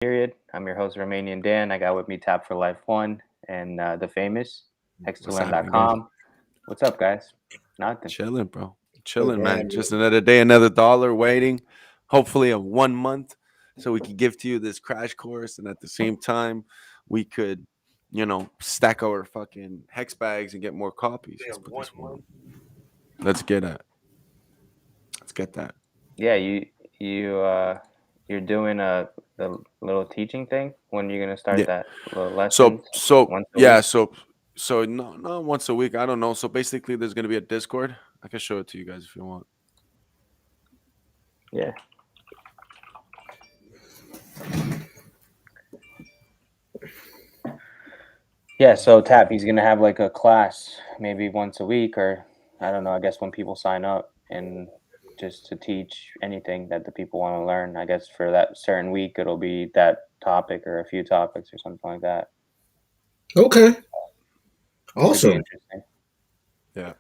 Period. I'm your host, Romanian Dan. I got with me Tap for Life One and the famous What's happening, guys? hextolearn.com. What's up, guys? Nothing. Chilling, bro. What's Chilling, man. happening? Just another day, another dollar waiting. Hopefully, a 1 month, so we could give to you this crash course, and at the same time, we could, stack our fucking hex bags and get more copies. Let's put this one. Let's get that. Let's get that. Yeah, you're doing a little teaching thing. When are you gonna start Yeah. that little So, lessons so once a yeah. week? So no, not once a week. I don't know. So basically, there's gonna be a Discord. I can show it to you guys if you want. Yeah. Yeah, so Tap, he's gonna have like a class maybe once a week, or I don't know. I guess when people sign up, and just to teach anything that the people want to learn. I guess for that certain week, it'll be that topic or a few topics or something like that. Okay, Should be awesome. interesting. Yeah.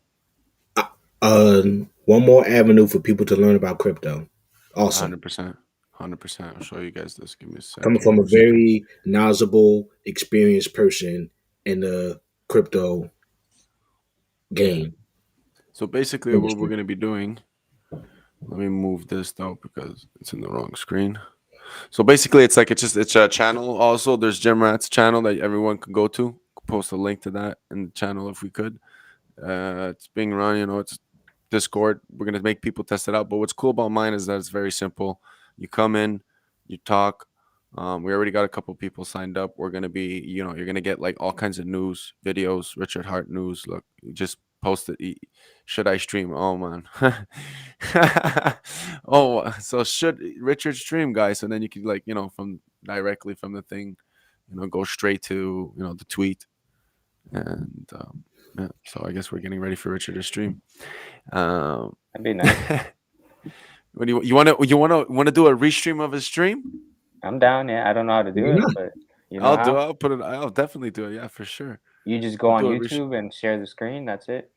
One more avenue for people to learn about crypto. Awesome. 100%. 100%. I'll show you guys this. Give me a Coming second. from a very knowledgeable, experienced person in the crypto game. So basically, what we're Industry. going to be doing, let me move this though because it's in the wrong screen. So basically, it's a channel. Also, there's Jim Rat's channel that everyone can go to. Post a link to that in the channel if we could. It's being run, it's Discord. We're going to make people test it out. But what's cool about mine is that it's very simple. You come in, you talk. We already got a couple people signed up. We're going to be, you're going to get like all kinds of news, videos, Richard Hart news. Look, you just post it. Should I stream? Oh, man. Oh, so should Richard stream, guys? And then you can like, from directly from the thing, go straight to, the tweet. And yeah, so I guess we're getting ready for Richard to stream. That'd be nice. What do you want to do a restream of his stream? I'm down. Yeah, I don't know how to do Why it, not? but you know how. I'll put it. I'll definitely do it. Yeah, for sure. You just go We'll on do a restream. YouTube and share the screen. That's it.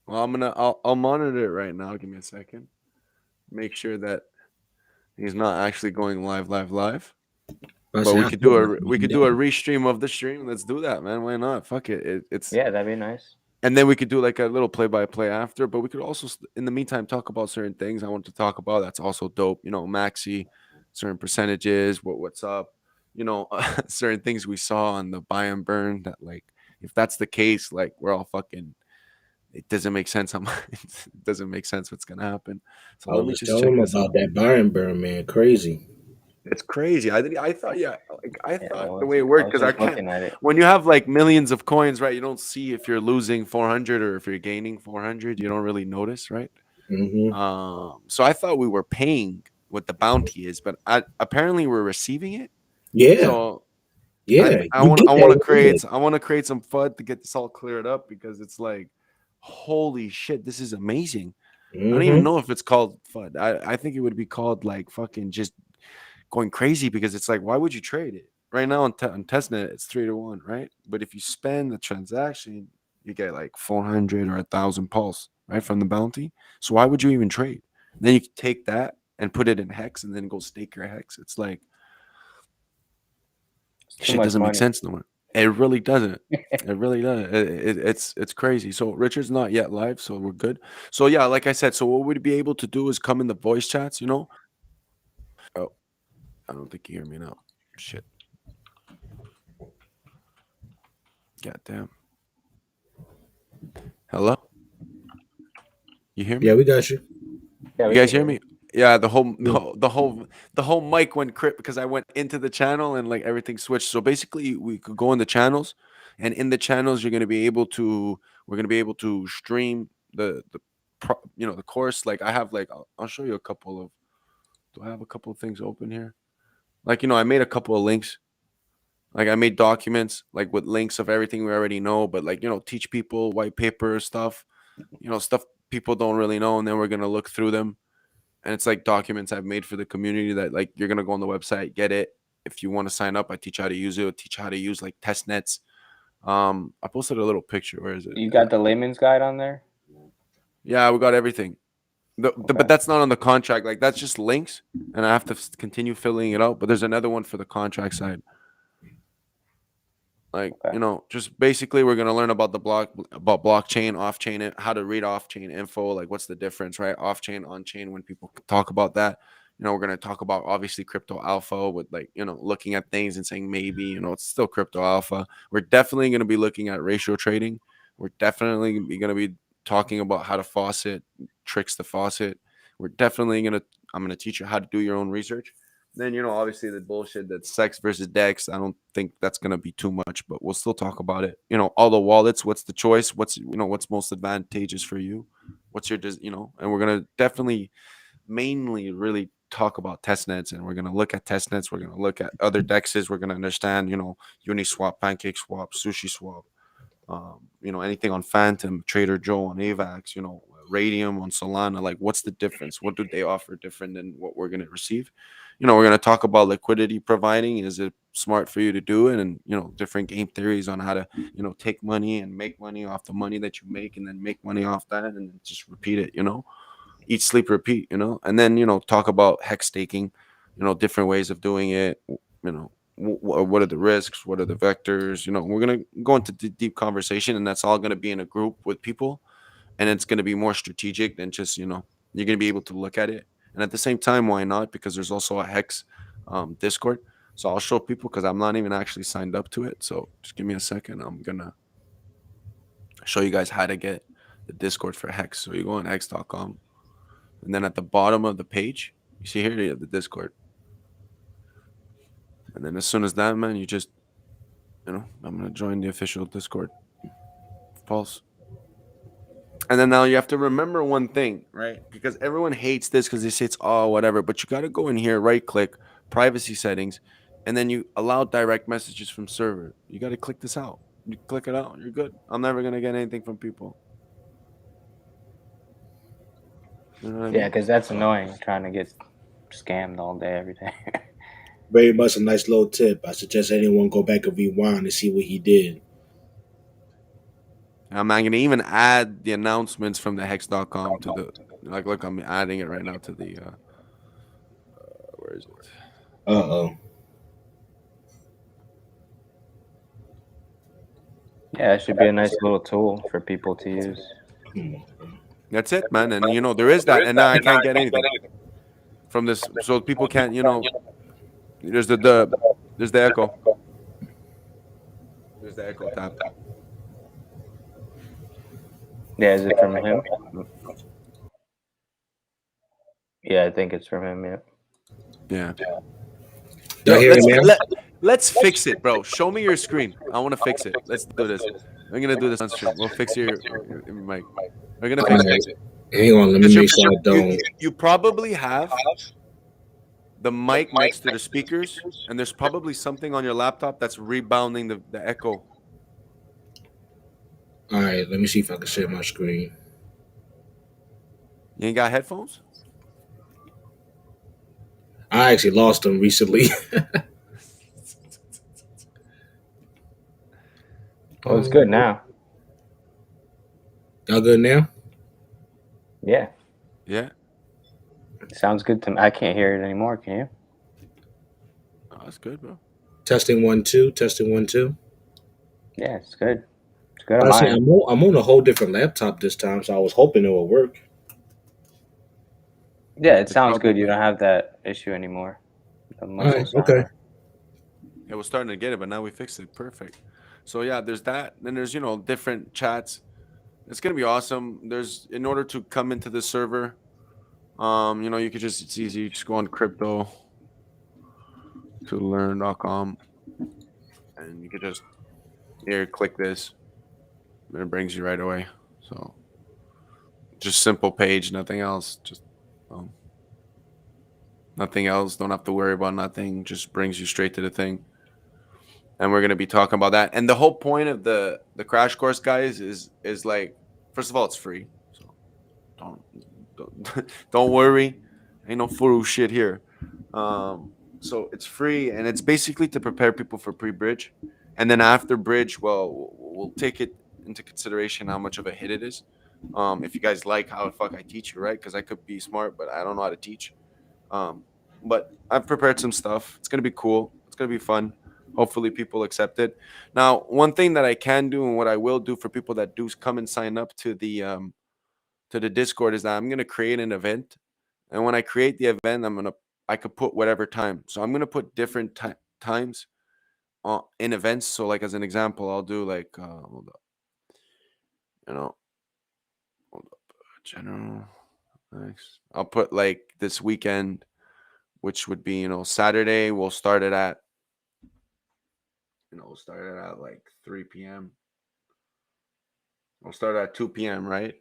Well, I'll monitor it right now. Give me a second. Make sure that he's not actually going live. But we could do a restream of the stream. Let's do that, man. Why not? Fuck it. It's Yeah, that'd be nice. And then we could do like a little play-by-play after. But we could also, in the meantime, talk about certain things I want to talk about. That's also dope. Maxi, certain percentages, what's up. Certain things we saw on the buy and burn. That like, if that's the case, like we're all fucking. It doesn't make sense. It doesn't make sense what's gonna happen. So I let was me just just telling check him this about out. that buy and burn, man. Crazy. It's crazy. I thought, yeah, like I Yeah, thought the I way it worked was because I just can't. looking at it. When you have like millions of coins, right? You don't see if you're losing 400 or if you're gaining 400. You don't really notice, right? Hmm. So I thought we were paying what the bounty is, but apparently we're receiving it. Yeah, So yeah. I You want get I want to that with create it. I want to create some FUD to get this all cleared up because it's like, holy shit, this is amazing. I don't even Hmm. know if it's called FUD. I think it would be called like fucking just going crazy because it's like, why would you trade it? Right now on testnet, it's 3-1, right? But if you spend the transaction, you get like 400 or 1,000 pulse, right, from the bounty. So why would you even trade? Then you can take that and put it in hex and then go stake your hex. It's like It's too shit much doesn't make money. sense no more. It really doesn't. It really doesn't. It's crazy. So Richard's not yet live, so we're good. So yeah, like I said, so what we'd be able to do is come in the voice chats, Oh, I don't think you hear me now. Shit. God damn. Hello? You hear me? Yeah, we got you. Yeah, You we can guys hear hear me? you. Yeah, Yeah. the whole mic went crypt because I went into the channel and like everything switched. So basically we could go in the channels, and in the channels we're gonna be able to stream the course. Like I have like I'll show you a couple of do I have a couple of things open here? Like I made a couple of links. Like I made documents like with links of everything we already know, but like teach people white paper stuff, stuff people don't really know, and then we're gonna look through them. And it's like documents I've made for the community that like you're gonna go on the website, get it. If you want to sign up, I teach how to use it. I teach how to use like test nets. I posted a little picture. Where is it? You got the layman's guide on there? Yeah, we got everything. But that's not on the contract. Like that's just links, and I have to continue filling it out. But there's another one for the contract side. Like, Okay. just basically we're gonna learn about about blockchain, off chain, how to read off chain info, like what's the difference, right? Off chain, on chain. When people talk about that, we're gonna talk about obviously crypto alpha with like looking at things and saying maybe it's still crypto alpha. We're definitely gonna be looking at ratio trading. We're definitely gonna be talking about how to faucet tricks to faucet. We're definitely I'm gonna teach you how to do your own research. Then obviously the bullshit that's sex versus dex. I don't think that's gonna be too much, but we'll still talk about it. All the wallets. What's the choice? What's most advantageous for you? What's your And we're gonna definitely mainly really talk about test nets, and we're gonna look at test nets. We're gonna look at other dexes. We're gonna understand Uniswap, Pancake Swap, Sushi Swap. Anything on Phantom, Trader Joe on AVAX, Radium on Solana. Like, what's the difference? What do they offer different than what we're going to receive? We're going to talk about liquidity providing. Is it smart for you to do it? And, different game theories on how to, take money and make money off the money that you make and then make money off that and just repeat it, eat, sleep, repeat, and then, talk about hex staking, different ways of doing it, what are the risks, what are the vectors, we're going to go into deep conversation, and that's all going to be in a group with people, and it's going to be more strategic than just you're going to be able to look at it. And at the same time, why not? Because there's also a hex Discord, so I'll show people because I'm not even actually signed up to it. So just give me a second. I'm gonna show you guys how to get the Discord for hex. So you go on hex.com, and then at the bottom of the page you see here you have the Discord. And then as soon as that, man, you just, I'm going to join the official Discord of Pulse. And then now you have to remember one thing, right? Because everyone hates this because they say it's whatever. But you got to go in here, right click, privacy settings, and then you allow direct messages from server. You got to click this out. You click it out, you're good. I'm never going to get anything from people. You know what I mean? Because that's annoying trying to get scammed all day, every day. Very much a nice little tip. I suggest anyone go back and rewind and see what he did. I'm not going to even add the announcements from the hex.com to the, like, look, I'm adding it right now to the, where is it? Uh-oh. Yeah, it should be a nice little tool for people to use. That's it, man. And there is that, and now I can't get anything from this, so people can't. There's there's the echo. There's the echo tab. Yeah, is it from him? Yeah, I think it's from him. Yeah. Yeah. Yo, let's fix it, bro. Show me your screen. I want to fix it. Let's do this. I'm gonna do this on stream. We'll fix your mic. We're gonna fix it. Hang on, let me make sure I don't. You probably have the mic next to the speakers, and there's probably something on your laptop that's rebounding the echo. All right, let me see if I can share my screen. You ain't got headphones? I actually lost them recently. Oh, it's good now. Y'all good now? Yeah. Yeah. Sounds good to me. I can't hear it anymore. Can you? Oh, that's good, bro. Testing 1 2. Testing 1 2. Yeah, it's good. It's good on Honestly, mine. I'm on a whole different laptop this time, so I was hoping it would work. Yeah, it sounds good. You don't have that issue anymore. The All right, okay. Yeah, we're starting to get it, but now we fixed it. Perfect. So yeah, there's that. Then there's different chats. It's gonna be awesome. There's in order to come into the server, you could just it's easy. You just go on crypto to learn.com, and you could just here click this, and it brings you right away. So just simple page, nothing else. Just nothing else. Don't have to worry about nothing. Just brings you straight to the thing. And we're gonna be talking about that. And the whole point of the crash course, guys, is like, first of all, it's free. So don't worry. Ain't no furu shit here. So it's free, and it's basically to prepare people for pre-bridge. And then after bridge, well, we'll take it into consideration how much of a hit it is. If you guys like how the fuck I teach you, right? Because I could be smart, but I don't know how to teach. Um, but I've prepared some stuff. It's gonna be cool. It's gonna be fun. Hopefully, people accept it. Now, one thing that I can do and what I will do for people that do come and sign up to the Discord is that I'm gonna create an event, and when I create the event, I could put whatever time. So I'm gonna put different times in events. So, like as an example, I'll do like hold up, you know, hold up, general. Nice. I'll put like this weekend, which would be Saturday. We'll start it at we'll start it at like 3 p.m. We'll start at 2 p.m. right,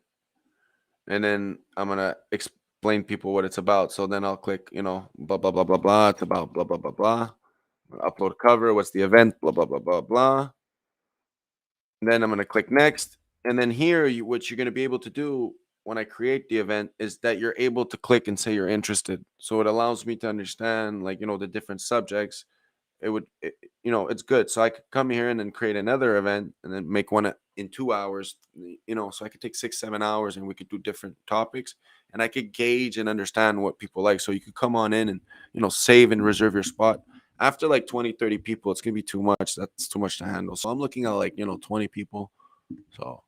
and then I'm gonna explain people what it's about. So then I'll click blah blah blah blah blah. It's about blah blah blah blah. Upload cover. What's the event? Blah blah blah blah blah. Then I'm going to click next. And then here, what you're going to be able to do when I create the event is that you're able to click and say you're interested. So it allows me to understand, like, the different subjects. It's good. So I could come here and then create another event and then make one in 2 hours, so I could take 6, 7 hours and we could do different topics and I could gauge and understand what people like. So you could come on in and, save and reserve your spot. After like 20, 30 people, it's going to be too much. That's too much to handle. So I'm looking at like, 20 people. So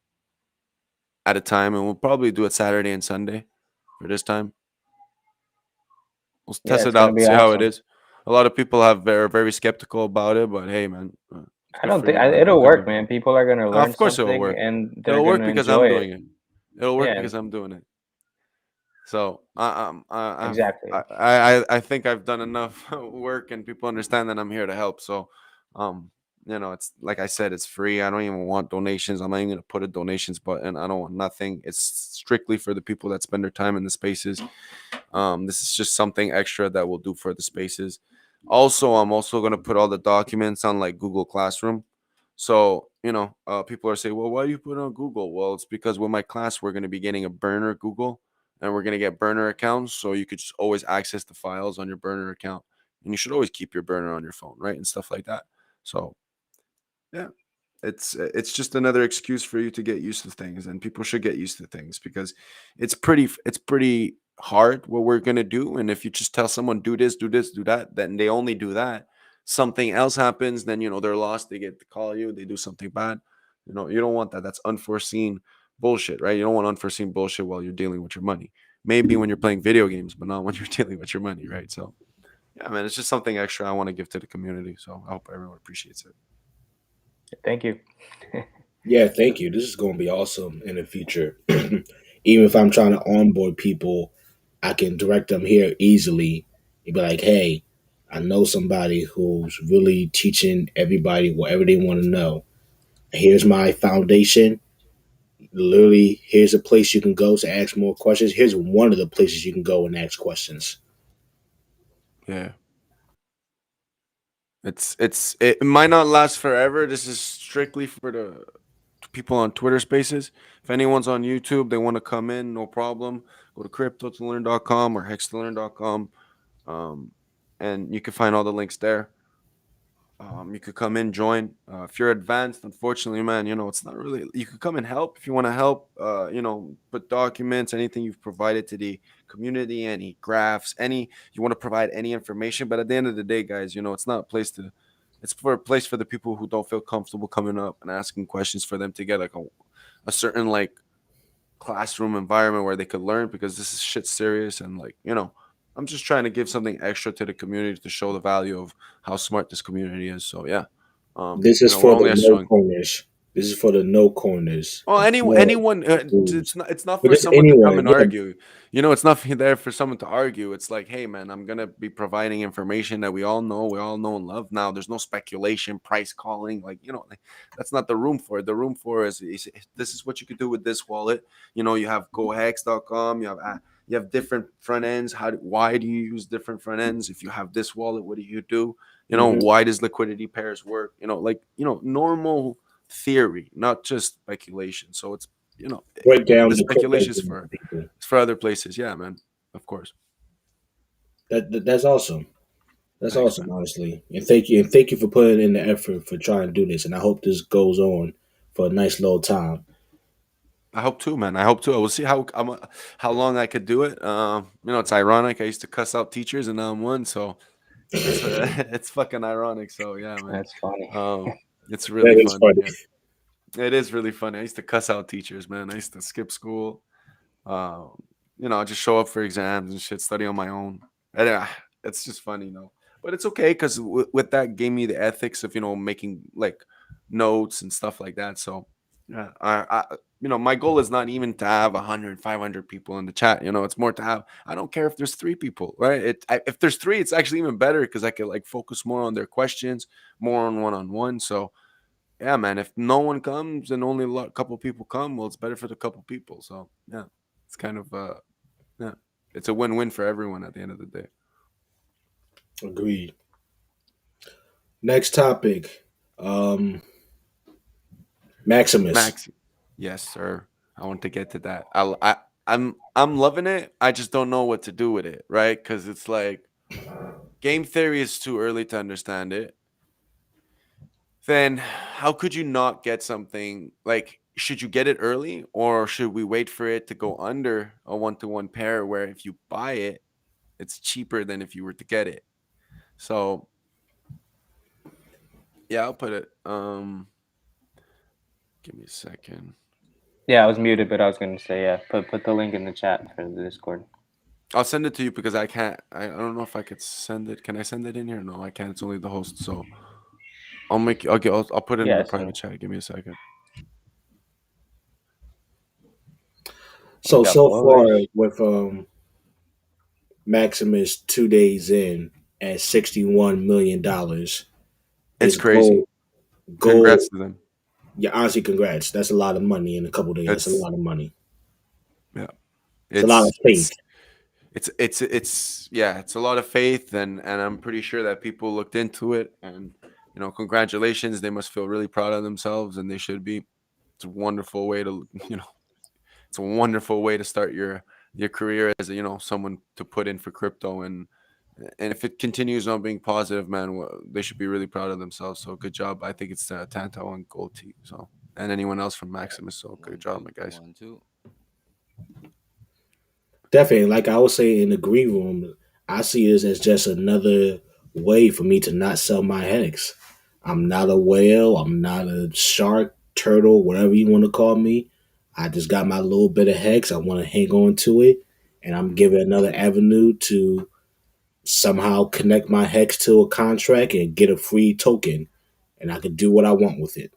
at a time, and we'll probably do it Saturday and Sunday for this time. We'll Yeah, test it's it gonna out, be see how it awesome. is. A lot of people are very skeptical about it, but hey, man, it's I good don't for think you, man. I'll it'll give work, it. man. People are gonna learn Of course, it'll something work. and they're It'll work gonna because I'm enjoy doing it. it. It'll work Yeah, because I'm doing it. So exactly. I think I've done enough work, and people understand that I'm here to help. So, um, it's like I said, it's free. I don't even want donations. I'm not even gonna put a donations button. I don't want nothing. It's strictly for the people that spend their time in the spaces. This is just something extra that we'll do for the spaces. Also, I'm also going to put all the documents on like Google Classroom. So, people are saying, well, why do you put it on Google? Well, it's because with my class, we're going to be getting a burner Google and we're going to get burner accounts. So you could just always access the files on your burner account. And you should always keep your burner on your phone, right? And stuff like that. So, yeah, it's just another excuse for you to get used to things, and people should get used to things because it's pretty hard what we're going to do. And if you just tell someone do this, do this, do that, then they only do that, something else happens, then they're lost, they get to call you, they do something bad. You don't want that. That's unforeseen bullshit, right? You don't want unforeseen bullshit while you're dealing with your money. Maybe when you're playing video games, but not when you're dealing with your money, right? So yeah, man, it's just something extra I want to give to the community, so I hope everyone appreciates it. Thank you. Yeah, thank you. This is going to be awesome in the future. Even if I'm trying to onboard people, I can direct them here easily. You'd be like, hey, I know somebody who's really teaching everybody whatever they want to know. Here's my foundation. Literally, here's a place you can go to ask more questions. Here's one of the places you can go and ask questions. Yeah. It might not last forever. This is strictly for the people on Twitter Spaces. If anyone's on YouTube, they want to come in, no problem. Go to crypto2learn.com or hex2learn.com, um, and you can find all the links there. You could come in, join. If you're advanced, unfortunately, man, it's not really. You could come and help if you want to help. Put documents, anything you've provided to the community, any graphs, any you want to provide any information. But at the end of the day, guys, it's not a place to. It's for a place for the people who don't feel comfortable coming up and asking questions, for them to get like a certain like classroom environment where they could learn, because this is shit serious. And like I'm just trying to give something extra to the community to show the value of how smart this community is. So yeah, This is we're for the only as no strong. corners. This is for the no corners. Oh, The small anyone. schools. It's not But for just someone to come anyone. and Yeah, argue. It's not there for someone to argue. It's like, hey, man, I'm gonna be providing information that we all know and love. Now, there's no speculation, price calling. Like, that's not the room for it. The room for is this is what you could do with this wallet. You have gohex.com. You have different front ends. Why do you use different front ends? If you have this wallet, what do you do? hmm Why does liquidity pairs work? Normal theory, not just speculation. So it's break down the the crypto speculation is game for for people. other places. Yeah, man. Of course. That's awesome. That's Thanks, awesome, man. honestly. And thank you for putting in the effort for trying to do this. And I hope this goes on for a nice little time. I hope too, man. I hope too. I will see how long I could do it. It's ironic. I used to cuss out teachers, and now I'm one. So it's it's fucking ironic. So yeah, man. That's funny. Um, it's That really is funny. funny. Yeah, it is really funny. I used to cuss out teachers, man. I used to skip school. Um, just show up for exams and shit, study on my own. And, it's just funny, But it's okay because with that gave me the ethics of making like notes and stuff like that. So yeah, my goal is not even to have 100, 500 people in the chat. It's more to have. I don't care if there's 3 people, right? If there's three, it's actually even better because I could like focus more on their questions, more on one-on-one. So yeah, man, if no one comes and only a couple people come, well, it's better for the couple people. So yeah, it's kind of yeah, it's a win-win for everyone at the end of the day. Agreed. Next topic. Maximus. Max, yes, sir. I want to get to that. I'm loving it. I just don't know what to do with it, right? Because it's like game theory is too early to understand it. Then how could you not get something like? Should you get it early, or should we wait for it to go under a one-to-one pair, where if you buy it, it's cheaper than if you were to get it? So yeah, I'll put it. Give me a second. Yeah, I was muted, but I was gonna say, yeah, put the link in the chat for the Discord. I'll send it to you because I can't. I don't know if I could send it. Can I send it in here? No, I can't. It's only the host. So I'll put it in the Yeah, private so chat. Give me a second. we So got so far bullish. with Maximus 2 days in at $61 million, It's his crazy. goal. Congrats to them. Yeah, honestly, congrats. That's a lot of money in a couple days. That's a That's lot of money. yeah. It's a lot of It's faith. it's it's yeah. It's a lot of faith, and I'm pretty sure that people looked into it, and congratulations. They must feel really proud of themselves, and they should be. It's a wonderful way to it's a wonderful way to start your career as someone to put in for crypto, and if it continues on being positive, man, they should be really proud of themselves. So good job. I think it's Tanto and Gold T. So and anyone else from Maximus. So good One, job, two, my guys. 1, 2. Definitely, like I would say in the green room, I see this as just another way for me to not sell my headaches. I'm not a whale. I'm not a shark, turtle, whatever you want to call me. I just got my little bit of hex. I want to hang on to it, and I'm giving another avenue to somehow connect my hex to a contract and get a free token, and I can do what I want with it.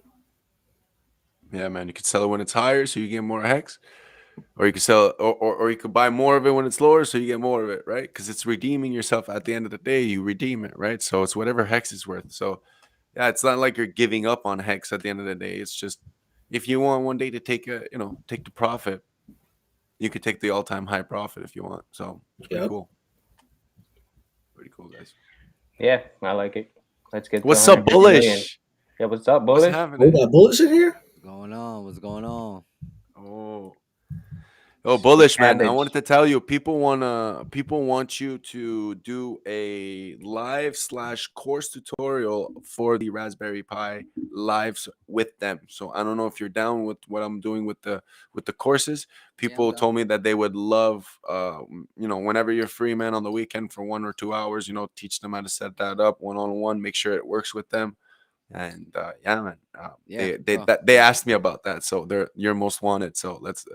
Yeah, man. You could sell it when it's higher, so you get more hex, or you could sell it, or you could buy more of it when it's lower, so you get more of it, right? Because it's redeeming yourself at the end of the day. You redeem it, right? So it's whatever hex is worth. So yeah, it's not like you're giving up on hex at the end of the day. It's just if you want one day to take the profit, you could take the all-time high profit if you want. So it's pretty Yep. cool. Pretty cool, guys. Yeah, I like it. Let's get to What's up, 150 million. Bullish? Yeah, what's up, What's bullish? Oh, we happening? got bullets in here? What's going on? What's going on? Oh, oh, The Bullish, man. I wanted cabbage. to tell you, people want you to do a live/course tutorial for the Raspberry Pi lives with them. So I don't know if you're down with what I'm doing with the courses. Yeah, I'm People down. told me that they would love, whenever you're free, man, on the weekend for 1 or 2 hours, teach them how to set that up one-on-one, make sure it works with them. And yeah, man, Yeah, for they sure. they asked me about that, so you're most wanted. So let's.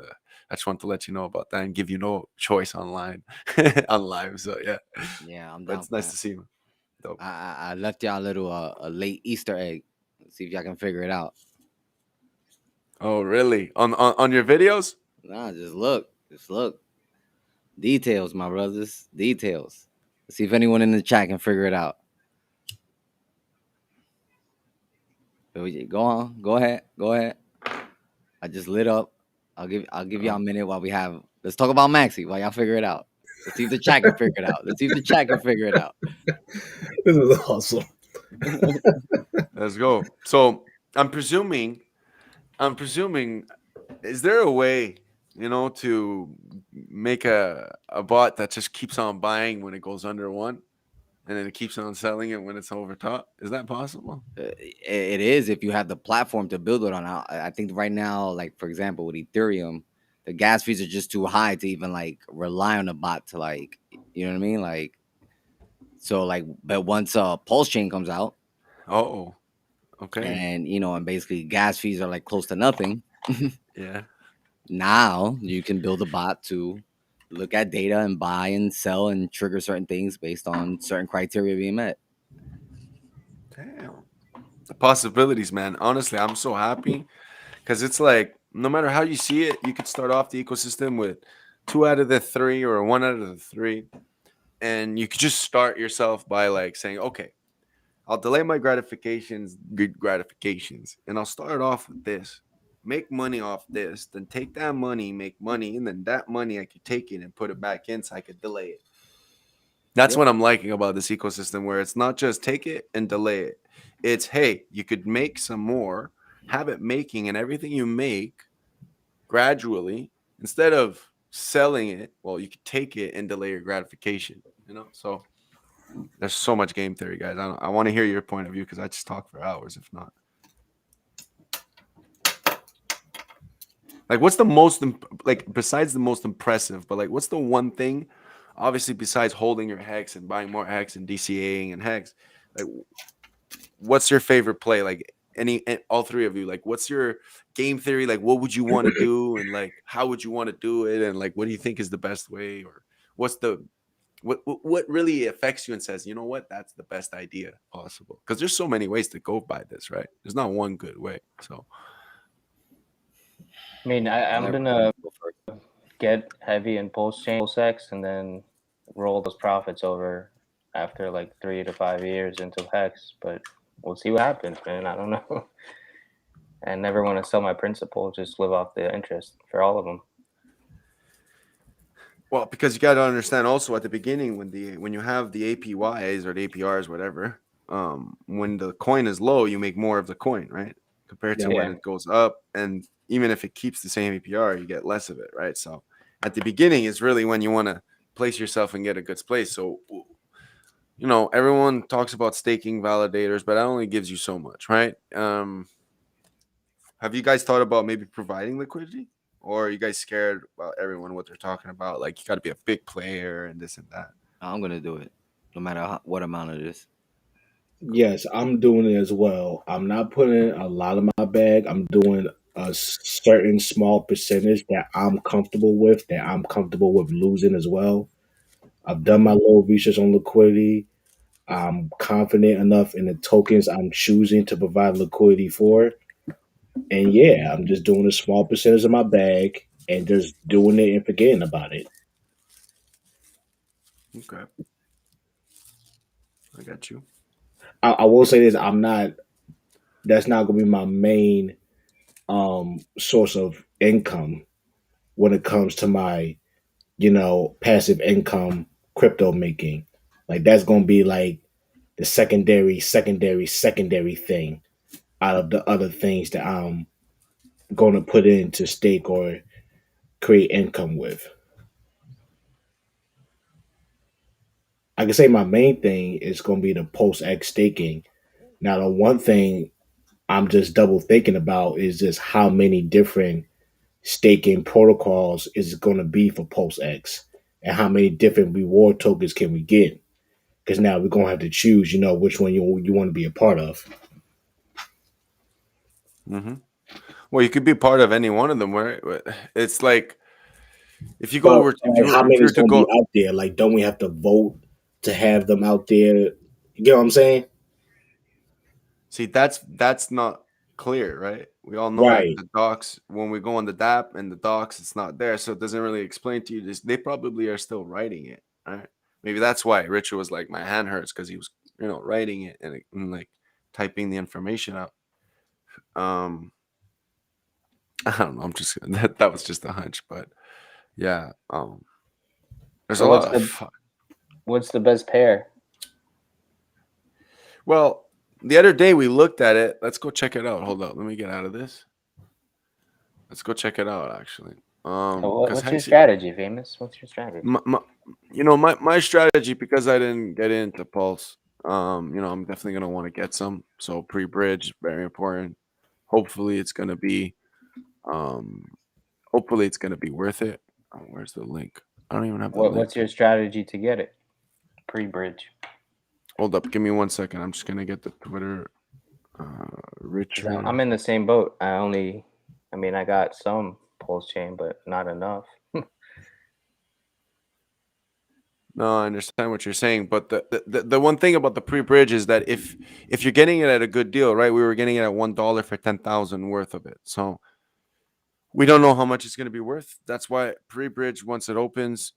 I just want to let you know about that and give you no choice online on live. So yeah, Yeah, I'm but down it's for nice that. to see you. Dope. I left y'all a little a late Easter egg. Let's see if y'all can figure it out. Oh really? On your videos? Nah, just look. Just look. Details, my brothers. Details. Let's see if anyone in the chat can figure it out. Go on. Go ahead. Go ahead. I just lit up. I'll give y'all a minute while we have. Let's talk about Maxi while y'all figure it out. Let's see if the chat can figure it out. Let's see if the chat can figure it out. This is awesome. Let's go. So I'm presuming. Is there a way, to make a bot that just keeps on buying when it goes under one? and then it keeps on selling it when it's over top. Is that possible? It is if you have the platform to build it on. I think right now, like for example, with Ethereum, the gas fees are just too high to even like rely on a bot to like, you know what I mean? Like, so like, but once PulseChain comes out, Oh, okay. and and basically gas fees are like close to nothing. Yeah. Now you can build a bot to look at data and buy and sell and trigger certain things based on certain criteria being met. Damn. The possibilities, man. Honestly, I'm so happy because it's like no matter how you see it, you could start off the ecosystem with 2 out of the 3 or 1 out of the 3, and you could just start yourself by like saying, okay, I'll delay my gratifications, and I'll start off with this. Make money off this, then take that money, make money, and then that money I could take it and put it back in so I could delay it. That's Yep. what I'm liking about this ecosystem, where it's not just take it and delay it. It's hey, you could make some more, have it making, and everything you make gradually, instead of selling it, well, you could take it and delay your gratification. So there's so much game theory, guys. I want to hear your point of view because I just talk for hours, if not. Like, what's the most like besides the most impressive? But like, what's the one thing? Obviously, besides holding your hex and buying more hex and DCAing and hex, like, what's your favorite play? Like, all 3 of you, like, what's your game theory? Like, what would you want to do, and like, how would you want to do it, and like, what do you think is the best way, or what's the what really affects you and says, you know what, that's the best idea possible? Because there's so many ways to go by this, right? There's not one good way. So I mean, I'm Whatever. gonna Go first. get heavy in PulseX and then roll those profits over after like 3 to 5 years into Hex. But we'll see what happens, man. I don't know. I never want to sell my principal. Just live off the interest for all of them. well, because you got to understand also at the beginning when you have the APYs or the APRs, whatever, when the coin is low, you make more of the coin, right? Compared to Yeah. when it goes up, and even if it keeps the same APR, you get less of it, right? So at the beginning is really when you want to place yourself and get a good place. So everyone talks about staking validators, but that only gives you so much, right? Have you guys thought about maybe providing liquidity? Or are you guys scared about everyone what they're talking about? Like you got to be a big player and this and that. I'm gonna do it, no matter what amount it is. Yes, I'm doing it as well. I'm not putting a lot of my bag. I'm doing a certain small percentage that I'm comfortable with, that I'm comfortable with losing as well. I've done my little research on liquidity. I'm confident enough in the tokens I'm choosing to provide liquidity for. And yeah, I'm just doing a small percentage of my bag and just doing it and forgetting about it. Okay, I got you. I will say this: That's not going to be my main source of income when it comes to my passive income crypto making. Like that's going to be like the secondary thing out of the other things that I'm going to put into stake or create income with. I can say my main thing is going to be the PulseX staking. Now, the one thing I'm just double thinking about is just how many different staking protocols is it going to be for PulseX, and how many different reward tokens can we get? Because now we're going to have to choose, which one you want to be a part of. Hmm. Well, you could be part of any one of them. Where it's like if you go But over, like, how if many you're is to going to be go. out there? Like, don't we have to vote to have them out there? You get what I'm saying? See, that's not clear, right? We all know that Right. the docs, when we go on the DApp and the docs, it's not there, so it doesn't really explain to you this. They probably are still writing it, right? Maybe that's why Richard was like, my hand hurts because he was, writing it and like typing the information out. Um, I don't know. I'm just that was just a hunch, but yeah. There's a So lot of what's the best pair? well. The other day we looked at it. Let's go check it out. Hold up. Let me get out of this. Let's go check it out, actually. Because What's your strategy, Famous? What's your strategy? my strategy, because I didn't get into Pulse. I'm definitely gonna want to get some. So pre-bridge, very important. Hopefully, it's gonna be um, hopefully it's gonna be worth it. Where's the link? I don't even have the What's link. your strategy to get it pre-bridge? Hold up, give me 1 second. I'm just gonna get the Twitter. 'Cause Richard. I'm in the same boat. I mean, I got some PulseChain, but not enough. No, I understand what you're saying, but the one thing about the pre-bridge is that if you're getting it at a good deal, right? We were getting it at $1 for 10,000 worth of it, so we don't know how much it's going to be worth. That's why pre-bridge, once it opens,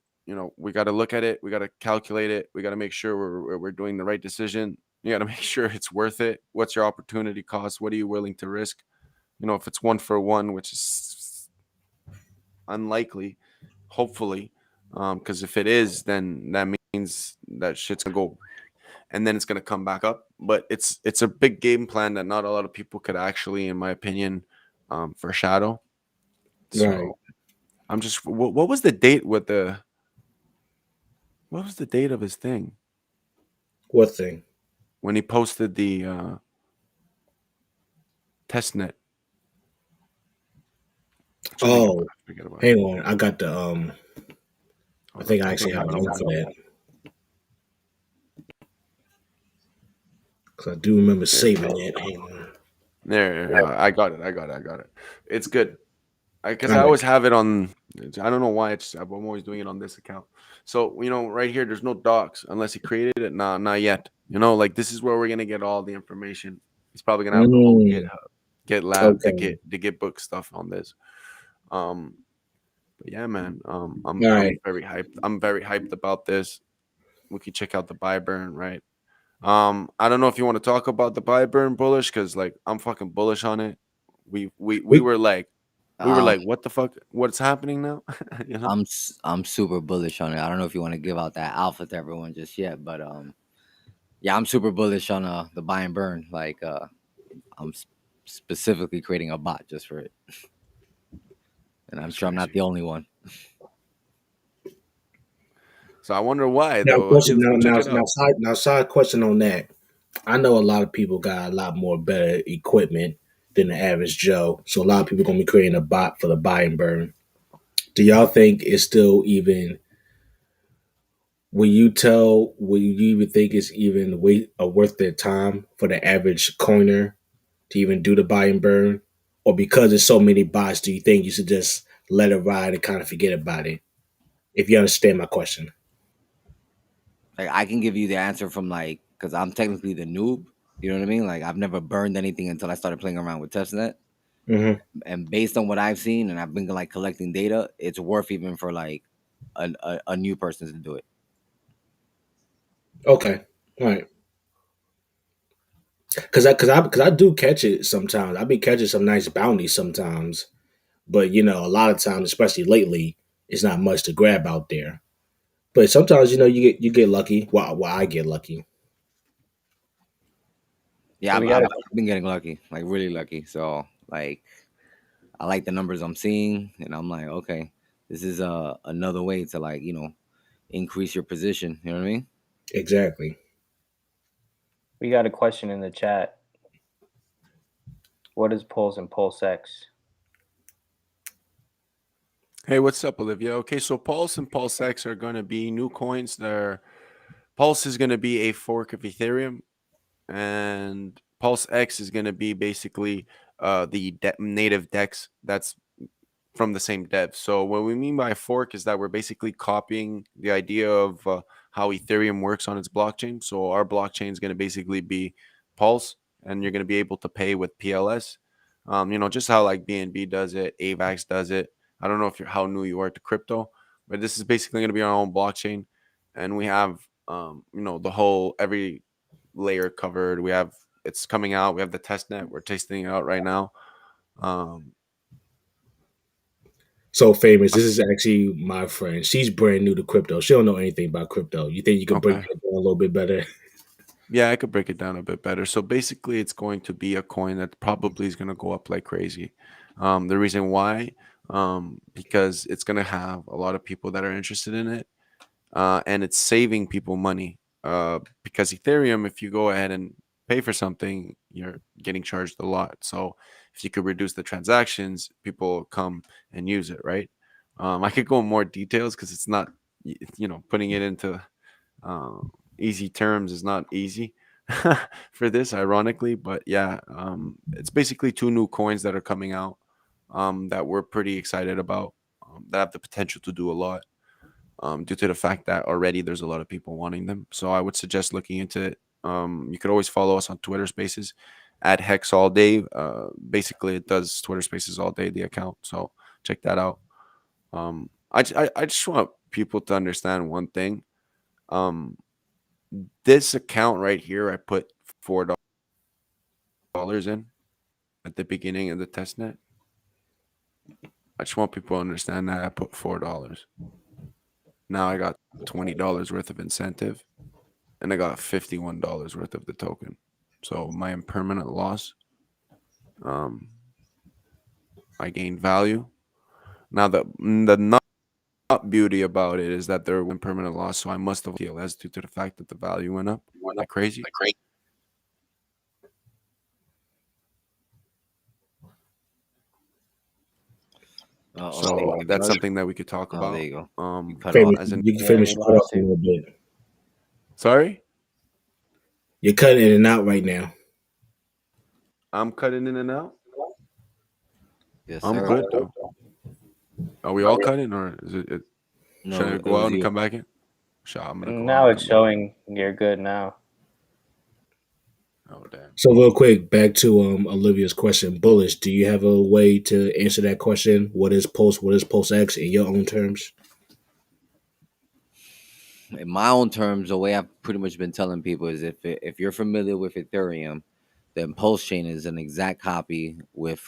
we got to look at it, we got to calculate it, we got to make sure we're doing the right decision. You got to make sure it's worth it. What's your opportunity cost? What are you willing to risk? If it's 1 for 1, which is unlikely, hopefully, because if it is, then that means that shit's gonna go, and then it's gonna come back up. But it's a big game plan that not a lot of people could actually, in my opinion, foreshadow. Right. So I'm just, what was the date with the, what was the date of his thing What thing? when he posted the testnet? Oh, Forget about it. hang on. I got the I Hold think up, I I actually think I have have a it on link my for phone. that because I do remember saving it. Hang on. There, I got it. It's good. Because All I right. always have it on. I don't know why. I'm always doing it on this account. So right here, there's no docs unless he created it. Nah, not yet. Like this is where we're gonna get all the information. He's probably gonna have the whole Mm, GitHub, GitLab, okay. the Gitbook stuff on this. Um, but yeah, man. All I'm right. very hyped. I'm very hyped about this. We can check out the buy burn, right? I don't know if you want to talk about the buy burn bullish, because like I'm fucking bullish on it. We We were like. We were Um, like, what the fuck? What's happening now? you know? I'm super bullish on it. I don't know if you want to give out that alpha to everyone just yet, but yeah, I'm super bullish on the buy and burn. Like I'm specifically creating a bot just for it, and I'm That's sure I'm not crazy. the only one. So I wonder why now though. Okay, question let's go check now it out. side question on that. I know a lot of people got a lot more better equipment than the average Joe, so a lot of people gonna be creating a bot for the buy and burn. Do y'all think it's still even? Will you even think it's even worth their time for the average coiner to even do the buy and burn? Or because there's so many bots, do you think you should just let it ride and kind of forget about it? If you understand my question. Like I can give you the answer from like because I'm technically the noob. You know what I mean? Like I've never burned anything until I started playing around with testnet. Hmm. And based on what I've seen, and I've been like collecting data, it's worth even for like a new person to do it. Okay. All right. Because I do catch it sometimes. I be catching some nice bounties sometimes, but a lot of times, especially lately, it's not much to grab out there. But sometimes you get lucky. Well, I get lucky. Yeah, So I've, we I've got a been getting lucky, like really lucky. So like I like the numbers I'm seeing, and I'm like, okay, this is another way to like increase your position. You know what I mean? Exactly. we got a question in the chat. What is Pulse and PulseX? Hey, what's up, Olivia? Okay, so Pulse and PulseX are going to be new coins. Pulse is going to be a fork of Ethereum, and PulseX is going to be basically the native DEX that's from the same dev. So what we mean by fork is that we're basically copying the idea of how Ethereum works on its blockchain. So our blockchain is going to basically be Pulse, and you're going to be able to pay with PLS. Just how like BNB does it, AVAX does it. I don't know if you're how new you are to crypto, but this is basically going to be our own blockchain, and we have the whole every layer covered. It's coming out. We have the test net. We're testing it out right now. Um, So famous. This is actually my friend. She's brand new to crypto. She don't know anything about crypto. You think you could break okay. that down a little bit better? Yeah, I could break it down a bit better. So basically, it's going to be a coin that probably is going to go up like crazy. The reason why because it's gonna have a lot of people that are interested in it, and it's saving people money. Because Ethereum, if you go ahead and pay for something, you're getting charged a lot. So if you could reduce the transactions, people come and use it, right? I could go in more details because it's not, putting it into uh, easy terms is not easy for this, ironically. But yeah, it's basically two new coins that are coming out, that we're pretty excited about, that have the potential to do a lot, due to the fact that already there's a lot of people wanting them. So I would suggest looking into it. You could always follow us on Twitter Spaces at Hex All Day. Basically, it does Twitter Spaces all day, the account. So check that out. I just want people to understand one thing. Um, this account right here, I put $4 in at the beginning of the test net. I just want people to understand that I put $4. Now I got $20 worth of incentive, and I got $51 worth of the token. So my impermanent loss, um, I gained value. Now the not beauty about it is that there were impermanent loss, so I must have TLS due to the fact that the value went up like crazy. Oh, there So you that's go. something that we could talk Oh, there about. you go. You cut Famous, off. As an you can Yeah, finish we cut off lost a you. little bit. sorry, You're cutting in and out right now. I'm cutting in and out. Yes, I'm sir. good though. Are we all cutting, or is it? Should No, I it go was out and you. come back in? Sure, I'm gonna go out Now and it's come back in. showing you're good now. Oh damn. So real quick, back to Olivia's question. Bullish, do you have a way to answer that question? What is PulseX in your own terms? In my own terms, the way I've pretty much been telling people is if you're familiar with Ethereum, then PulseChain is an exact copy with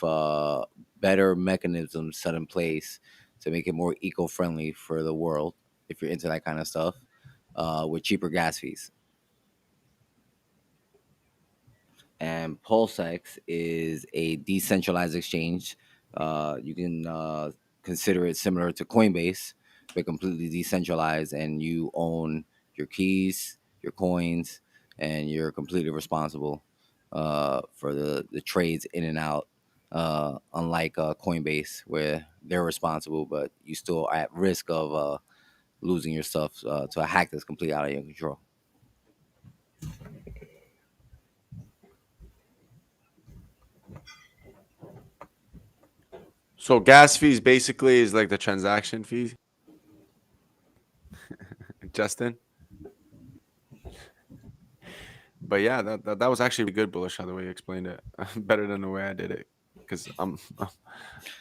better mechanisms set in place to make it more eco-friendly for the world. If you're into that kind of stuff, with cheaper gas fees. And PulseX is a decentralized exchange. You can consider it similar to Coinbase, but completely decentralized, and you own your keys, your coins, and you're completely responsible for the trades in and out. Unlike Coinbase, where they're responsible, but you still are at risk of losing your stuff to a hack that's completely out of your control. So gas fees basically is like the transaction fees, Justin. But yeah, that was actually good, bullish, how the way you explained it. Better than the way I did it, because I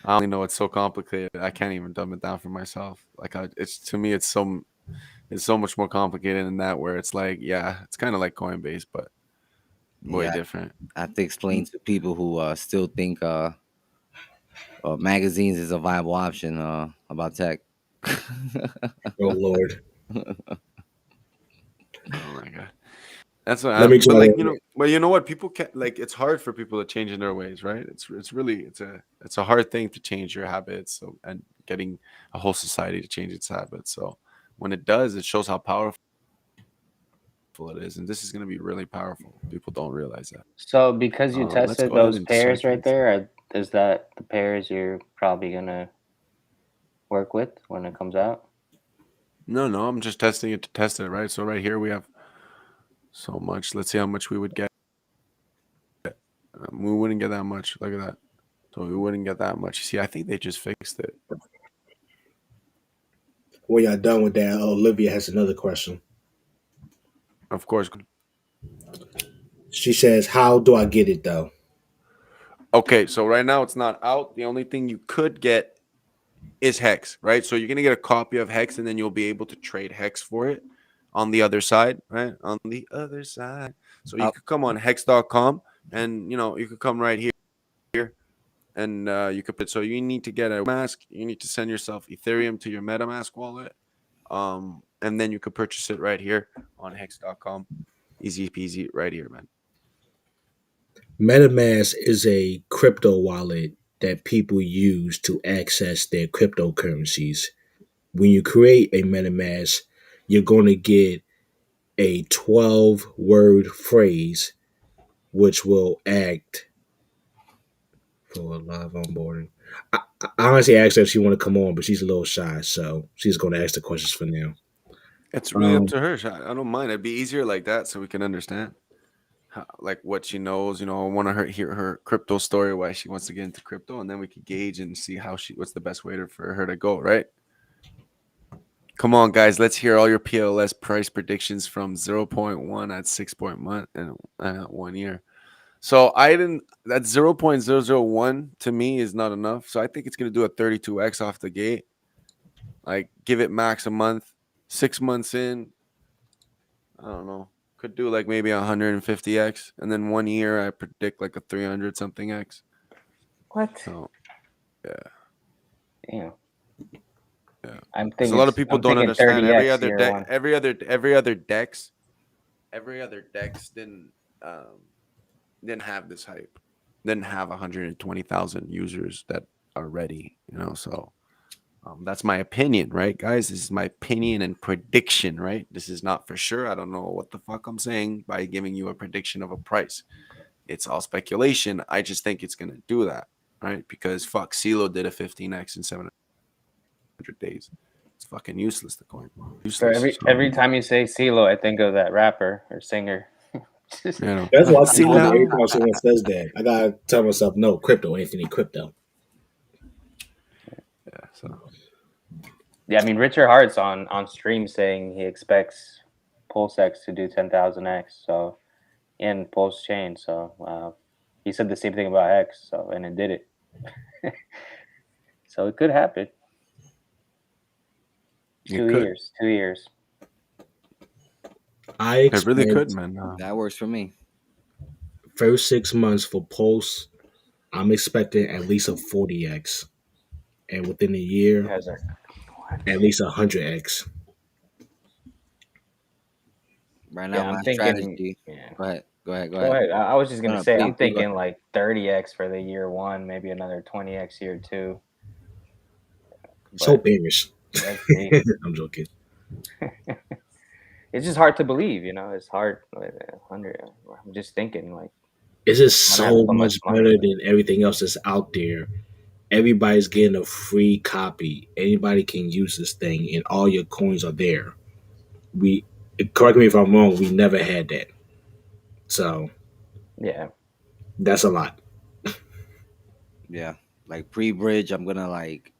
only know it's so complicated. I can't even dumb it down for myself. Like it's to me, it's so much more complicated than that. Where it's like, yeah, it's kind of like Coinbase, but way Yeah, different. I have to explain to people who still think magazines is a viable option about tech. Oh Lord. Oh my god. That's what Let me but try like, to but you know what, people can't, like, it's hard for people to change in their ways, right? It's really, it's a hard thing to change your habits, so, and getting a whole society to change its habits. So when it does, it shows how powerful it is, and this is going to be really powerful. People don't realize that. So because you Let's tested go ahead those and pairs search right and see. there, is that the pairs you're probably gonna work with when it comes out? No, I'm just testing it to test it, right? So right here we have so much. Let's see how much we would get. We wouldn't get that much. Look at that. So we wouldn't get that much. See, I think they just fixed it. when y'all done with that, Olivia has another question. Of course. She says, "How do I get it though?" Okay, so right now it's not out. The only thing you could get is Hex, right? So you're gonna get a copy of Hex, and then you'll be able to trade Hex for it on the other side, right? On the other side. So you Uh, could come on hex.com, and you could come right here, and you could put, so you need to get a mask, you need to send yourself Ethereum to your MetaMask wallet. And then you could purchase it right here on hex.com. Easy peasy right here, man. MetaMask is a crypto wallet that people use to access their cryptocurrencies. When you create a MetaMask, you're going to get a 12-word phrase which will act for a live onboarding. I honestly asked her if she want to come on, but she's a little shy, so she's going to ask the questions for now. It's really up to her. I don't mind. It'd be easier like that so we can understand how, like what she knows. I want to hear her crypto story, why she wants to get into crypto, and then we could gauge and see what's the best way for her to go. Right? Come on, guys. Let's hear all your PLS price predictions from 0.1 at 6.1 and at 1 year. So I didn't. That 0.001 to me is not enough. So I think it's gonna do a 32x off the gate. Like give it max a month. 6 months in, I don't know. Could do like maybe 150x, and then 1 year I predict like a 300 something x. What? So yeah, Damn. yeah. I'm Because a thinking lot of people I'm don't thinking understand. Every 30x other year deck, one. every other decks didn't have this hype. Didn't have 120,000 users that are ready. So that's my opinion, right, guys? This is my opinion and prediction, right? This is not for sure. I don't know what the fuck I'm saying by giving you a prediction of a price. It's all speculation. I just think it's gonna do that, right? Because fuck, CeeLo did a 15x in 700 days. It's fucking useless. The coin, For useless. every time you say CeeLo, I think of that rapper or singer. That's why I think every CeeLo. time someone says that, I gotta tell myself, no, crypto, Anthony, crypto. Yeah. So Yeah, I mean Richard Hart's on stream saying he expects PulseX to do 10,000x. So in PulseChain. So he said the same thing about X. So and it did it. So it could happen. it 2 years. 2 years. I It really could, expect man. That works for me. first 6 months for Pulse, I'm expecting at least a 40x, and within a You year, guys are at least 100x. Right now, yeah. my I'm thinking. strategy. Yeah. Go ahead. Go ahead. Go Go ahead. ahead. I was just No, gonna no, say please, I'm please go thinking ahead. like 30x for the year one, maybe another 20x year two. So But bearish. let's see. I'm joking. It's just hard to believe, It's hard. Like, 100. I'm just thinking like It's just I'm gonna have to so put much much money. better than everything else that's out there. Everybody's getting a free copy. Anybody can use this thing, and all your coins are there. We correct me if I'm wrong. We never had that, so Yeah. that's a lot. Yeah, like pre-bridge, I'm gonna like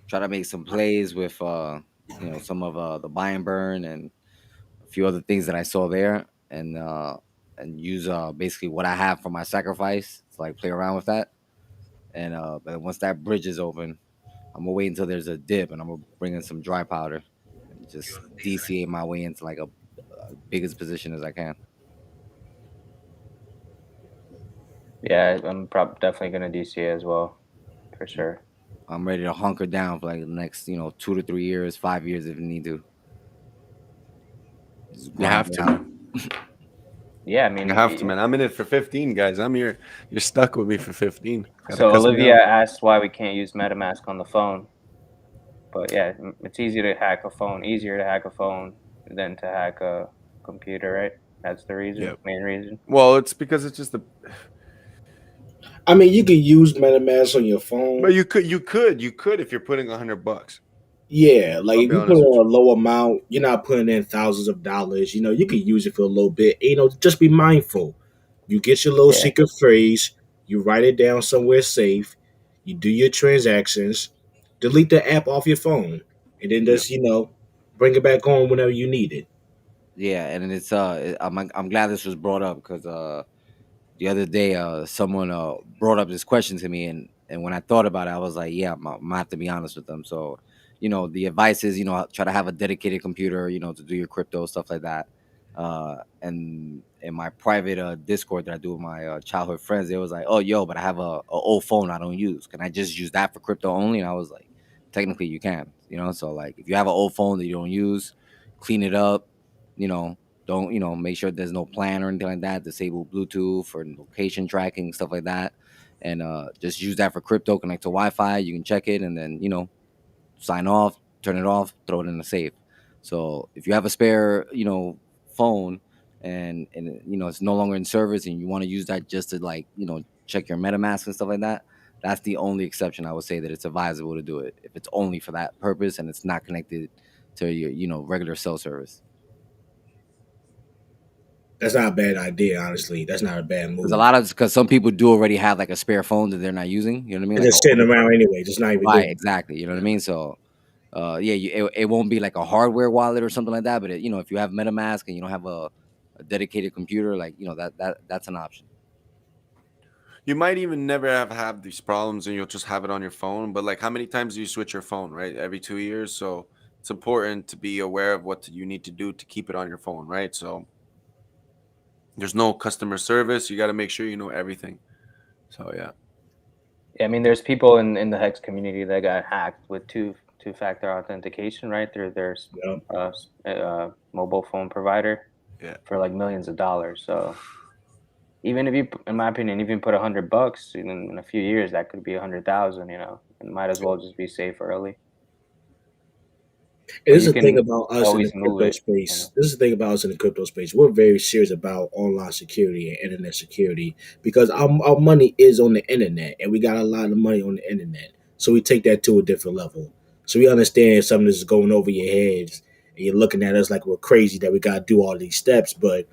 try to make some plays with some of the buy and burn and a few other things that I saw there, and use basically what I have for my sacrifice to like play around with that. And but once that bridge is open, I'm gonna wait until there's a dip, and I'm gonna bring in some dry powder and just DCA my way into like a biggest position as I can. Yeah, I'm definitely gonna DCA as well, for sure. I'm ready to hunker down for like the next 2 to 3 years, 5 years if you need to. Just you grind have it to, out. man. Yeah, I You mean, have to, man. I'm in it for 15, guys. You're stuck with me for 15. Gotta so cuss me Olivia out. asked why we can't use MetaMask on the phone, but yeah, it's easier to hack a phone. Easier to hack a phone than to hack a computer, right? That's the reason, Yep. main reason. Well, it's because it's just I mean, you can use MetaMask on your but phone. you could if you're putting $100. Yeah, like I'll if be you put honest with on you. a low amount, you're not putting in thousands of dollars. You can use it for a little bit. Just be mindful. You get your little Yeah, secret phrase, you write it down somewhere safe, you do your transactions, delete the app off your phone, and then Yeah. just bring it back on whenever you need it. Yeah, and it's I'm glad this was brought up because the other day someone brought up this question to me, and when I thought about it, I was like, yeah, I'm gonna have to be honest with them. So the advice is try to have a dedicated computer to do your crypto stuff like that. And in my private Discord that I do with my childhood friends, they was like, oh yo, but I have a old phone I don't use, can I just use that for crypto only? And I was like, technically you can. So like if you have an old phone that you don't use, clean it up, you know don't make sure there's no plan or anything like that, disable Bluetooth or location tracking, stuff like that, and just use that for crypto. Connect to Wi-Fi. You can check it, and then sign off, turn it off, throw it in the safe. So if you have a spare, phone, and it's no longer in service, and you want to use that just to like check your MetaMask and stuff like that, that's the only exception I would say that it's advisable to do it if it's only for that purpose and it's not connected to your regular cell service. That's not a bad idea, honestly. That's not a bad Because move. because some people do already have like a spare phone that they're not using. You know what I mean? It's Like just sitting around anyway, just not even right, doing exactly. You know what I mean? So yeah, it won't be like a hardware wallet or something like that. But if you have MetaMask and you don't have a dedicated computer, like that's an option. You might even never have these problems, and you'll just have it on your phone. But like, how many times do you switch your phone? Right, every 2 years. So it's important to be aware of what you need to do to keep it on your phone. Right. So there's no customer service. You got to make sure you know everything. So yeah. Yeah, I mean, there's people in the Hex community that got hacked with two-factor authentication, right? Through their it. mobile phone provider Yeah. for like millions of dollars. So even if you, in my opinion, even put $100 in a few years, that could be 100,000. And might as well just be safe early. And But this is you the thing can about us in the always move crypto it. space. This is the thing about us in the crypto space. We're very serious about online security and internet security because our money is on the internet and we got a lot of money on the internet. So we take that to a different level. So we understand something is going over your heads and you're looking at us like we're crazy that we got to do all these steps. But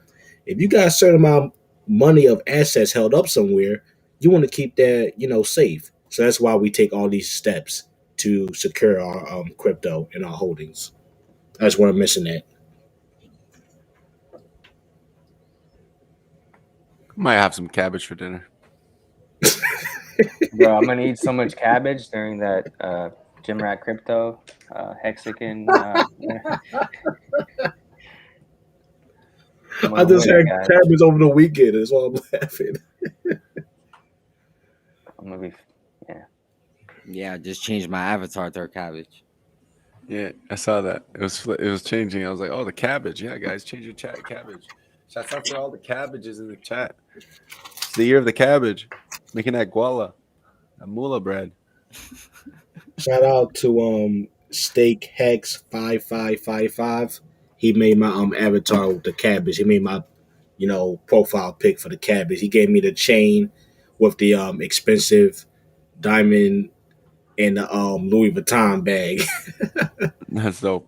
if you got a certain amount of money of assets held up somewhere, you want to keep that, safe. So that's why we take all these steps to secure our crypto and our holdings. That's what I'm missing at. Might have some cabbage for dinner. Bro, I'm gonna eat so much cabbage during that Gym Rat Crypto Hexagon. I'm I gonna just be had cabbage over the weekend. That's why I'm laughing. I'm gonna be yeah. Yeah, just changed my avatar to cabbage. Yeah, I saw that. It was changing. I was like, oh, the cabbage. Yeah, guys, change your chat cabbage. Shouts out to all the cabbages in the chat. It's the year of the cabbage. Making that guala, that mula bread. Shout out to Steak Hex 5555. He made my avatar with the cabbage. He made my profile pic for the cabbage. He gave me the chain with the expensive diamond and the Louis Vuitton bag. That's dope.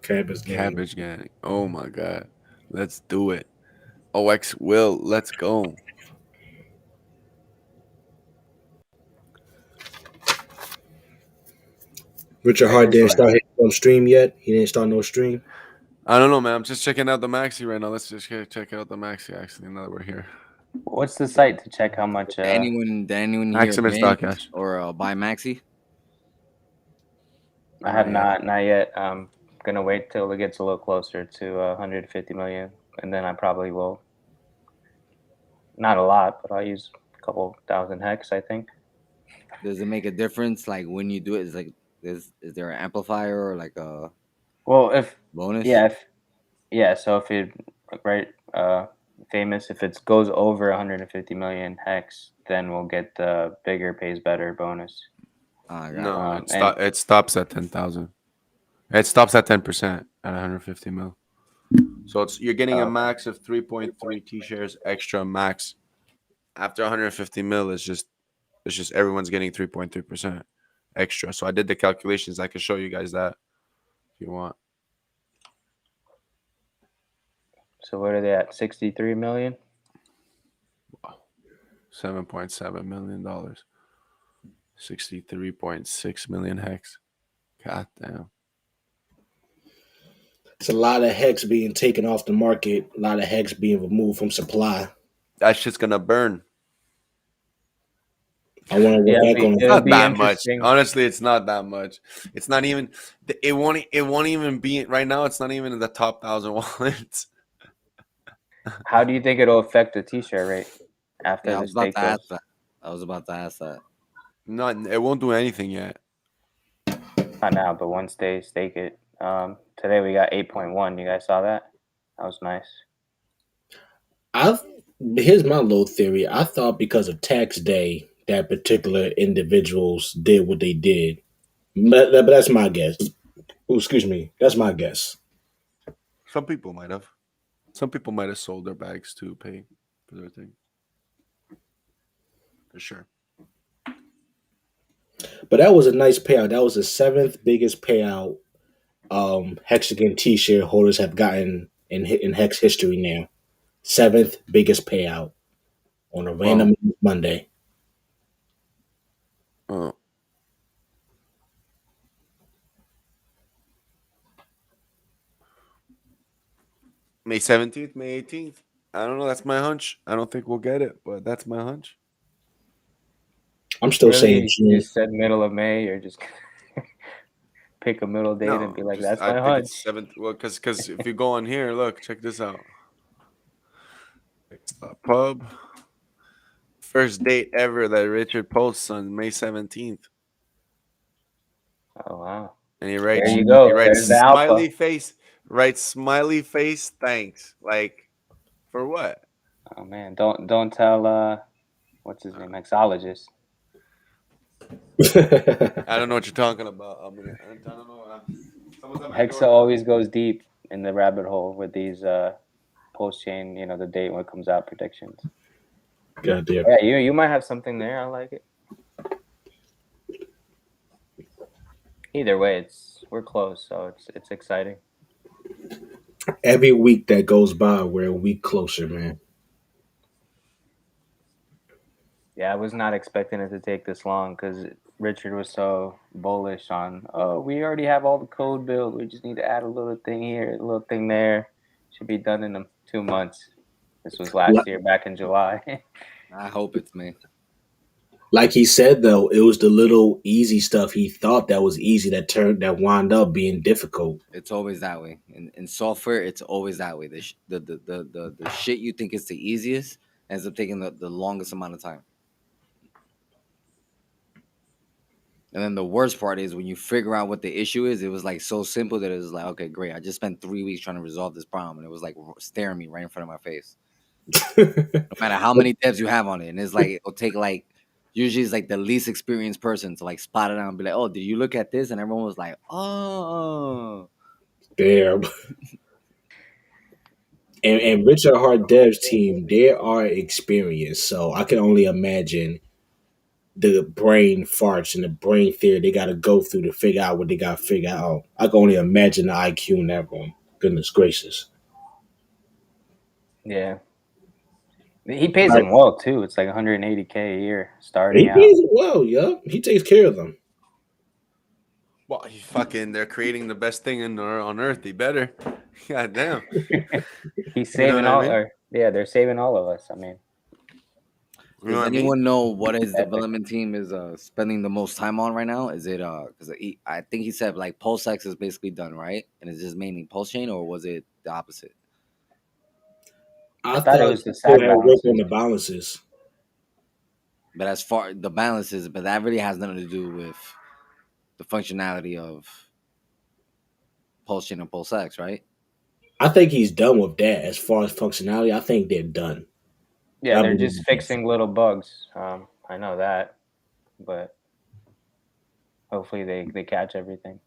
Cabbage gang. Cabbage gang. Oh my god. Let's do it. OX will. Let's go. Richard Hart didn't Excellent. start his stream yet. He didn't start no stream. I don't know, man. I'm just checking out the Maxi right now. Let's just check out the Maxi actually now that we're here. What's the site to check how much? Did anyone here Maximus mint Cash. or buy Maxi? I have not yet. I'm gonna wait till it gets a little closer to 150 million, and then I probably will. Not a lot, but I'll use a couple thousand hex, I think. Does it make a difference? Like when you do it, is like is there an amplifier or like a Well, if bonus? yeah, so if it right famous, if it goes over 150 million hex, then we'll get the bigger pays better bonus. I got it. No, And it stops at 10,000. It stops at 10% at 150 mil. So you're getting a max of 3.3 T shares extra max. After 150 mil, it's just everyone's getting 3.3% extra. So I did the calculations. I can show you guys that if you want. so what are they at? 63 million. Wow. $7.7 million. 63.6 million hex. God damn. It's a lot of hex being taken off the market. A lot of hex being removed from supply. That shit's gonna burn. I want to Yeah, go back on it'll Not be that much. interesting. Honestly, it's not that much. It's not even. It won't even be right now. It's not even in the top 1,000 wallets. How do you think it'll affect the t-shirt rate after Yeah, I the was about stake to ask goes? that. I was about to ask that. Not. It won't do anything yet. Not now, but once they stake it. Today we got 8.1. You guys saw that? That was nice. I Here's my little theory. I thought because of tax day that particular individuals did what they did. But that's my guess. Ooh, excuse me. That's my guess. Some people might have. Some people might have sold their bags to pay for their thing. For sure. But that was a nice payout. That was the seventh biggest payout Hexagon T-shirt holders have gotten in Hex history now. Seventh biggest payout on a Well, random Monday. uh, May 17th, May 18th. I don't know. That's my hunch. I don't think we'll get it, but that's my hunch. I'm still saying Really, you June. just said middle of May, or just pick a middle date and No, be like, just "That's I my think it's hunch." 7th. Well, because if you go on here, look, check this out. Pub. First date ever that Richard posts on May 17th. Oh wow! And he There writes you he go. writes There's the alpha. smiley face, writes smiley face, thanks. Like for what? Oh man, don't tell what's his name, mixologist. I don't know what you're talking about. I don't know. Someone's at my Hexa door now. always goes deep in the rabbit hole with these post chain, the date when it comes out predictions. God damn. Yeah, you might have something there. I like it. Either way, we're close, so it's exciting. Every week that goes by, we're a week closer, man. Yeah, I was not expecting it to take this long because Richard was so bullish on, oh, we already have all the code built. We just need to add a little thing here, a little thing there. Should be done in 2 months. This was Li- last year, back in July. I hope it's me. Like he said though, it was the little easy stuff he thought that was easy that wound up being difficult. It's always that way. In software, it's always that way. The shit you think is the easiest ends up taking the longest amount of time. And then the worst part is when you figure out what the issue is, it was like so simple that it was like, okay, great. I just spent 3 weeks trying to resolve this problem. And it was like staring me right in front of my face. No matter how many devs you have on it. And it's like, it'll take like, usually it's like the least experienced person to like spot it out and be like, oh, did you look at this? And everyone was like, oh. Damn. And Richard Hart Dev's team, they are experienced. So I can only imagine the brain farts and the brain theory they got to go through to figure out what they got to figure out. I can only imagine the IQ in that room. Goodness gracious. Yeah. He pays Like, them well too. It's like 180K a year he starting out. pays it well, yeah. He takes care of them. Well, they're creating the best thing on earth. He better. God damn. He's You know saving what I mean? they're saving all of us. I mean, You know Does what I mean? anyone know what his epic. development team is spending the most time on right now? Is it because I think he said like PulseX is basically done, right? And it's just mainly PulseChain, or was it the opposite? I I thought it thought was he the still side had work on balances. the balances. But as far the balances, but that really has nothing to do with the functionality of PulseChain and PulseX, right? I think he's done with that as far as functionality. I think they're done. Yeah, I they're believe just that. fixing little bugs. I know that, but hopefully they catch everything.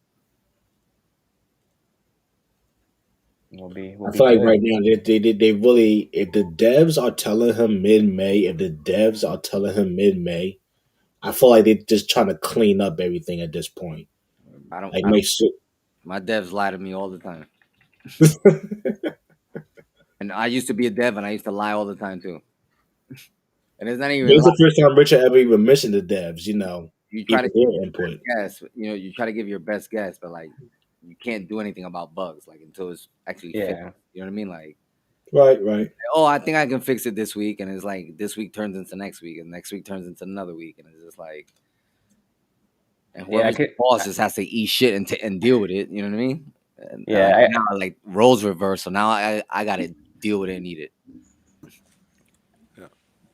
We'll I be feel like good. right now they really, if the devs are telling him mid May, I feel like they're just trying to clean up everything at this point. I don't. Like I don't. make sure. My devs lie to me all the time, and I used to be a dev, and I used to lie all the time too. And it's not even This is lie. the first time Richard ever even mentioned the devs. You try to Even their input. guess. You try to give your best guess, but like you can't do anything about bugs like until it's actually fixed. Yeah, You know what I mean? Like, Right. oh, I think I can fix it this week, and it's like this week turns into next week, and next week turns into another week, and it's just like, and yeah. I whoever's the could. boss just has to eat shit and deal with it. You know what I mean? And like Yeah, now, like roles reverse, so now I got to deal with it and eat it.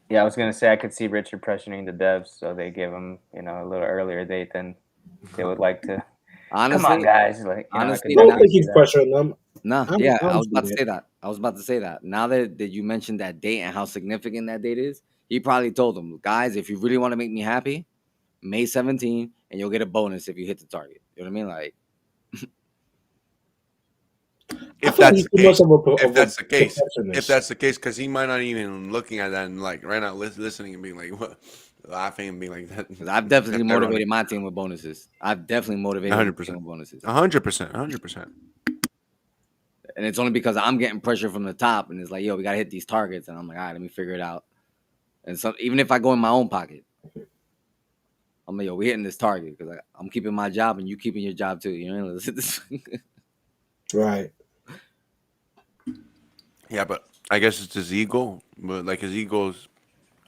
yeah. I was gonna say I could see Richard pressuring the devs so they give him a little earlier date than they would like to. Come on, Honestly, guys! Like I honestly, I could don't not, think see he's that. pressuring them. nah, I yeah, don't, I I don't was see about to that. say that. I was about to say that. Now that you mentioned that date and how significant that date is, he probably told them, guys, if you really want to make me happy, May 17, and you'll get a bonus if you hit the target. You know what I mean? Like, I If feel like that's he's the too much case, of a if perfectionist. that's the case, because he might not even looking at that and like right now listening and being like, what, laughing and being like that. 'cause I've definitely That's ironic. motivated my team with bonuses. I've definitely motivated my team 100%, with bonuses. 100%, 100%. And it's only because I'm getting pressure from the top, and it's like, yo, we gotta hit these targets, and I'm like, all right, let me figure it out. And so even if I go in my own pocket, I'm like, yo, we hitting this target because I'm keeping my job and you keeping your job too. You know, let's hit this. Right. Yeah, but I guess it's his ego. But like his ego's,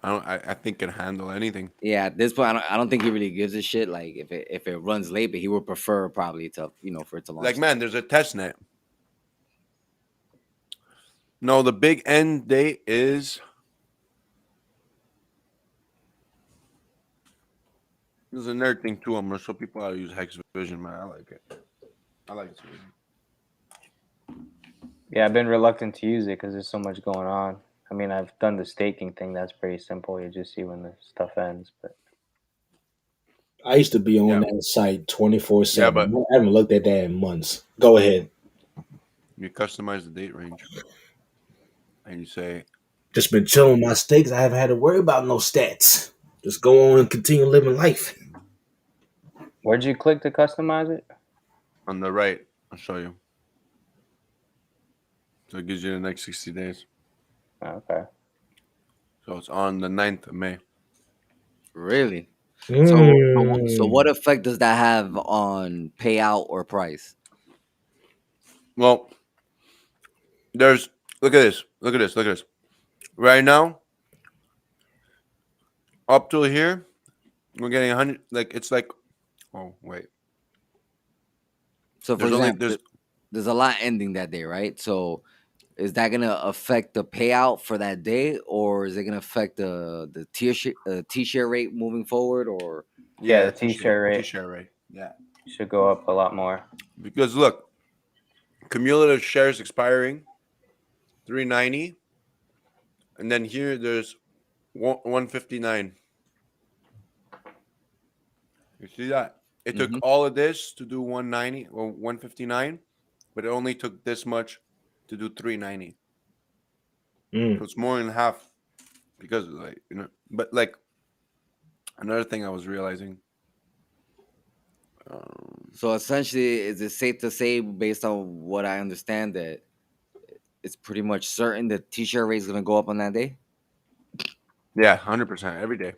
I think can handle anything. Yeah, at this point, I don't think he really gives a shit. Like if it runs late, but he would prefer probably to for it to Like launch. man, there's a test net. No, the big end date is. There's another thing too. I'm gonna show people how to use Hex Vision, man. I like it. I like it. Yeah, I've been reluctant to use it because there's so much going on. I mean, I've done the staking thing. That's pretty simple. You just see when the stuff ends. But I used to be on Yeah, that site 24 yeah, 7. but I haven't looked at that in months. Go ahead. you customize the date range, and you say, Just been chilling my stakes. I haven't had to worry about no stats. Just go on and continue living life. where'd you click to customize it? on the right, I'll show you. So it gives you the next 60 days. Okay. So it's on the 9th of May. Really? So Mm. what effect does that have on payout or price? Well, there's look at this. Look at this. Look at this. Right now, up till here, we're getting 100. Like it's like, oh wait, So for there's only example, there's there's a lot ending that day, right? So is that gonna affect the payout for that day, or is it gonna affect the T-share rate moving forward? Or Yeah, yeah the T-share rate T-share rate. Yeah, should go up a lot more. because look, cumulative shares expiring 390, and then here there's 159. You see that? It took Mhm. all of this to do 190 or 159, but it only took this much to do 390. So Mm. it's more than half because like but like another thing I was realizing. So essentially, is it safe to say, based on what I understand, that it's pretty much certain that T-share rate is gonna go up on that day? Yeah, 100% every day.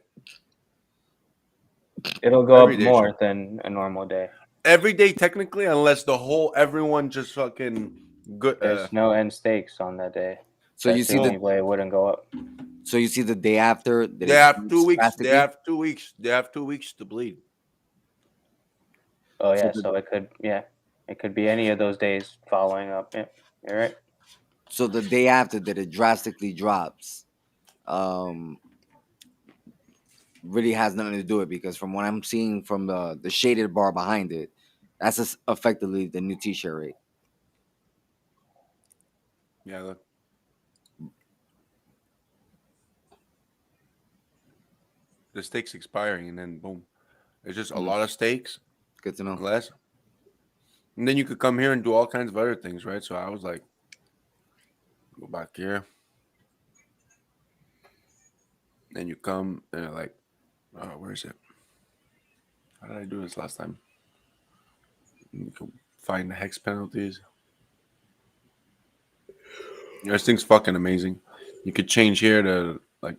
It'll go Every up day, sure. more than a normal day. Every day technically, unless the whole everyone just fucking good. There's no end stakes on that day. So you That's the see only Well, way it wouldn't go up. the day after that they it have two jumps weeks. They drastically. have 2 weeks. They have 2 weeks to bleed. Oh So yeah, so it could be any of those days following up. Yeah, you're right. the day after that it drastically drops, um, really has nothing to do with it, because from what I'm seeing from the shaded bar behind it, that's effectively the new T-share rate. Yeah, look. The stakes expiring, and then boom, it's just a Mm, lot of stakes, good to know. less, and then you could come here and do all kinds of other things, right? So I was like, go back here, then you come and you're like, where is it? How did I do this last time? You can find the hex penalties. This thing's fucking amazing. You could change here to like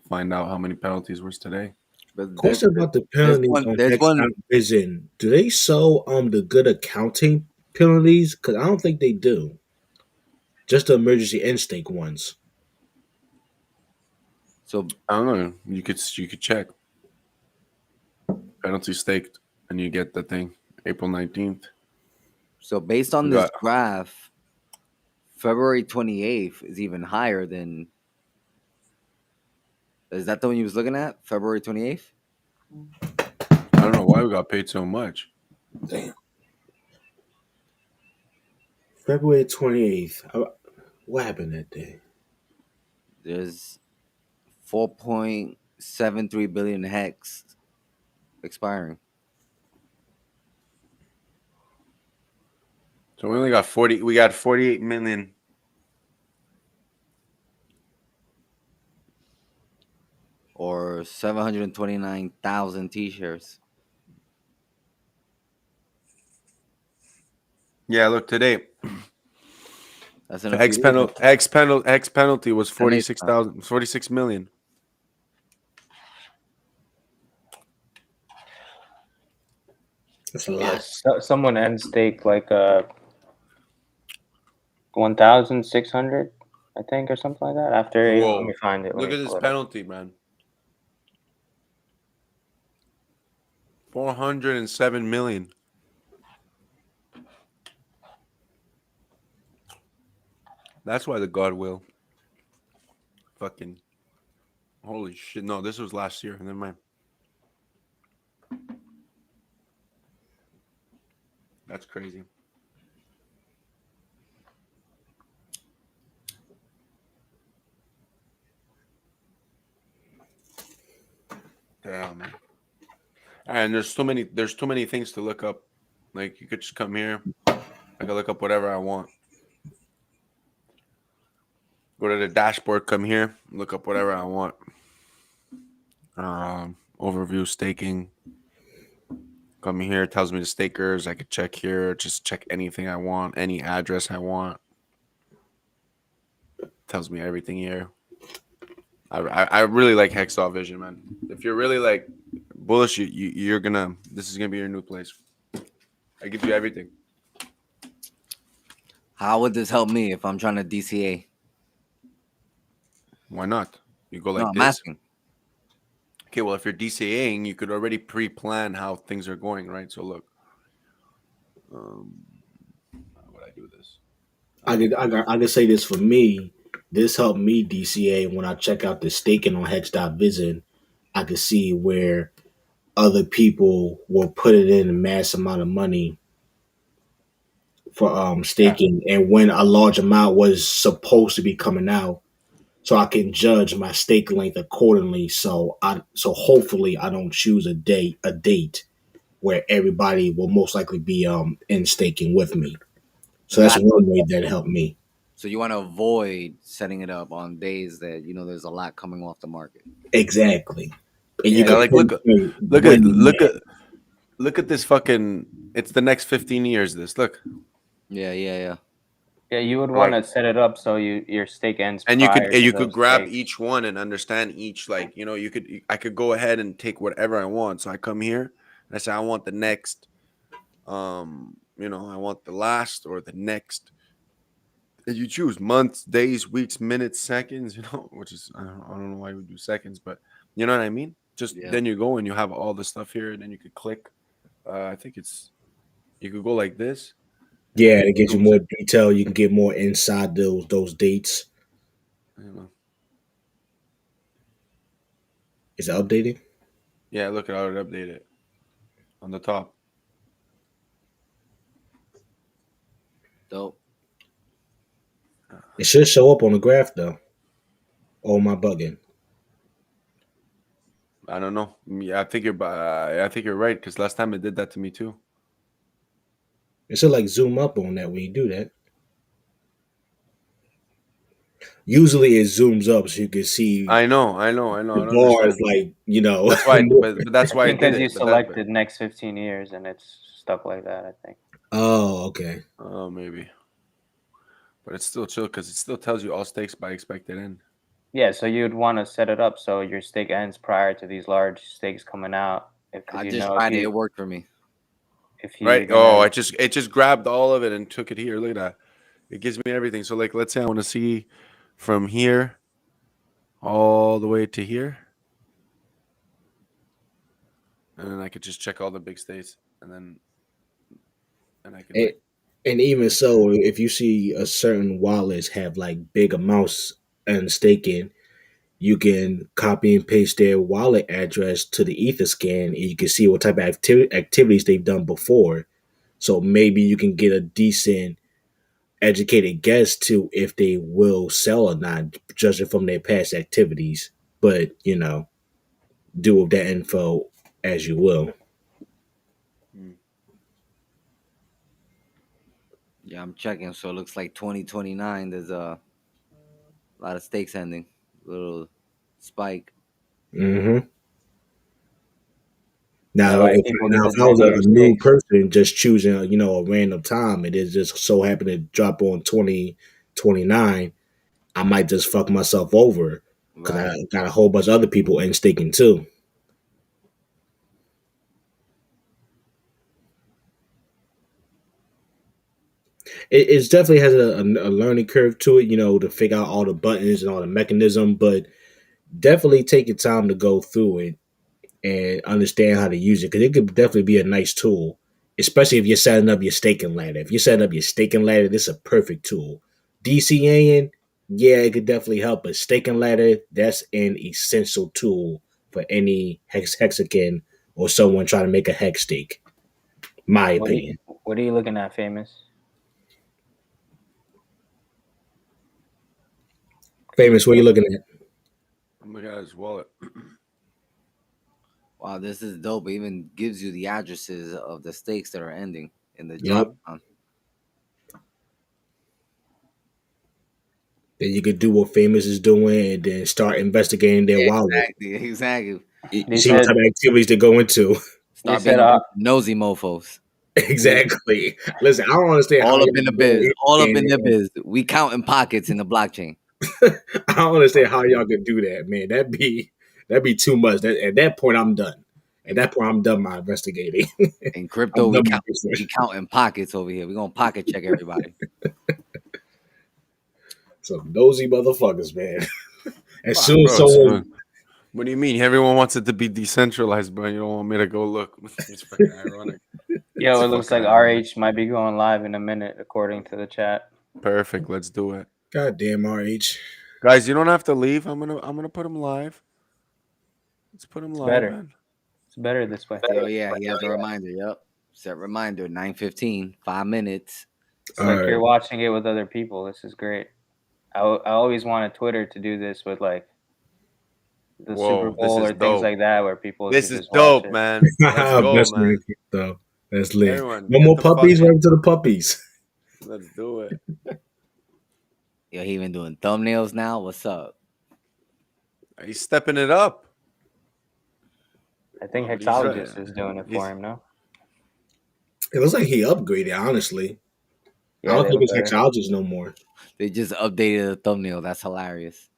find out how many penalties was today. But Question about the penalties on there's X one. Vision. Do they show the good accounting penalties? Because I don't think they do. Just the emergency instinct ones. So I don't know. You could check penalty staked, and you get the thing April 19th. based on We this got graph, February 28th is even higher than. Is that the one you was looking at? February 28th? I don't know why we got paid so much. Damn. February 28th. What happened that day? There's 4.73 billion hex expiring. So we only got 40. We got 48 million. Or 729,000 t-shirts. Yeah, look today. That's in The a few days. X penalty was 10 days from now. 46 million. That's a lot. Yes, someone end stake like 1,600, I think, or something like that. After let Whoa! me find it. Let Look me at this pull it up. penalty, man. 407 million. That's why the God will. Fucking holy shit! No, this was last year. Never mind. That's crazy. Damn, man. And there's too many things to look up. Like you could just come here. I can look up whatever I want. Go to the dashboard, come here, look up whatever I want. Overview staking. Come here, tells me the stakers. I could check here, just check anything I want, any address I want. Tells me everything here. I really like Hexaw Vision, man. If you're really like bullish, you're gonna. This is gonna be your new place. I give you everything. How would this help me if I'm trying to DCA? Why not? You go No, like I'm this. asking. Okay, well, if you're DCAing, you could already pre-plan how things are going, right? So look, how would I do this? I could say this for me. This helped me DCA when I check out the staking on Hex.Vision. I could see where other people were putting in a mass amount of money for Yeah, staking, and when a large amount was supposed to be coming out, so I can judge my stake length accordingly. So hopefully I don't choose a date where everybody will most likely be in staking with me. So that's Got one way that helped me. So you want to avoid setting it up on days that there's a lot coming off the market. Exactly. And you Yeah, yeah. could Like pinpoint look at when look at look at this fucking. It's the next 15 years. This look, yeah. Yeah, you would want like, to set it up so your stake ends and prior to you could those grab stakes. each one and understand each. Like I could go ahead and take whatever I want. So I come here and I say I want the next. I want the last or the next. And you choose months, days, weeks, minutes, seconds. Which is I don't know why we do seconds, but you know what I mean. Just Yeah. then you go and you have all the stuff here, and then you could click. I think you could go like this, and then yeah, it it gives you zooms more it. detail. You can get more inside those dates. You know. Is it updating? Yeah, look at how it updated on the top. Dope. It should show up on the graph though. Oh, my bugging. I don't know. Yeah, I think you're right because last time it did that to me too. It should like zoom up on that when you do that. Usually it zooms up so you can see I know. I the don't bars understand. like That's why, more. but that's I why I think did because you it. But selected next 15 years and it's stuck like that, I think. Oh, okay. oh, maybe. But it's still chill because it still tells you all stakes by expected end. Yeah, so you'd want to set it up so your stake ends prior to these large stakes coming out. Because I you just know tried it. It worked for me. if Right? you're Oh, gonna it just grabbed all of it and took it here. Look at that. It gives me everything. So like, let's say I want to see from here all the way to here, and then I could just check all the big states, and I could And, like, and even so, if you see a certain wallets have like big amounts and staking, you can copy and paste their wallet address to the Etherscan, and you can see what type of activities they've done before. So maybe you can get a decent educated guess to if they will sell or not, judging from their past activities. But do with that info as you will. Mm. Yeah, I'm checking. So it looks like 2029. There's a lot of stakes ending. Little spike. Hmm. Yeah, a Now, lot of if people did now the if I was 10-year a new stakes. person just choosing, a random time, and it just so happened to drop on 2029, I might just fuck myself over because I Right. got a whole bunch of other people in staking too. It definitely has a learning curve to it, to figure out all the buttons and all the mechanism, but definitely take your time to go through it and understand how to use it because it could definitely be a nice tool, especially if you're setting up your staking ladder. If you're setting up your staking ladder, this is a perfect tool. DCAing, yeah, it could definitely help, but staking ladder, that's an essential tool for any hexagon or someone trying to make a hex stake. My What are opinion. you, what are you looking at, Famous? Famous, what are you looking at? Oh my god, his wallet. Wow, this is dope. It even gives you the addresses of the stakes that are ending in the Yep. drop down. Then you could do what Famous is doing and then start investigating their Yeah, wallet. exactly. Exactly. You They see what said type of activities they go into. they Start being said a bunch of nosy mofos. they, Exactly. Listen, I don't understand how All up y'all in the can go biz. All up in the in biz. We counting pockets in the blockchain. I don't understand how y'all can do that, man. That'd be too much. At that point, I'm done. At In, that point, I'm done my investigating. in I'm crypto, done my research. we counting pockets over here. We gonna pocket check everybody. Some nosy motherfuckers, man. As Ah, soon as bro, someone, what do you mean? Everyone wants it to be decentralized, but you don't want me to go look. It's fucking ironic. yo, It's it looks fucking like ironic. RH might be going live in a minute, according to the chat. Perfect. Let's do it, goddamn RH. guys. You don't have to leave. I'm gonna put him live. Let's put him It's live, better. man. It's better this way. Yo, yeah, he has a reminder. Yep. Set reminder, 9:15, 5 minutes. It's All like right. you're watching it with other people. This is great. I always wanted Twitter to do this with like the Super Whoa, this Bowl is or things dope. like that, where people This could is just watch dope, it. man. Let's go, Best man. man though. That's lit. Everyone, No get more the puppies. fucking. Right to the puppies. Let's do it. Yo, he even doing thumbnails now. What's up? He's stepping it up. I think But he's right. Hexologist is doing it for He's him now. It looks like he upgraded. Honestly, I Yeah, don't they think look it's better, hexologist no more. They just updated the thumbnail. That's hilarious.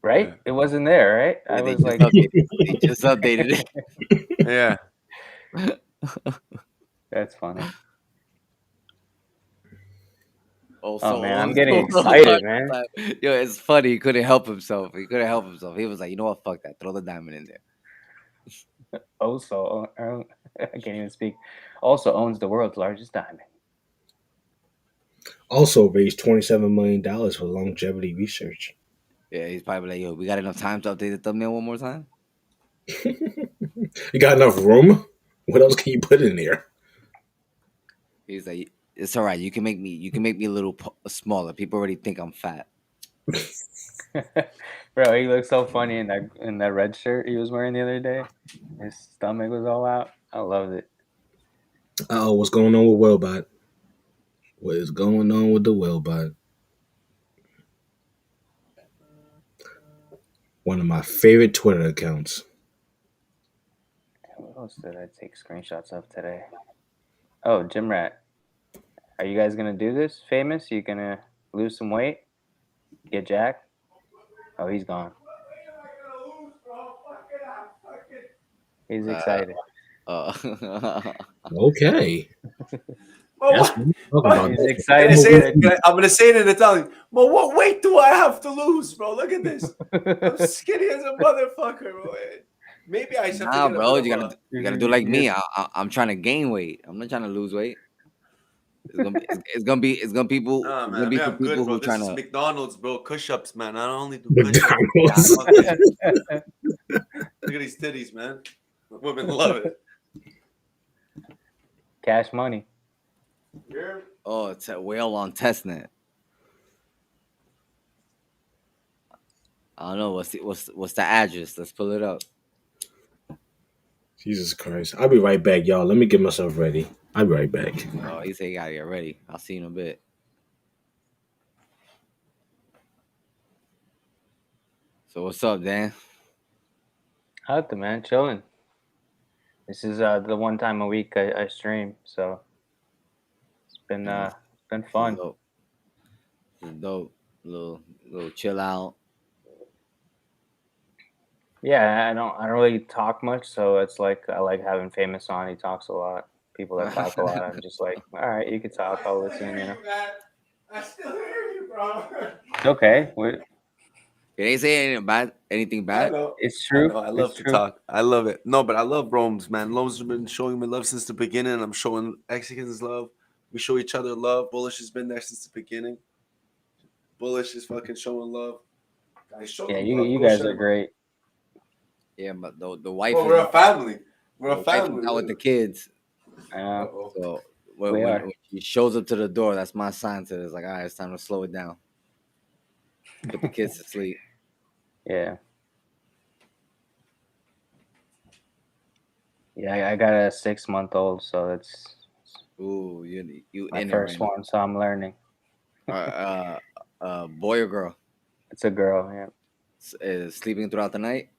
right? yeah. It wasn't there, right? I Yeah, they was just like, updated. They just updated Yeah. it. that's funny. Oh Also, man, I'm owns getting the excited, man. Yo, it's funny. He couldn't help himself. He couldn't help himself. He was like, you know what? Fuck that. Throw the diamond in there. Also, I can't even speak. Also owns the world's largest diamond. Also raised $27 million for longevity research. Yeah, he's probably like, yo, we got enough time to update the thumbnail one more time. You got enough room? What else can you put in there? He's like, it's all right. You can make me a little smaller. People already think I'm fat. Bro, he looked so funny in that red shirt he was wearing the other day. His stomach was all out. I loved it. Oh, what's going on with Wellbot? What is going on with the Wellbot? One of my favorite Twitter accounts. What else did I take screenshots of today? Oh, Gym Rat. Are you guys gonna do this? Famous? You gonna lose some weight? Get jacked? Oh, he's gone. He's Uh, excited. Okay. Well, That's what? what I'm talking What? about. He's That's Can I excited say for it? it. I'm gonna say it in Italian. But what weight do I have to lose, bro? Look at this. I'm skinny as a motherfucker, bro. Maybe I should have to nah, get a bro, bit of a. you gotta do like me. I'm trying to gain weight. I'm not trying to lose weight. Nah, It's man. gonna I be mean, for I'm good, people bro. who This trying is to. McDonald's, bro. Push-ups, man. I don't only do push-ups. McDonald's. Fuck it. Look at these titties, man. Women love it. Cash money. Yeah. Oh, it's a whale on testnet. I don't know what's the address. Let's pull it up. Jesus Christ. I'll be right back, y'all. Let me get myself ready. I'll be right back. Oh, he said he gotta get ready. I'll see you in a bit. So what's up, Dan? Nothing, man. Chilling. This is the one time a week I stream, so it's been This is fun. dope. This is dope. Little chill out. Yeah, I don't really talk much, so it's like I like having Famous on. He talks a lot. People that talk a lot, I'm just like, all right, you can talk. I'll listen. I still hear you, bro. It's okay. They ain't say anything bad. It's I true. know. I It's love to true. talk. I love it. No, but I love Rome's, man. Rome's been showing me love since the beginning. I'm showing Mexicans love. We show each other love. Bullish has been there since the beginning. Bullish is fucking showing love. Guys, show Yeah, them you love. you Go guys share are them. great. Yeah, but the wife Bro, is we're a family. We're a the wife is family. out with the kids. I Uh know oh. So we when are. she shows up to the door, that's my sign to it's like, all right, it's time to slow it down. Put the kids to sleep. Yeah, yeah. I got a 6-month-old, so it's Ooh, you my in it right first now. one, so I'm learning. Boy or girl It's a girl. Yeah, is sleeping throughout the night.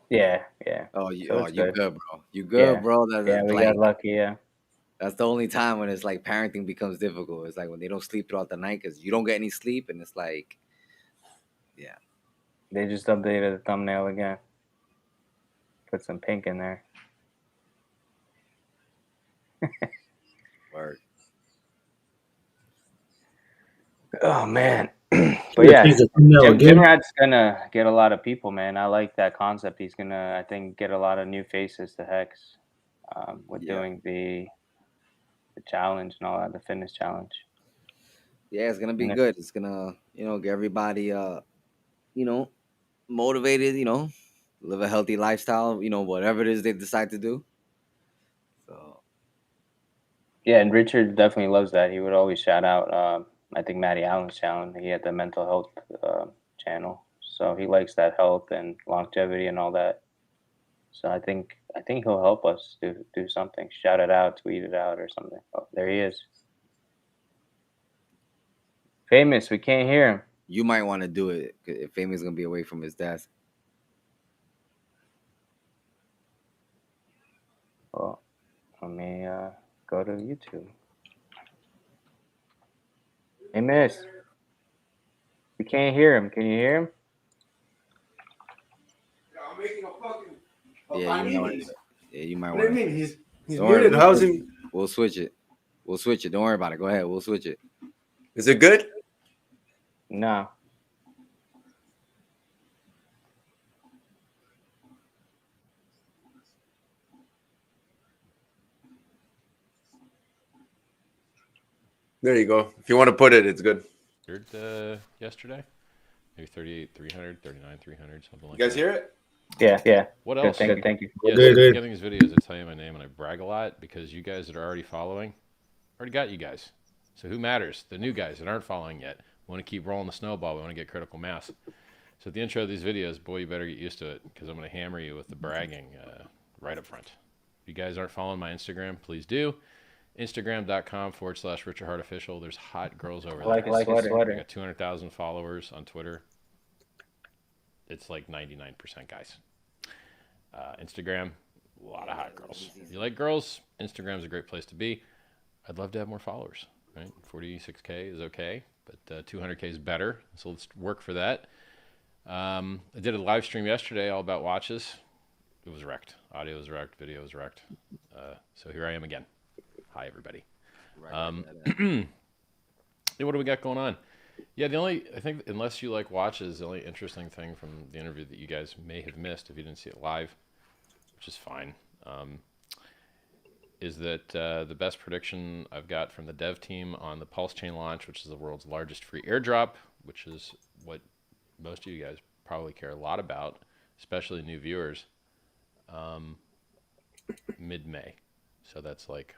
yeah, yeah. Oh, So it's you good. good, bro. You good, Yeah, bro. yeah. That's We got like lucky. Yeah, that's the only time when it's like parenting becomes difficult. It's like when they don't sleep throughout the night because you don't get any sleep, and it's like, yeah, they just updated the thumbnail again. Put some pink in there. word. Oh man. But Yeah, yeah, change the thumbnail Jim again. Rat's gonna get a lot of people, man. I like that concept. He's gonna, I think, get a lot of new faces to Hex with Yeah, doing the challenge and all that, the fitness challenge. yeah, it's gonna be And if, good. It's gonna get everybody you know motivated. Live a healthy lifestyle. Whatever it is they decide to do. So yeah, and Richard definitely loves that. He would always shout out. I think Matty Allen's channel. He had the mental health channel, so he likes that health and longevity and all that. So I think he'll help us do something. Shout it out, tweet it out, or something. Oh, there he is. Famous. We can't hear him. you might want to do it if Famous gonna be away from his desk. Well, let me go to YouTube. Hey, Miss. We can't hear him. Can you hear him? I'm making a fucking. Yeah, you might want to. Yeah, you might What do you want to. mean? He's Don't worry. muted. How's he? We'll switch it. We'll switch it. Don't worry about it. Go ahead. We'll switch it. Is it good? No. There you go. If you want to put it, it's good. Yesterday, maybe 38, 300, 39, 300, something like You guys that. hear it? Yeah, yeah. What Good, else? thank you. Yeah, Good, so good. getting these videos, I tell you my name and I brag a lot because you guys that are already following, already got you guys. So who matters? The new guys that aren't following yet. We want to keep rolling the snowball. We want to get critical mass. So at the intro of these videos, boy, you better get used to it because I'm going to hammer you with the bragging right up front. If you guys aren't following my Instagram, please do. Instagram.com/RichardHartOfficial. There's hot girls over there. I like his I sweater. got 200,000 followers on Twitter. It's like 99% guys. Instagram, a lot of hot girls. If you like girls, Instagram's a great place to be. I'd love to have more followers, right? 46K is okay, but 200K is better. So let's work for that. I did a live stream yesterday all about watches. It was wrecked. Audio was wrecked. Video was wrecked. So here I am again. Hi, everybody. Yeah, what do we got going on? Yeah, I think unless you like watches, the only interesting thing from the interview that you guys may have missed if you didn't see it live, which is fine, is that the best prediction I've got from the dev team on the PulseChain launch, which is the world's largest free airdrop, which is what most of you guys probably care a lot about, especially new viewers, mid-May. So that's like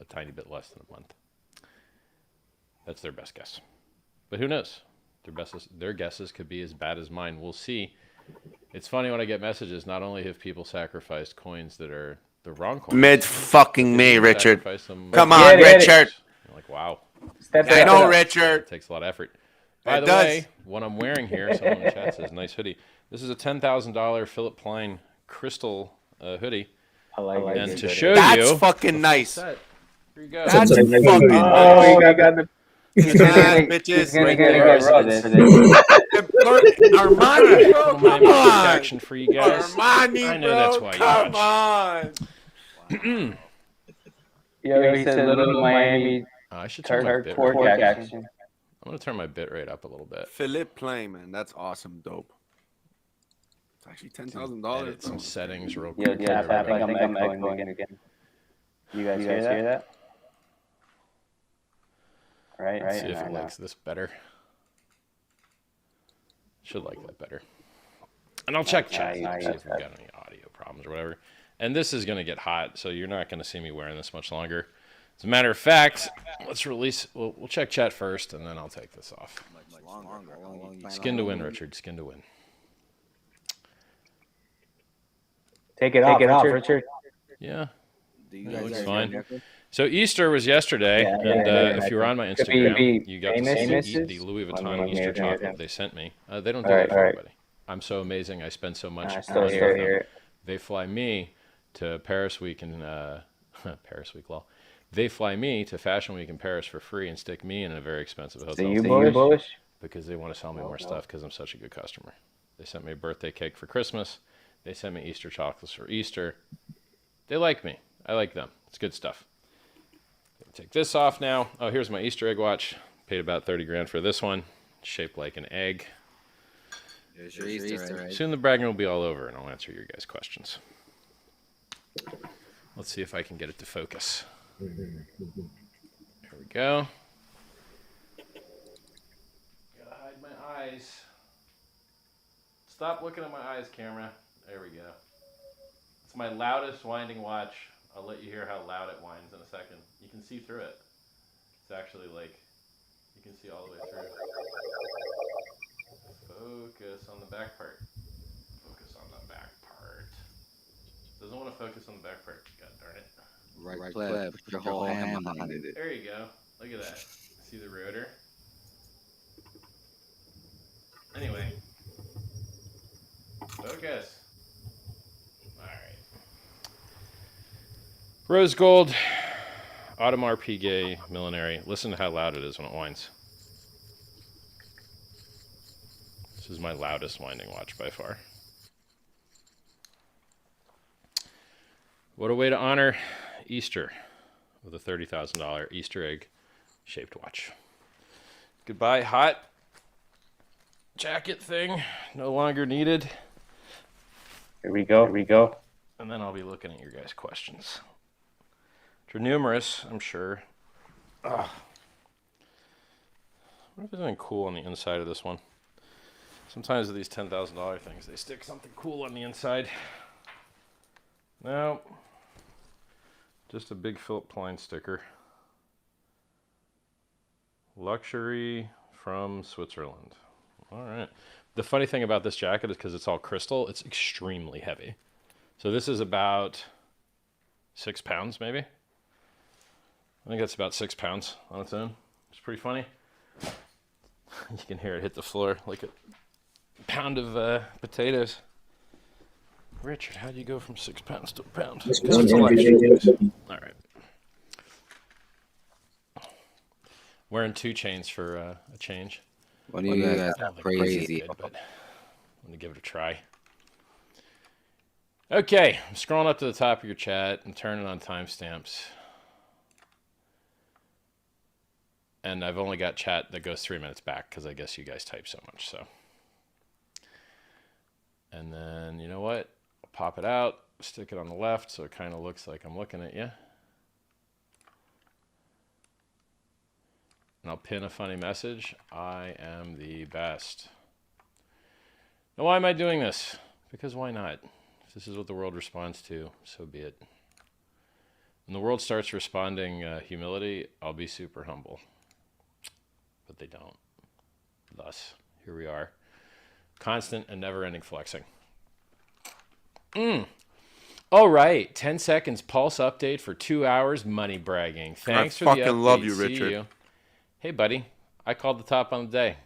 a tiny bit less than a month. That's their best guess. But who knows? Their guesses could be as bad as mine. We'll see. It's funny when I get messages, not only have people sacrificed coins that are the wrong coins. Mid fucking me, Richard. Some Come on, Richard. I'm like, wow. I know, Richard. It takes a lot of effort. By the way, what I'm wearing here, someone in the chat says, nice hoodie. This is a $10,000 Philip Plein crystal hoodie. I like and it. to show That's you. That's fucking nice. Here you go. That's fucking nice. Oh, you got the... Bitches. Gonna get a good rub for this. Armani, bro, come on. Action for you guys. Armani, I know bro, that's why you come watch. on. Yo, he said little Miami I should turn my bit torque rate. action. I'm gonna turn my bit rate up a little bit. Philip Plein, man, that's awesome, dope. It's actually $10,000. Edit some settings real Yo, quick. yeah, here, I think everybody. I'm echoing again. You guys hear that? Right. See if it likes this better. Should like that better. And I'll check chat, see if we've got any audio problems or whatever. And this is going to get hot, so you're not going to see me wearing this much longer. As a matter of fact, let's release. We'll check chat first, and then I'll take this off. Skin to win, Richard. Skin to win. Take it off, Richard. Yeah. It looks fine. So Easter was yesterday, and if you were on my Instagram, you got to see the Louis Vuitton Easter chocolate they sent me. They don't do that for everybody. I'm so amazing. I spend so much. Still here. They fly me to Paris Week and Paris Week, lol. They fly me to Fashion Week in Paris for free and stick me in a very expensive hotel. So you bullish? Because they want to sell me more stuff because I'm such a good customer. They sent me a birthday cake for Christmas. They sent me Easter chocolates for Easter. They like me. I like them. It's good stuff. Take this off now. Oh, here's my Easter egg watch. Paid about 30 grand for this one. Shaped like an egg. There's your Easter egg. Soon the bragging will be all over, and I'll answer your guys' questions. Let's see if I can get it to focus. Here we go. Gotta hide my eyes. Stop looking at my eyes, camera. There we go. It's my loudest winding watch. I'll let you hear how loud it winds in a second. You can see through it. It's actually like, you can see all the way through. Focus on the back part. Focus on the back part. Doesn't want to focus on the back part. God darn it. Right click. Put your whole hand behind it. There you go. Look at that. See the rotor? Anyway. Focus. Alright. Rose gold. Audemars Piguet Millenary. Listen to how loud it is when it winds. This is my loudest winding watch by far. What a way to honor Easter with a $30,000 Easter egg shaped watch. Goodbye, hot jacket thing. No longer needed. Here we go. And then I'll be looking at your guys' questions. Which are numerous, I'm sure. Ugh. What if there's anything cool on the inside of this one? Sometimes with these $10,000 things, they stick something cool on the inside. No. Just a big Philip Plein sticker. Luxury from Switzerland. All right. The funny thing about this jacket is because it's all crystal, it's extremely heavy. So this is about 6 pounds, maybe. I think that's about 6 pounds on its own. It's pretty funny. You can hear it hit the floor like a pound of potatoes. Richard, how do you go from 6 pounds to a pound? All right. Wearing 2 chains for a change. What do you guys crazy? Good, but I'm gonna give it a try. Okay, I'm scrolling up to the top of your chat and turning on timestamps. And I've only got chat that goes 3 minutes back because I guess you guys type so much. So, and then you know what? I'll pop it out, stick it on the left so it kind of looks like I'm looking at you. And I'll pin a funny message. I am the best. Now, why am I doing this? Because why not? If this is what the world responds to, so be it. When the world starts responding humility, I'll be super humble. but they don't. Thus, here we are. Constant and never-ending flexing. All right, 10 seconds pulse update for 2 hours money bragging. Thanks for the update. fucking love you, See Richard. you. Hey, buddy, I called the top on the day.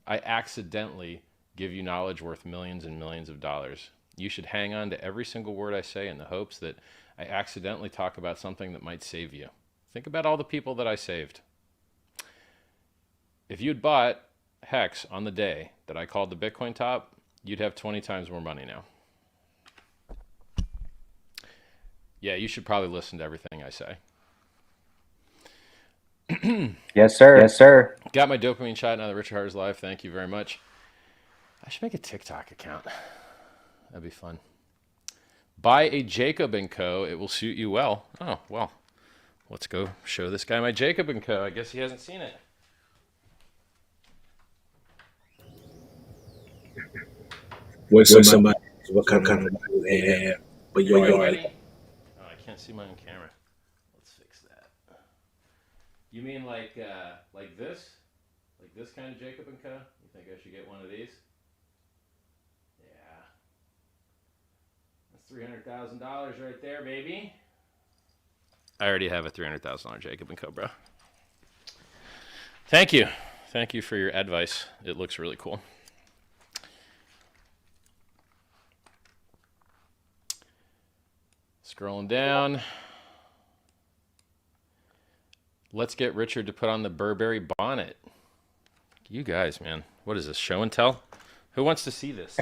I accidentally give you knowledge worth millions and millions of dollars. You should hang on to every single word I say in the hopes that I accidentally talk about something that might save you. Think about all the people that I saved. If you'd bought Hex on the day that I called the Bitcoin top, you'd have 20 times more money now. Yeah, you should probably listen to everything I say. Yes, sir. Yes, sir. Got my dopamine shot now that Richard Hart is live. Thank you very much. I should make a TikTok account. That'd be fun. Buy a Jacob & Co. It will suit you well. Oh, well. Let's go show this guy my Jacob & Co. I guess he hasn't seen it. When somebody, what kind of money they have, but you're Ready? Oh, I can't see my own camera. Let's fix that. You mean like this? Like this kind of Jacob & Co.? You think I should get one of these? Yeah. That's $300,000 right there, baby. I already have a $300,000 Jacob & Co., bro. Thank you. Thank you for your advice. It looks really cool. Scrolling down. Let's get Richard to put on the Burberry bonnet. You guys, man. What is this, show and tell? Who wants to see this?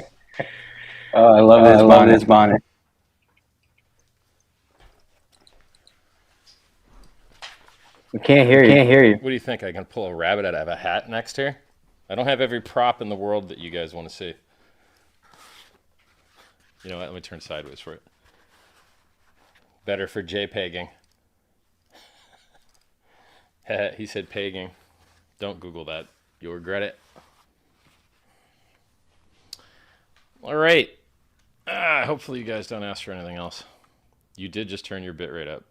Oh, I love this bonnet. We can't hear you. What do you think? I can pull a rabbit out of a hat next here? I don't have every prop in the world that you guys want to see. You know what? Let me turn sideways for it. Better for JPEGing. He said pegging. Don't Google that. You'll regret it. All right. Hopefully you guys don't ask for anything else. You did just turn your bitrate up.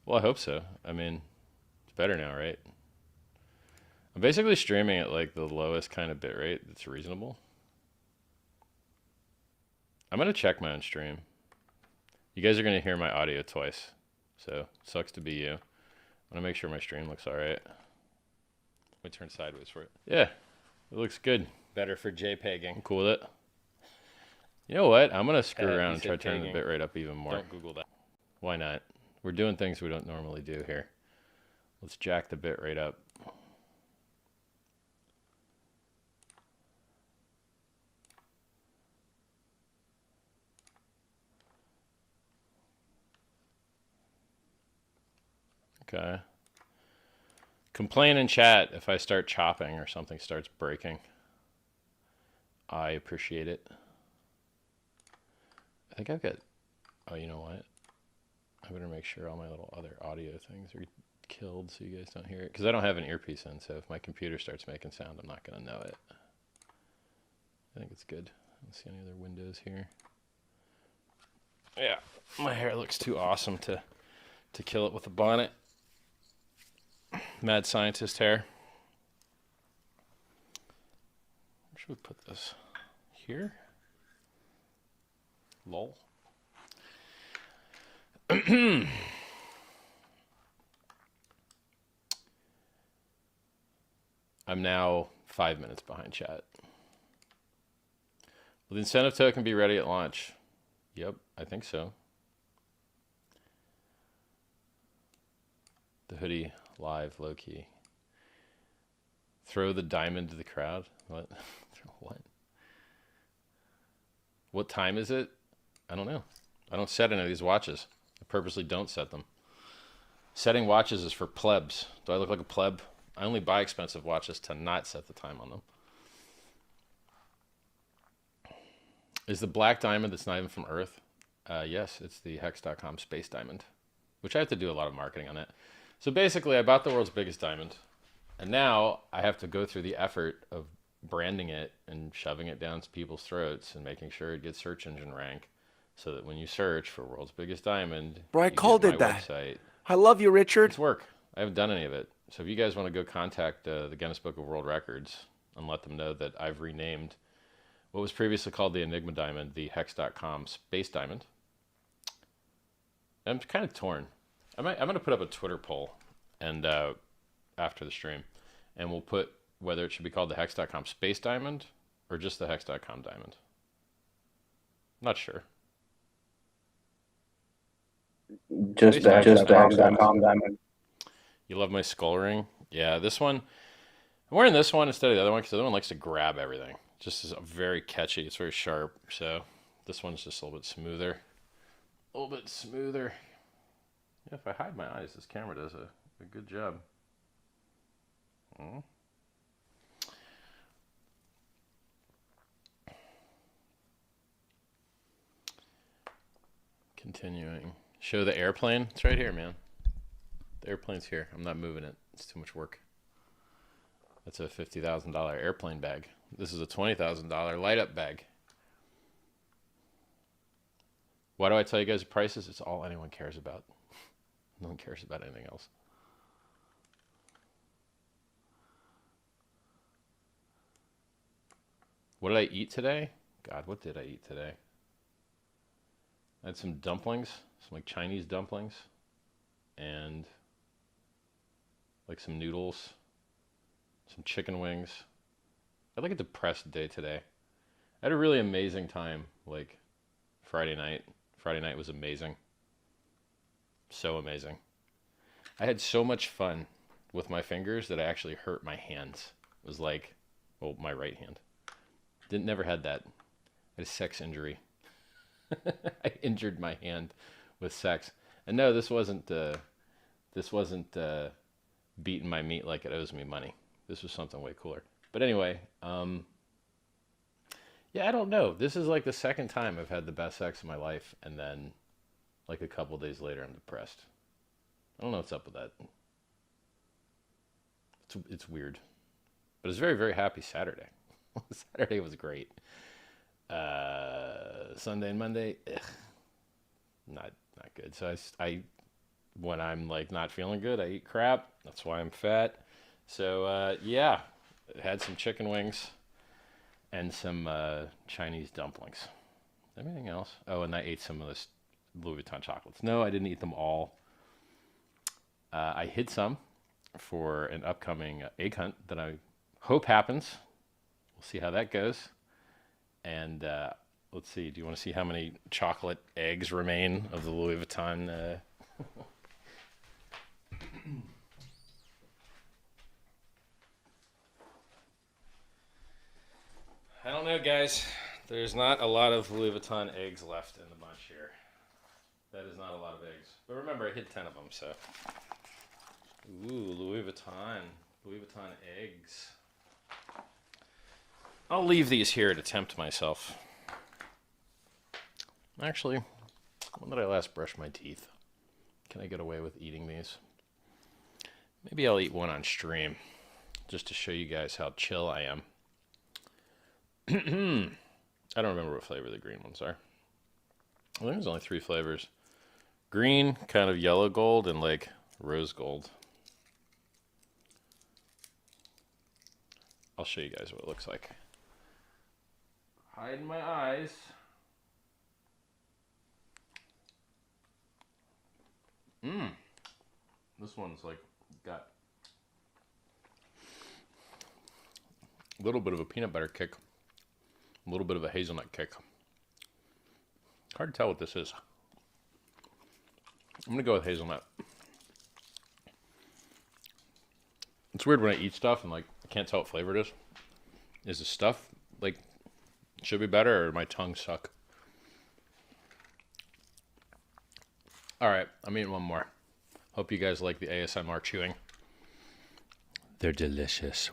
Well, I hope so. I mean, it's better now, right? I'm basically streaming at like the lowest kind of bitrate that's reasonable. I'm going to check my own stream. You guys are going to hear my audio twice. So, sucks to be you. I want to make sure my stream looks all right. Let me turn sideways for it. Yeah, it looks good. Better for JPEGing. I'm cool with it. You know what? I'm going to screw around and try turning the bitrate up even more. Don't Google that. Why not? We're doing things we don't normally do here. Let's jack the bitrate up. Okay. Complain in chat if I start chopping or something starts breaking. I appreciate it. I think I've got... Oh, you know what? I better make sure all my little other audio things are killed so you guys don't hear it. Because I don't have an earpiece in, so if my computer starts making sound, I'm not going to know it. I think it's good. I don't see any other windows here. Yeah, my hair looks too awesome to kill it with a bonnet. Mad scientist hair. Where should we put this? Here? Lol. I'm now 5 minutes behind chat. Will the incentive token be ready at launch? Yep, I think so. The hoodie live, low key. Throw the diamond to the crowd. What? What? What time is it? I don't know. I don't set any of these watches. I purposely don't set them. Setting watches is for plebs. Do I look like a pleb? I only buy expensive watches to not set the time on them. Is the black diamond that's not even from Earth? Yes, it's the Hex.com space diamond, which I have to do a lot of marketing on it. So basically, I bought the world's biggest diamond, and now I have to go through the effort of branding it and shoving it down people's throats and making sure it gets search engine rank, so that when you search for world's biggest diamond, Bro, I called it that. Website. I love you, Richard. It's work. I haven't done any of it. So if you guys want to go contact the Guinness Book of World Records and let them know that I've renamed what was previously called the Enigma Diamond, the Hex.com Space Diamond. I'm kind of torn. I'm going to put up a Twitter poll and after the stream, and we'll put whether it should be called the Hex.com Space Diamond or just the Hex.com Diamond. Not sure. Just Space Diamond. the Hex.com diamond. You love my skull ring? Yeah, this one. I'm wearing this one instead of the other one because the other one likes to grab everything. Just is very catchy. It's very sharp. So this one's just a little bit smoother. A little bit smoother. Yeah, if I hide my eyes, this camera does a good job. Continuing. Show the airplane. It's right here, man. The airplane's here. I'm not moving it. It's too much work. That's a $50,000 airplane bag. This is a $20,000 light up bag. Why do I tell you guys the prices? It's all anyone cares about. No one cares about anything else. What did I eat today? God, what did I eat today? I had some dumplings, some like Chinese dumplings, and like some noodles, some chicken wings. I had like a depressed day today. I had a really amazing time, like Friday night. Friday night was amazing. So amazing. I had so much fun with my fingers that I actually hurt my hands. It was like, well, my right hand. Never had that. I had a sex injury. I injured my hand with sex. And no, this wasn't beating my meat like it owes me money. This was something way cooler. But anyway, yeah, I don't know. This is like the second time I've had the best sex of my life, and then like a couple days later I'm depressed. I don't know what's up with that. It's weird. But it's a very, very happy Saturday. Saturday was great. Sunday and Monday, not good. So I when I'm like not feeling good, I eat crap. That's why I'm fat. So yeah, had some chicken wings and some Chinese dumplings. Everything else? Oh, and I ate some of this Louis Vuitton chocolates. No, I didn't eat them all. I hid some for an upcoming egg hunt that I hope happens. We'll see how that goes. And let's see, do you want to see how many chocolate eggs remain of the Louis Vuitton? I don't know, guys. There's not a lot of Louis Vuitton eggs left in the bunch here. That is not a lot of eggs. But remember, I hid 10 of them, so. Ooh, Louis Vuitton. Louis Vuitton eggs. I'll leave these here to tempt myself. Actually, when did I last brush my teeth? Can I get away with eating these? Maybe I'll eat one on stream, just to show you guys how chill I am. I don't remember what flavor the green ones are. I think there's only 3 flavors. Green, kind of yellow gold, and like rose gold. I'll show you guys what it looks like. Hiding my eyes. This one's like got a little bit of a peanut butter kick, a little bit of a hazelnut kick. Hard to tell what this is. I'm gonna go with hazelnut. It's weird when I eat stuff and like I can't tell what flavor it is. Is the stuff like should be better, or my tongue suck? All right, I'm eating one more. Hope you guys like the ASMR chewing. They're delicious.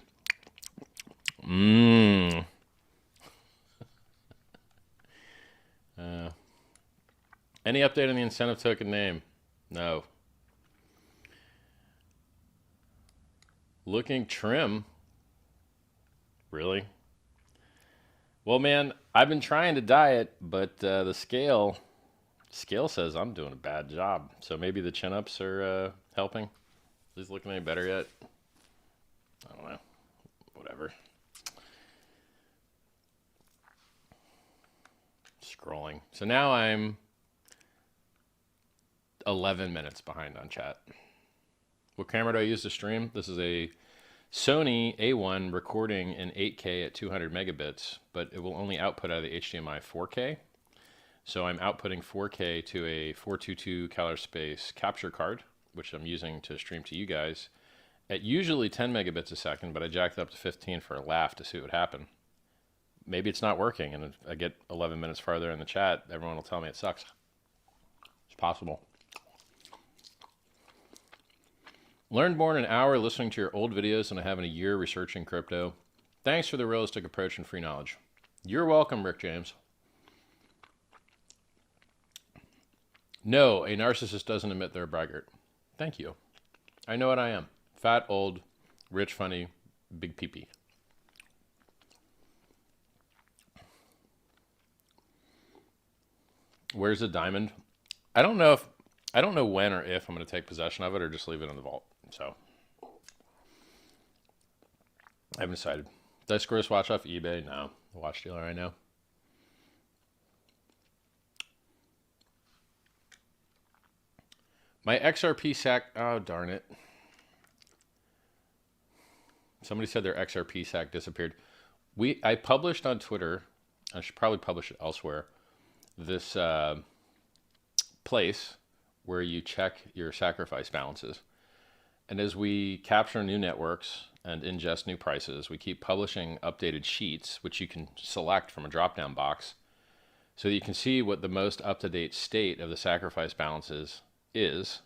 Any update on the incentive token name? No. Looking trim. Really? Well, man, I've been trying to diet, but the scale says I'm doing a bad job. So maybe the chin-ups are helping. Is this looking any better yet? I don't know. Whatever. Scrolling. So now I'm 11 minutes behind on chat. What camera do I use to stream? This is a Sony A1 recording in 8K at 200 megabits, but it will only output out of the HDMI 4K. So I'm outputting 4K to a 422 color space capture card, which I'm using to stream to you guys at usually 10 megabits a second, but I jacked it up to 15 for a laugh to see what would happen. Maybe it's not working, and if I get 11 minutes farther in the chat, everyone will tell me it sucks. It's possible. Learned more in an hour listening to your old videos than I have in a year researching crypto. Thanks for the realistic approach and free knowledge. You're welcome, Rick James. No, a narcissist doesn't admit they're a braggart. Thank you. I know what I am. Fat, old, rich, funny, big pee-pee. Where's the diamond? I don't know when or if I'm going to take possession of it or just leave it in the vault. So I haven't decided. Did I score this watch off eBay? No. The watch dealer I know. My XRP sack. Oh, darn it. Somebody said their XRP sack disappeared. I published on Twitter. I should probably publish it elsewhere. This place where you check your sacrifice balances. And as we capture new networks and ingest new prices, we keep publishing updated sheets, which you can select from a drop-down box, so that you can see what the most up-to-date state of the sacrifice balances is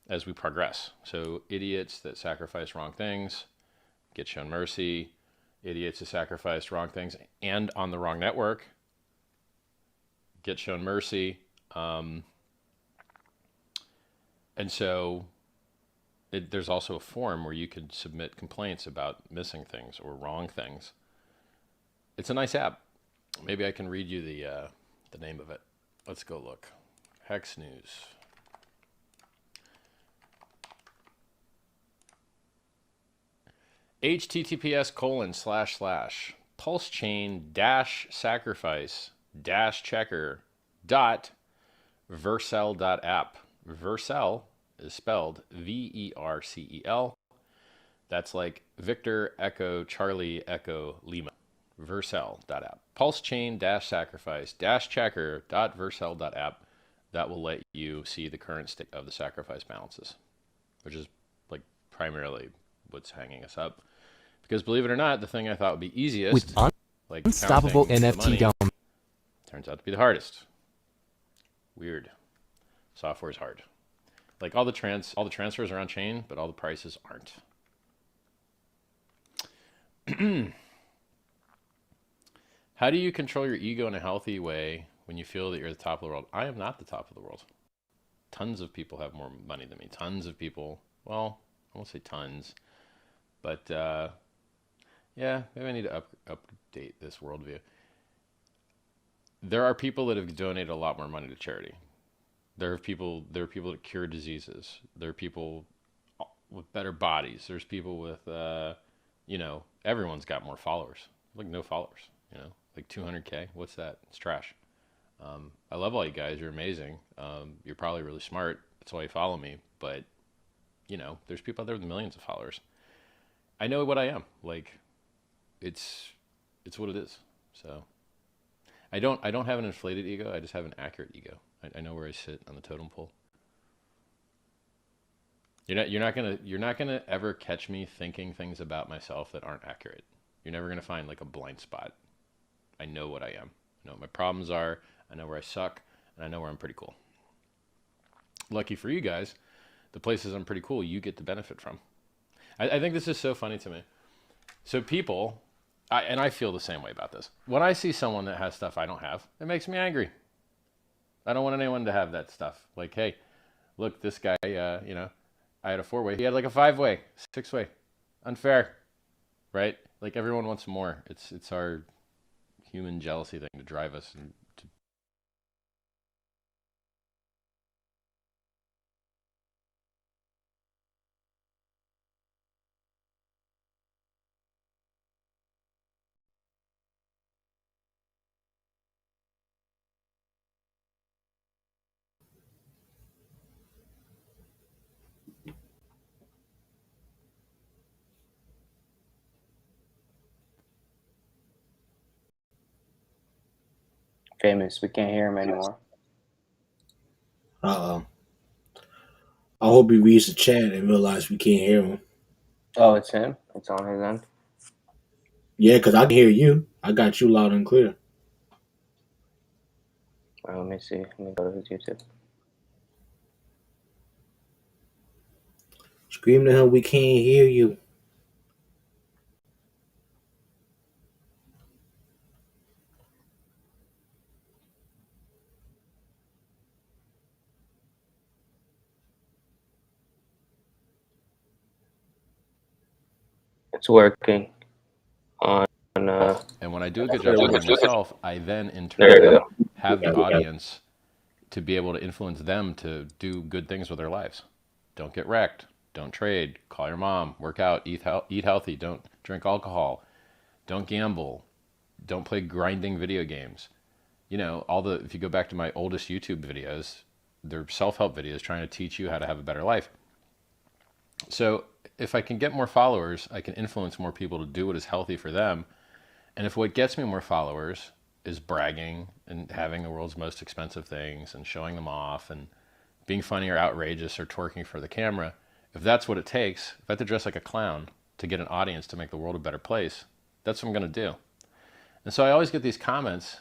as we progress. So idiots that sacrifice wrong things get shown mercy. Idiots who sacrifice wrong things and on the wrong network get shown mercy. And so there's also a form where you could submit complaints about missing things or wrong things. It's a nice app. Maybe I can read you the name of it. Let's go look. Hex News. https://pulsechain-sacrifice-checker.vercel.app. Vercel is spelled Vercel. That's like Victor Echo Charlie Echo Lima. Vercel.app. Pulsechain-sacrifice-checker.vercel.app. That will let you see the current state of the sacrifice balances, which is like primarily what's hanging us up. Because believe it or not, the thing I thought would be easiest, with like unstoppable NFT money, turns out to be the hardest. Weird. Software is hard. Like all the transfers are on chain, but all the prices aren't. How do you control your ego in a healthy way when you feel that you're the top of the world? I am not the top of the world. Tons of people have more money than me. Tons of people. Well, I won't say tons, but yeah, maybe I need to update this worldview. There are people that have donated a lot more money to charity. There are people that cure diseases. There are people with better bodies. There's people with, everyone's got more followers. Like no followers, like 200K. What's that? It's trash. I love all you guys. You're amazing. You're probably really smart. That's why you follow me. But, there's people out there with millions of followers. I know what I am. Like, it's what it is. So I don't have an inflated ego. I just have an accurate ego. I know where I sit on the totem pole. You're not gonna ever catch me thinking things about myself that aren't accurate. You're never gonna find like a blind spot. I know what I am. I know what my problems are. I know where I suck, and I know where I'm pretty cool. Lucky for you guys, the places I'm pretty cool, you get to benefit from. I think this is so funny to me. So people, and I feel the same way about this. When I see someone that has stuff I don't have, it makes me angry. I don't want anyone to have that stuff. Like, hey, look, this guy, I had a 4-way. He had like a 5-way, 6-way. Unfair, right? Like everyone wants more. It's our human jealousy thing to drive us and Famous. We can't hear him anymore. I hope he reads the chat and realize we can't hear him. Oh, it's him. It's on his end. Yeah, because I can hear you. I got you loud and clear. Well, let me see. Let me go to his YouTube. Scream to him, we can't hear you. It's working on. And when I do a good job marketing myself, I then in There you turn go. have the audience to be able to influence them to do good things with their lives. Don't get wrecked. Don't trade. Call your mom. Work out. Eat healthy. Don't drink alcohol. Don't gamble. Don't play grinding video games. You know, if you go back to my oldest YouTube videos, they're self-help videos trying to teach you how to have a better life. So if I can get more followers, I can influence more people to do what is healthy for them. And if what gets me more followers is bragging and having the world's most expensive things and showing them off and being funny or outrageous or twerking for the camera, if that's what it takes, if I have to dress like a clown to get an audience to make the world a better place, that's what I'm going to do. And so I always get these comments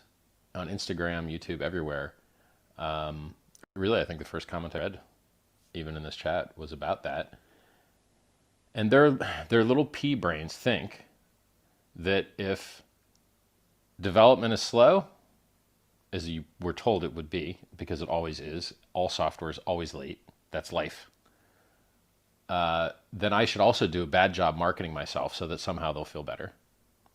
on Instagram, YouTube, everywhere. Really, I think the first comment I read, even in this chat, was about that. And their little pea brains think that if development is slow, as you were told it would be, because it always is, all software is always late, that's life, then I should also do a bad job marketing myself so that somehow they'll feel better.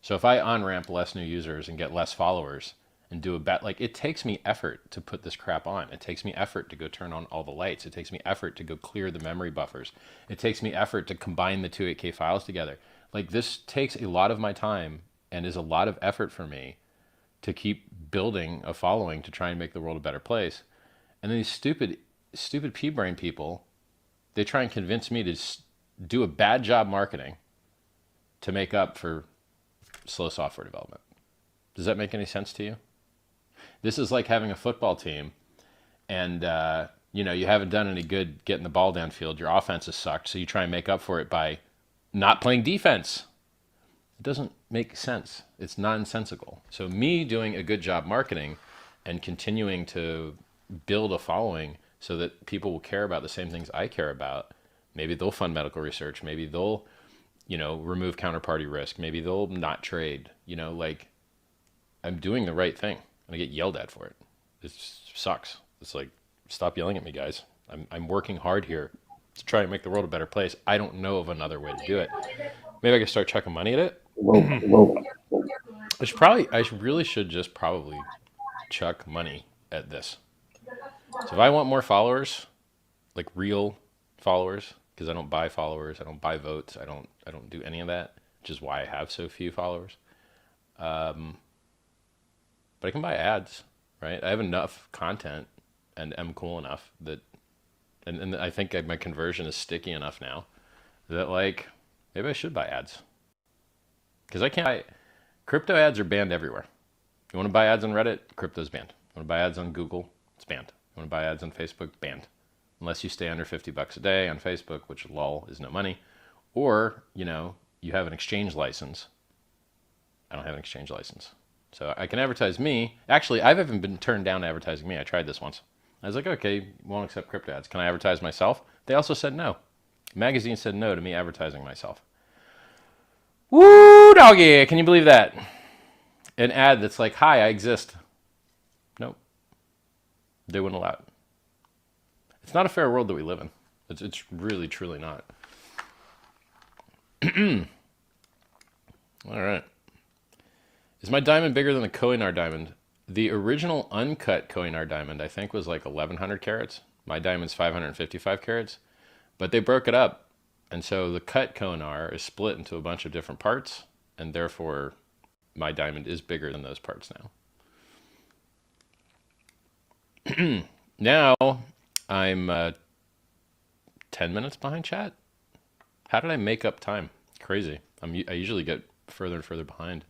So if I on-ramp less new users and get less followers and do a bad, like, it takes me effort to put this crap on. It takes me effort to go turn on all the lights. It takes me effort to go clear the memory buffers. It takes me effort to combine the two 8K files together. Like, this takes a lot of my time and is a lot of effort for me to keep building a following to try and make the world a better place. And then these stupid pea-brain people, they try and convince me to do a bad job marketing to make up for slow software development. Does that make any sense to you? This is like having a football team and you haven't done any good getting the ball downfield. Your offense has sucked, so you try and make up for it by not playing defense. It doesn't make sense. It's nonsensical. So me doing a good job marketing and continuing to build a following so that people will care about the same things I care about. Maybe they'll fund medical research. Maybe they'll, remove counterparty risk. Maybe they'll not trade. I'm doing the right thing. And I get yelled at for it. It sucks. It's like, stop yelling at me, guys. I'm working hard here to try and make the world a better place. I don't know of another way to do it. Maybe I can start chucking money at it. I really should just probably chuck money at this. So if I want more followers, like real followers, because I don't buy followers, I don't buy votes, I don't do any of that, which is why I have so few followers. But I can buy ads, right? I have enough content and am cool enough that, and I think my conversion is sticky enough now that, like, maybe I should buy ads. Because I can't buy, crypto ads are banned everywhere. You want to buy ads on Reddit, crypto's banned. You want to buy ads on Google, it's banned. You want to buy ads on Facebook, banned. Unless you stay under $50 a day on Facebook, which lol is no money. Or, you have an exchange license. I don't have an exchange license. So I can advertise me. Actually, I've even been turned down advertising me. I tried this once. I was like, okay, won't accept crypto ads. Can I advertise myself? They also said no. The magazine said no to me advertising myself. Woo, doggy! Can you believe that? An ad that's like, hi, I exist. Nope. They wouldn't allow it. It's not a fair world that we live in. It's really, truly not. All right. Is my diamond bigger than the Kohinoor diamond? The original uncut Kohinoor diamond, I think, was like 1,100 carats. My diamond's 555 carats. But they broke it up. And so the cut Kohinoor is split into a bunch of different parts. And therefore, my diamond is bigger than those parts now. Now, I'm 10 minutes behind chat. How did I make up time? Crazy. I usually get further and further behind.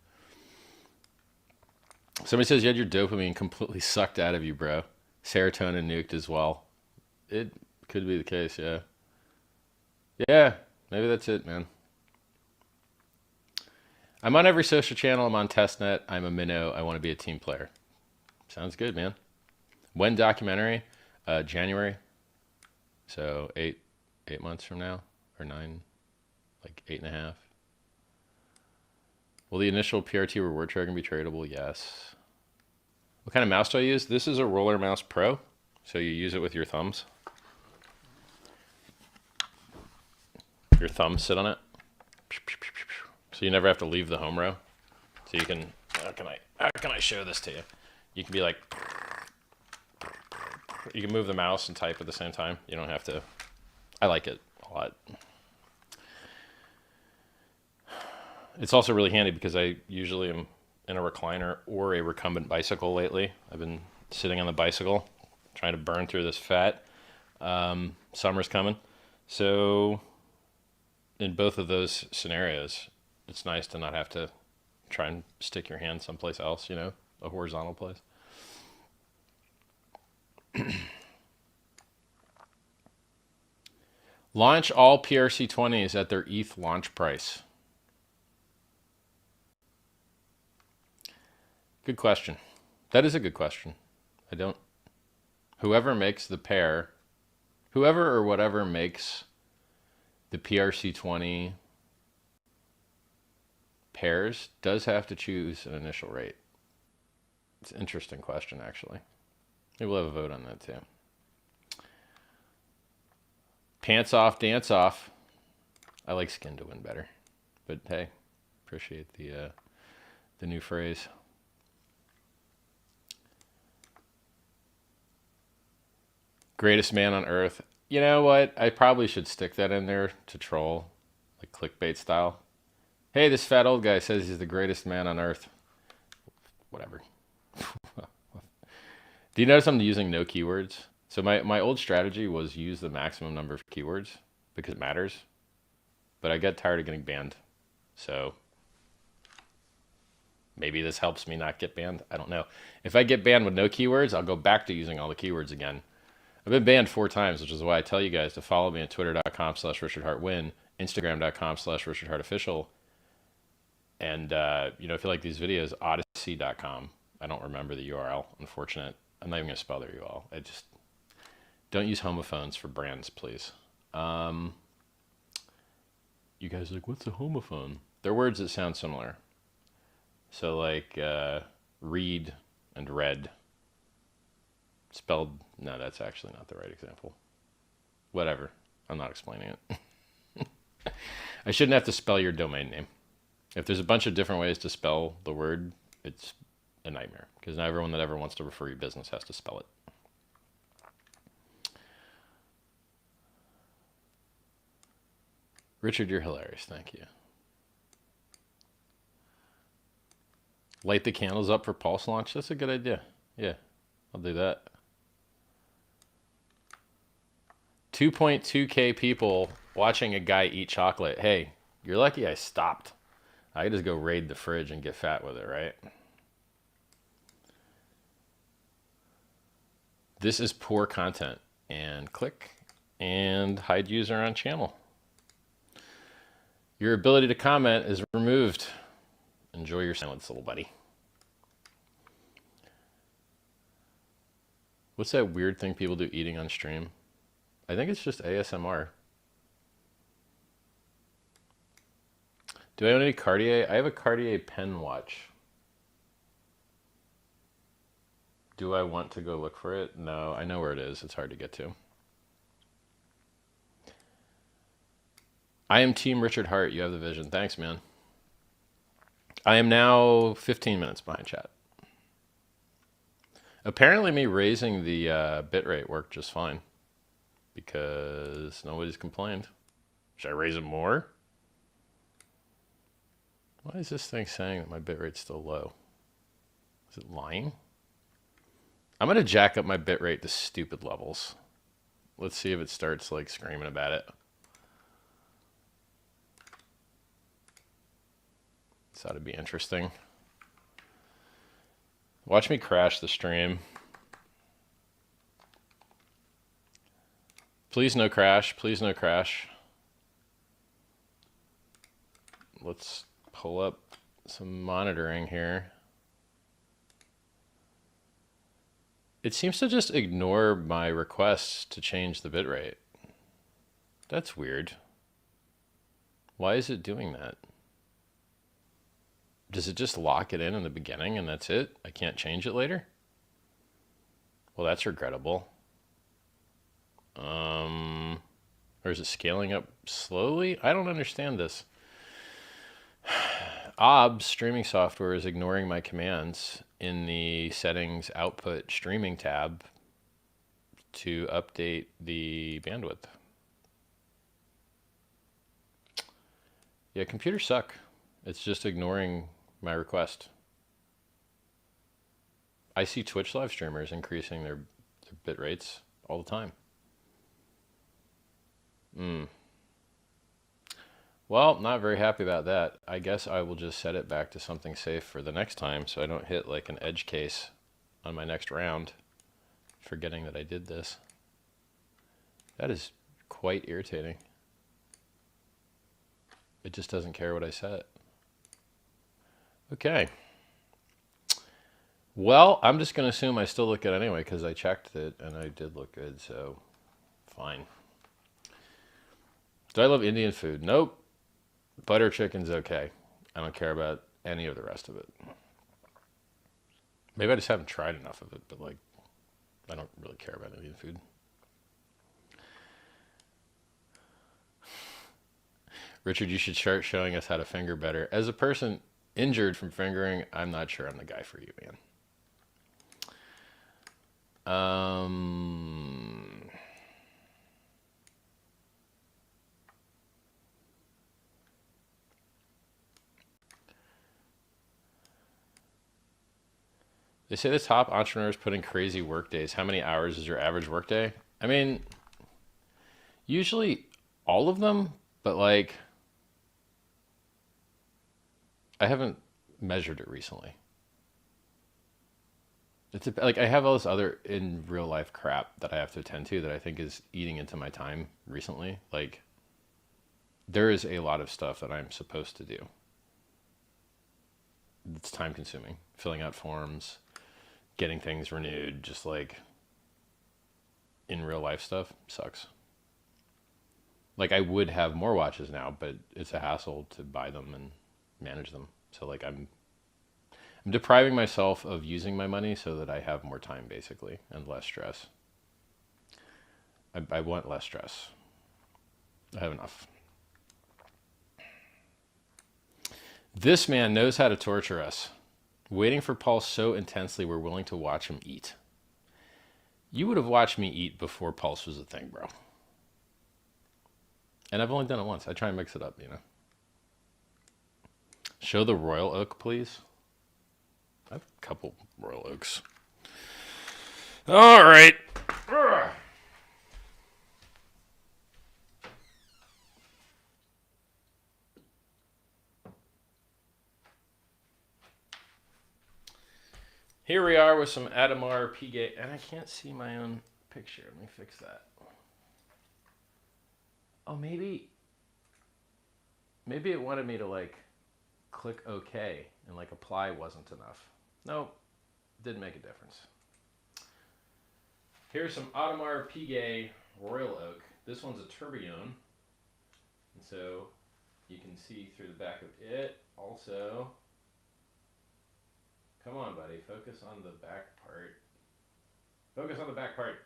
Somebody says you had your dopamine completely sucked out of you, bro. Serotonin nuked as well. It could be the case, yeah. Yeah, maybe that's it, man. I'm on every social channel. I'm on testnet. I'm a minnow. I want to be a team player. Sounds good, man. When documentary? January. So 8 months from now, or 9, like 8.5. Will the initial PRT reward token be tradable? Yes. What kind of mouse do I use? This is a Roller Mouse Pro, so you use it with your thumbs. Your thumbs sit on it, so you never have to leave the home row. So you can. How can I show this to you? You can be like. You can move the mouse and type at the same time. You don't have to. I like it a lot. It's also really handy because I usually am in a recliner or a recumbent bicycle lately. I've been sitting on the bicycle, trying to burn through this fat. Summer's coming. So in both of those scenarios, it's nice to not have to try and stick your hand someplace else, a horizontal place. Launch all PRC20s at their ETH launch price. Good question. That is a good question. Whoever makes the pair, whoever or whatever makes the PRC20 pairs does have to choose an initial rate. It's an interesting question, actually. Maybe we'll have a vote on that, too. Pants off, dance off. I like skin to win better. But hey, appreciate the new phrase. Greatest man on earth. You know what? I probably should stick that in there to troll, like clickbait style. Hey, this fat old guy says he's the greatest man on earth. Whatever. Do you notice I'm using no keywords? So my old strategy was use the maximum number of keywords because it matters. But I got tired of getting banned. So maybe this helps me not get banned. I don't know. If I get banned with no keywords, I'll go back to using all the keywords again. I've been banned 4 times, which is why I tell you guys to follow me at twitter.com/RichardHartWin, Instagram.com/RichardHartOfficial. And, if you like these videos, Odyssey.com. I don't remember the URL, unfortunate. I'm not even going to spell their URL. I just don't use homophones for brands, please. You guys are like, what's a homophone? They're words that sound similar. So like read and red. Spelled, no, that's actually not the right example. Whatever. I'm not explaining it. I shouldn't have to spell your domain name. If there's a bunch of different ways to spell the word, it's a nightmare because not everyone that ever wants to refer your business has to spell it. Richard, you're hilarious. Thank you. Light the candles up for Pulse launch. That's a good idea. Yeah, I'll do that. 2.2K people watching a guy eat chocolate. Hey, you're lucky I stopped. I could just go raid the fridge and get fat with it, right? This is poor content. And click and hide user on channel. Your ability to comment is removed. Enjoy your silence, little buddy. What's that weird thing people do eating on stream? I think it's just ASMR. Do I own any Cartier? I have a Cartier pen watch. Do I want to go look for it? No, I know where it is. It's hard to get to. I am Team Richard Hart. You have the vision. Thanks, man. I am now 15 minutes behind chat. Apparently me raising the bitrate worked just fine because nobody's complained. Should I raise it more? Why is this thing saying that my bitrate's still low? Is it lying? I'm going to jack up my bitrate to stupid levels. Let's see if it starts like screaming about it. This ought to be interesting. Watch me crash the stream. Please no crash. Please no crash. Let's pull up some monitoring here. It seems to just ignore my requests to change the bitrate. That's weird. Why is it doing that? Does it just lock it in the beginning and that's it? I can't change it later? Well, that's regrettable. Or is it scaling up slowly? I don't understand this. OBS streaming software is ignoring my commands in the settings output streaming tab to update the bandwidth. Yeah, computers suck. It's just ignoring my request. I see Twitch live streamers increasing their bit rates all the time. Well, not very happy about that. I guess I will just set it back to something safe for the next time so I don't hit like an edge case on my next round, forgetting that I did this. That is quite irritating. It just doesn't care what I set. Okay. Well, I'm just going to assume I still look good anyway because I checked it and I did look good, so fine. Do I love Indian food? Nope. Butter chicken's okay. I don't care about any of the rest of it. Maybe I just haven't tried enough of it, but like, I don't really care about Indian food. Richard, you should start showing us how to finger better. As a person injured from fingering, I'm not sure I'm the guy for you, man. They say the top entrepreneurs put in crazy work days. How many hours is your average work day? I mean, usually all of them, but like, I haven't measured it recently. It's like I have all this other in real life crap that I have to attend to that I think is eating into my time recently. Like, there is a lot of stuff that I'm supposed to do. It's time consuming. Filling out forms, getting things renewed, just like in real life stuff sucks. Like I would have more watches now, but it's a hassle to buy them and manage them. So like I'm depriving myself of using my money so that I have more time basically and less stress. I want less stress. I have enough. This man knows how to torture us. Waiting for Pulse so intensely we're willing to watch him eat. You would have watched me eat before Pulse was a thing, bro. And I've only done it once. I try and mix it up, you know. Show the Royal Oak, please. I have a couple Royal Oaks. All right. Ugh. Here we are with some Atomar P-Gate, and I can't see my own picture. Let me fix that. Oh, maybe it wanted me to like click OK and like apply wasn't enough. Nope, didn't make a difference. Here's some Atomar P-Gate Royal Oak. This one's a tourbillon, and so you can see through the back of it. Also, come on, buddy, focus on the back part. Focus on the back part.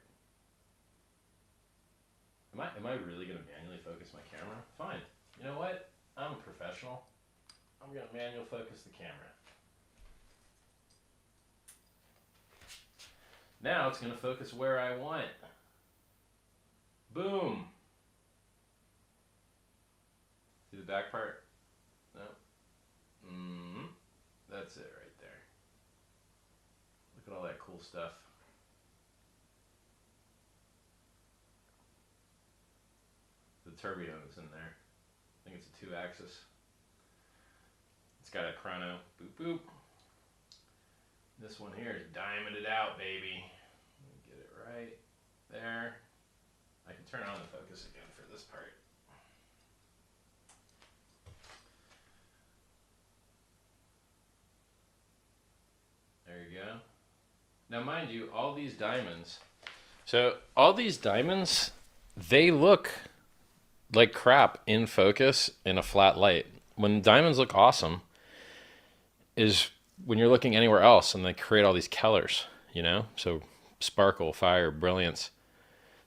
Am I really gonna manually focus my camera? Fine. You know what? I'm a professional. I'm gonna manual focus the camera. Now it's gonna focus where I want. Boom. See the back part? No. That's it right there. Look at all that cool stuff. The tourbillon is in there. I think it's a 2-axis. It's got a chrono. Boop boop. This one here is diamond it out, baby. Get it right there. I can turn on the focus again for this part. There you go. Now, mind you, all these diamonds. So all these diamonds, they look like crap in focus in a flat light. When diamonds look awesome is when you're looking anywhere else and they create all these colors, you know? So sparkle, fire, brilliance.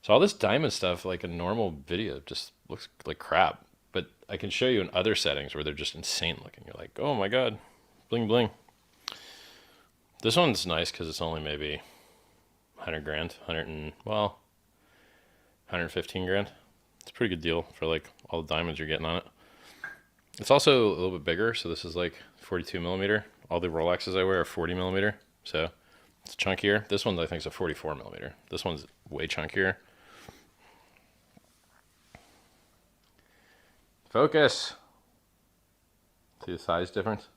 So all this diamond stuff, like a normal video, just looks like crap. But I can show you in other settings where they're just insane looking. You're like, oh my God, bling bling. This one's nice because it's only maybe 100 grand, 115 grand. It's a pretty good deal for like all the diamonds you're getting on it. It's also a little bit bigger, so this is like 42 millimeter. All the Rolexes I wear are 40 millimeter, so it's chunkier. This one I think is a 44 millimeter. This one's way chunkier. Focus. See the size difference?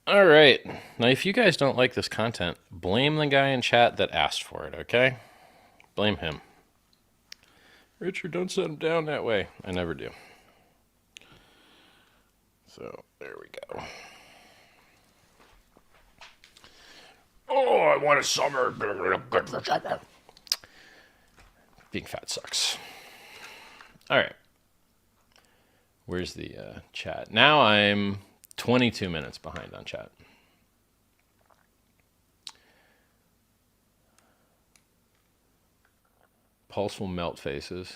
All right. Now, if you guys don't like this content, blame the guy in chat that asked for it, okay? Blame him. Richard, don't set him down that way. I never do. So, there we go. Oh, I want a summer. Good for summer. Being fat sucks. All right. Where's the chat? Now I'm 22 minutes behind on chat. Pulse will melt faces.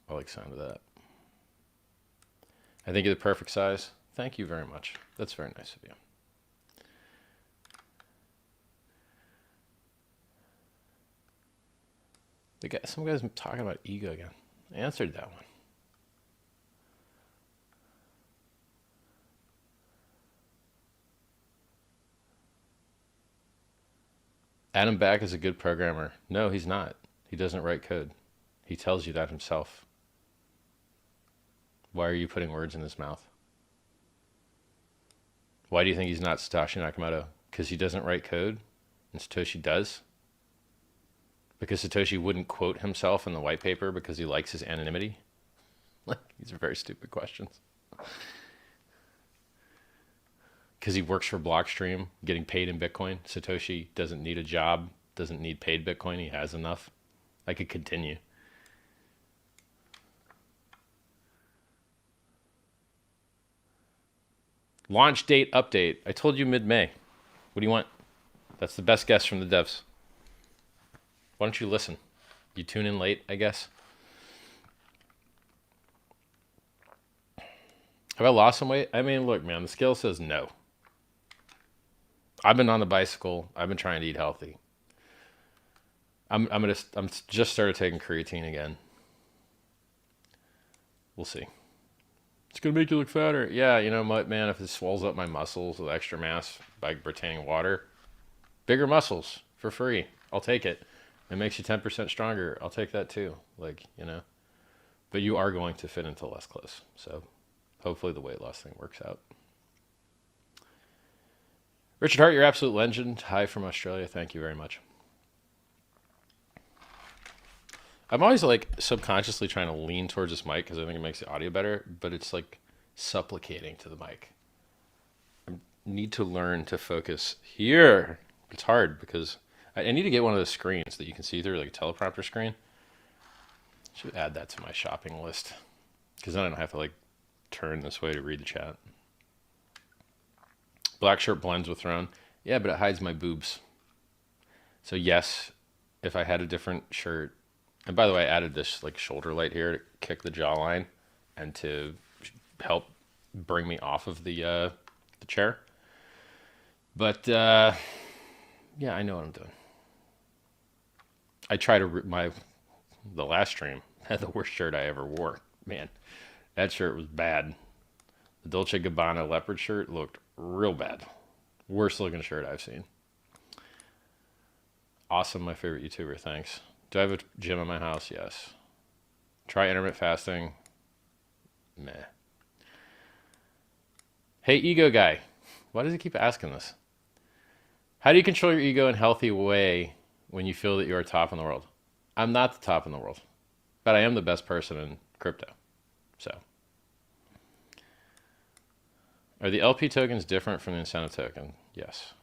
I like the sound of that. I think you're the perfect size. Thank you very much. That's very nice of you. Some guy's talking about ego again. I answered that one. Adam Back is a good programmer. No, he's not. He doesn't write code. He tells you that himself. Why are you putting words in his mouth? Why do you think he's not Satoshi Nakamoto? Because he doesn't write code and Satoshi does? Because Satoshi wouldn't quote himself in the white paper because he likes his anonymity? These are very stupid questions. Because he works for Blockstream, getting paid in Bitcoin. Satoshi doesn't need a job, doesn't need paid Bitcoin. He has enough. I could continue. Launch date update. I told you mid-May. What do you want? That's the best guess from the devs. Why don't you listen? You tune in late, I guess. Have I lost some weight? I mean, look, man, the scale says no. I've been on the bicycle. I've been trying to eat healthy. I'm just started taking creatine again. We'll see. It's gonna make you look fatter. Yeah, you know what, man? If it swells up my muscles with extra mass by retaining water, bigger muscles for free. I'll take it. It makes you 10% stronger. I'll take that too. Like, you know. But you are going to fit into less clothes. So hopefully the weight loss thing works out. Richard Hart, you're absolute legend. Hi from Australia. Thank you very much. I'm always like subconsciously trying to lean towards this mic because I think it makes the audio better, but it's like supplicating to the mic. I need to learn to focus here. It's hard because I need to get one of those screens that you can see through, like a teleprompter screen. I should add that to my shopping list because then I don't have to like turn this way to read the chat. Black shirt blends with Throne. Yeah, but it hides my boobs. So yes, if I had a different shirt. And by the way, I added this like shoulder light here to kick the jawline and to help bring me off of the chair. But yeah, I know what I'm doing. I try to the last stream had the worst shirt I ever wore. Man, that shirt was bad. The Dolce & Gabbana leopard shirt looked real bad. Worst looking shirt I've seen. Awesome, my favorite YouTuber, thanks. Do I have a gym in my house? Yes. Try intermittent fasting? Meh. Hey, ego guy. Why does he keep asking this? How do you control your ego in a healthy way when you feel that you are top in the world? I'm not the top in the world, but I am the best person in crypto. So, are the LP tokens different from the incentive token? Yes.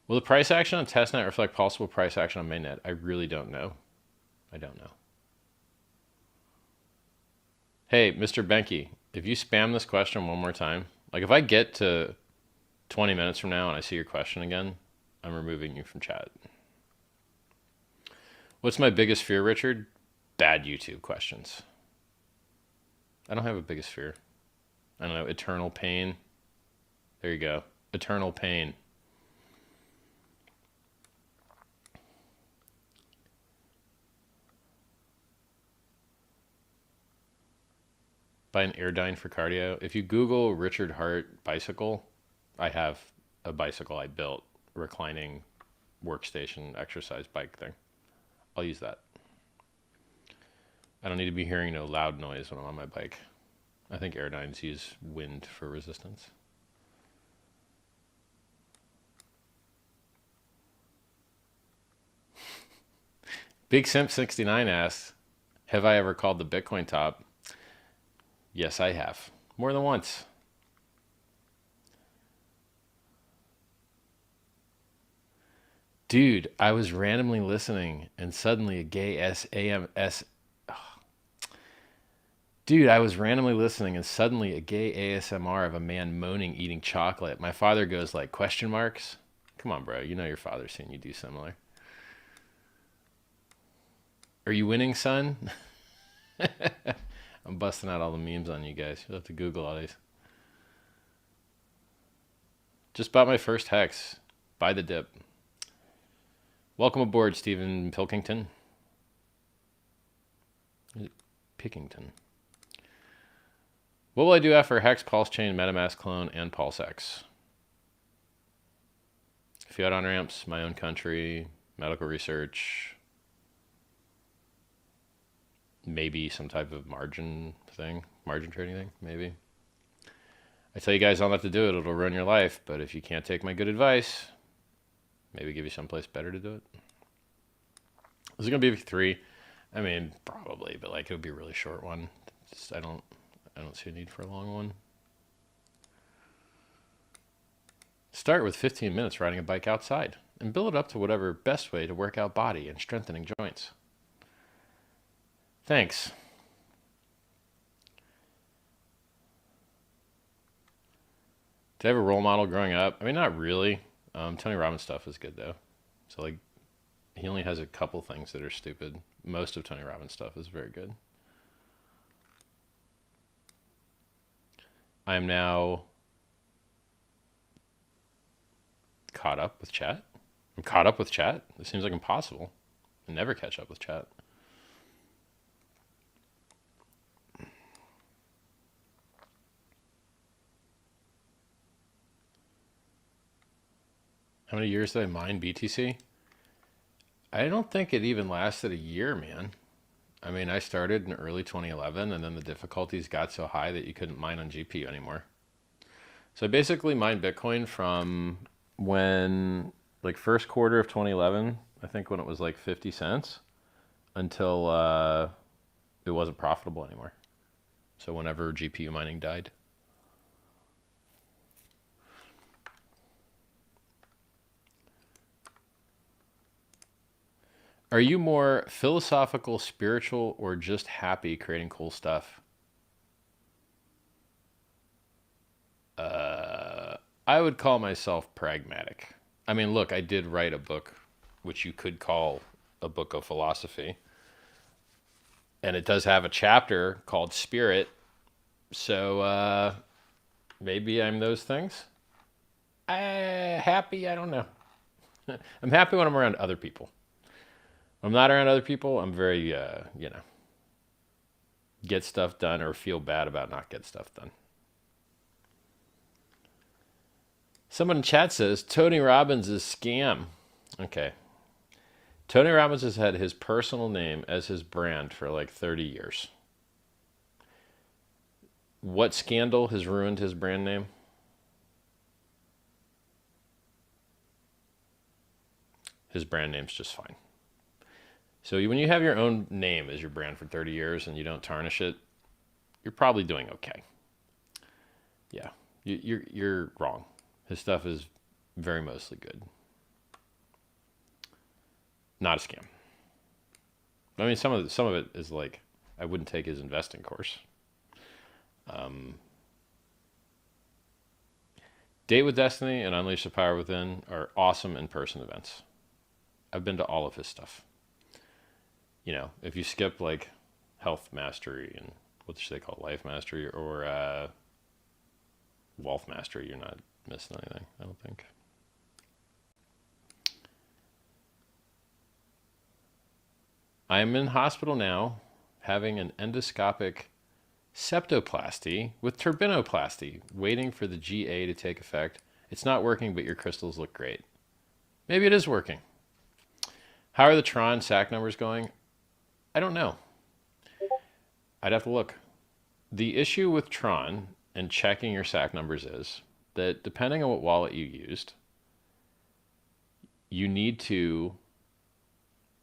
Will the price action on testnet reflect possible price action on mainnet? I really don't know. I don't know. Hey, Mr. Benke, if you spam this question one more time, like if I get to 20 minutes from now and I see your question again, I'm removing you from chat. What's my biggest fear, Richard? Bad YouTube questions. I don't have a biggest fear. I don't know, eternal pain. There you go. Eternal pain. Buy an Airdyne for cardio. If you Google Richard Hart bicycle, I have a bicycle I built, reclining workstation exercise bike thing. I'll use that. I don't need to be hearing no loud noise when I'm on my bike. I think Airdynes use wind for resistance. Big Simp 69 asks, have I ever called the Bitcoin top? Yes, I have. More than once. Dude, I was randomly listening and suddenly a gay Dude, I was randomly listening and suddenly a gay ASMR of a man moaning eating chocolate. My father goes like, question marks? Come on, bro. You know your father's seen you do similar. Are you winning, son? I'm busting out all the memes on you guys. You'll have to Google all these. Just bought my first hex. Buy the dip. Welcome aboard, Stephen Pilkington. Pickington. What will I do after Hex, PulseChain, MetaMask clone, and PulseX? Fiat on ramps, my own country, medical research, maybe some type of margin thing, margin trading thing, maybe. I tell you guys all not to do it, it'll ruin your life, but if you can't take my good advice, maybe give you someplace better to do it. Is it going to be 3? I mean, probably, but like it would be a really short one. Just, I don't see a need for a long one. Start with 15 minutes riding a bike outside and build it up to whatever best way to work out body and strengthening joints. Thanks. Did I have a role model growing up? I mean, not really. Tony Robbins stuff is good though. So like, he only has a couple things that are stupid. Most of Tony Robbins stuff is very good. I am now caught up with chat. I'm caught up with chat. It seems like impossible. I never catch up with chat. How many years did I mine BTC? I don't think it even lasted a year, man. I mean, I started in early 2011, and then the difficulties got so high that you couldn't mine on GPU anymore. So I basically mined Bitcoin from when, like, first quarter of 2011, I think when it was like 50 cents, until it wasn't profitable anymore. So whenever GPU mining died. Are you more philosophical, spiritual, or just happy creating cool stuff? I would call myself pragmatic. I mean, look, I did write a book, which you could call a book of philosophy. And it does have a chapter called Spirit. So maybe I'm those things. Happy, I don't know. I'm happy when I'm around other people. When I'm not around other people, I'm very, get stuff done or feel bad about not getting stuff done. Someone in chat says, Tony Robbins is scam. Okay. Tony Robbins has had his personal name as his brand for like 30 years. What scandal has ruined his brand name? His brand name's just fine. So when you have your own name as your brand for 30 years and you don't tarnish it, you're probably doing okay. Yeah, you're wrong. His stuff is very mostly good. Not a scam. I mean, some of it is like, I wouldn't take his investing course. Date with Destiny and Unleash the Power Within are awesome in-person events. I've been to all of his stuff. You know, if you skip like Health Mastery and what should they call it, Life Mastery or Wealth Mastery, you're not missing anything, I don't think. I am in hospital now having an endoscopic septoplasty with turbinoplasty, waiting for the GA to take effect. It's not working, but your crystals look great. Maybe it is working. How are the Tron SAC numbers going? I don't know. I'd have to look. The issue with Tron and checking your SAC numbers is that depending on what wallet you used, you need to,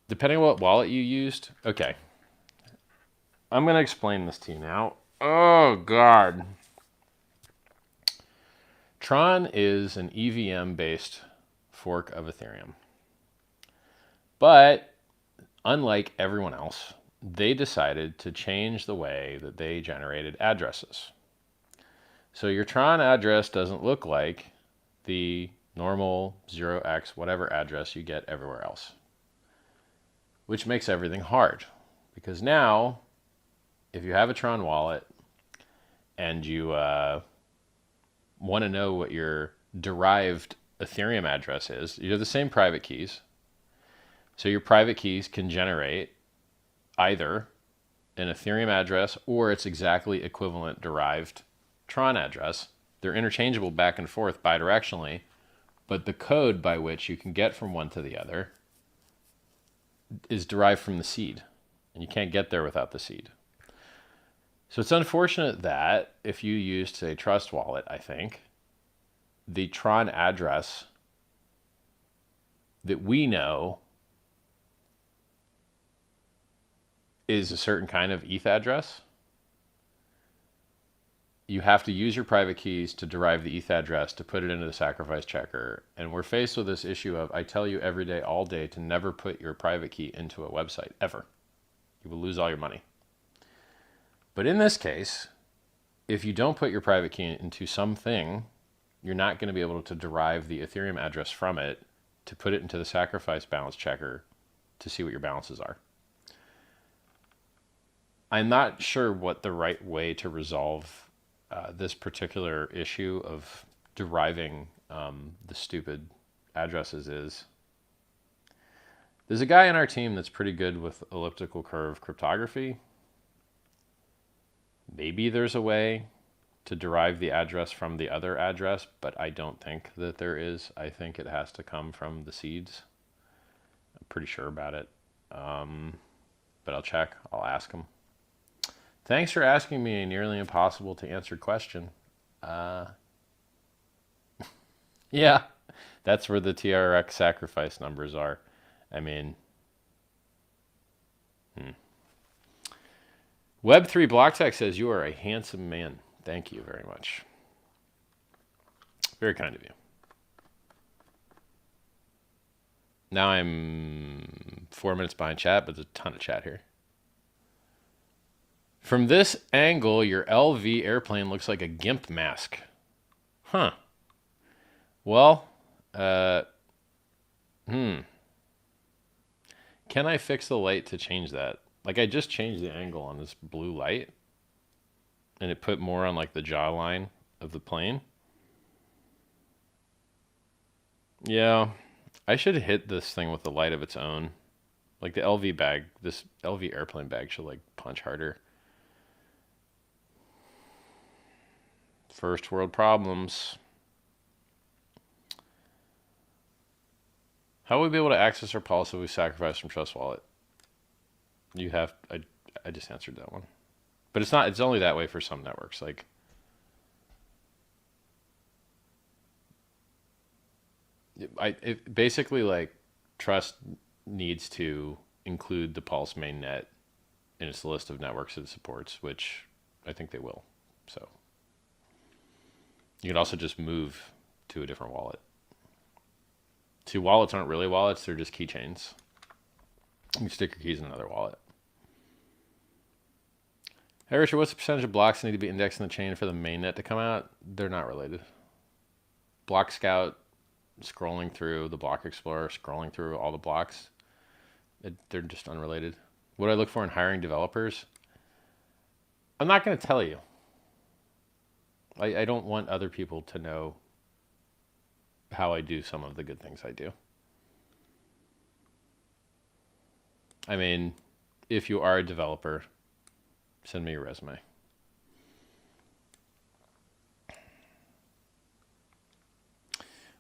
depending on what wallet you used, okay. I'm going to explain this to you now. Oh, God. Tron is an EVM-based fork of Ethereum. But unlike everyone else, they decided to change the way that they generated addresses. So your Tron address doesn't look like the normal 0x whatever address you get everywhere else, which makes everything hard. Because now, if you have a Tron wallet and you want to know what your derived Ethereum address is, you have the same private keys. So your private keys can generate either an Ethereum address or its exactly equivalent derived Tron address. They're interchangeable back and forth bidirectionally, but the code by which you can get from one to the other is derived from the seed, and you can't get there without the seed. So it's unfortunate that if you used, say, Trust Wallet, I think, the Tron address that we know is a certain kind of ETH address. You have to use your private keys to derive the ETH address to put it into the sacrifice checker. And we're faced with this issue of, I tell you every day, all day, to never put your private key into a website, ever. You will lose all your money. But in this case, if you don't put your private key into something, you're not going to be able to derive the Ethereum address from it to put it into the sacrifice balance checker to see what your balances are. I'm not sure what the right way to resolve this particular issue of deriving the stupid addresses is. There's a guy in our team that's pretty good with elliptical curve cryptography. Maybe there's a way to derive the address from the other address, but I don't think that there is. I think it has to come from the seeds. I'm pretty sure about it. But I'll check. I'll ask him. Thanks for asking me a nearly impossible to answer question. Yeah, that's where the TRX sacrifice numbers are. I mean, Web3 BlockTech says you are a handsome man. Thank you very much. Very kind of you. Now I'm 4 minutes behind chat, but there's a ton of chat here. From this angle, your LV airplane looks like a GIMP mask. Huh. Well, can I fix the light to change that? Like, I just changed the angle on this blue light, and it put more on, like, the jawline of the plane. Yeah, I should hit this thing with the light of its own. Like, the LV bag, this LV airplane bag should, like, punch harder. First world problems. How will we be able to access our policy if we sacrifice from Trust Wallet? You have, I just answered that one. But it's not, it's only that way for some networks. Like, basically like Trust needs to include the Pulse mainnet in its list of networks it supports, which I think they will. So you can also just move to a different wallet. See, wallets aren't really wallets; they're just keychains. You can stick your keys in another wallet. Hey Richard, what's the percentage of blocks that need to be indexed in the chain for the mainnet to come out? They're not related. Block Scout, scrolling through the Block Explorer, scrolling through all the blocks, they're just unrelated. What do I look for in hiring developers? I'm not going to tell you. I don't want other people to know how I do some of the good things I do. I mean, if you are a developer, send me your resume.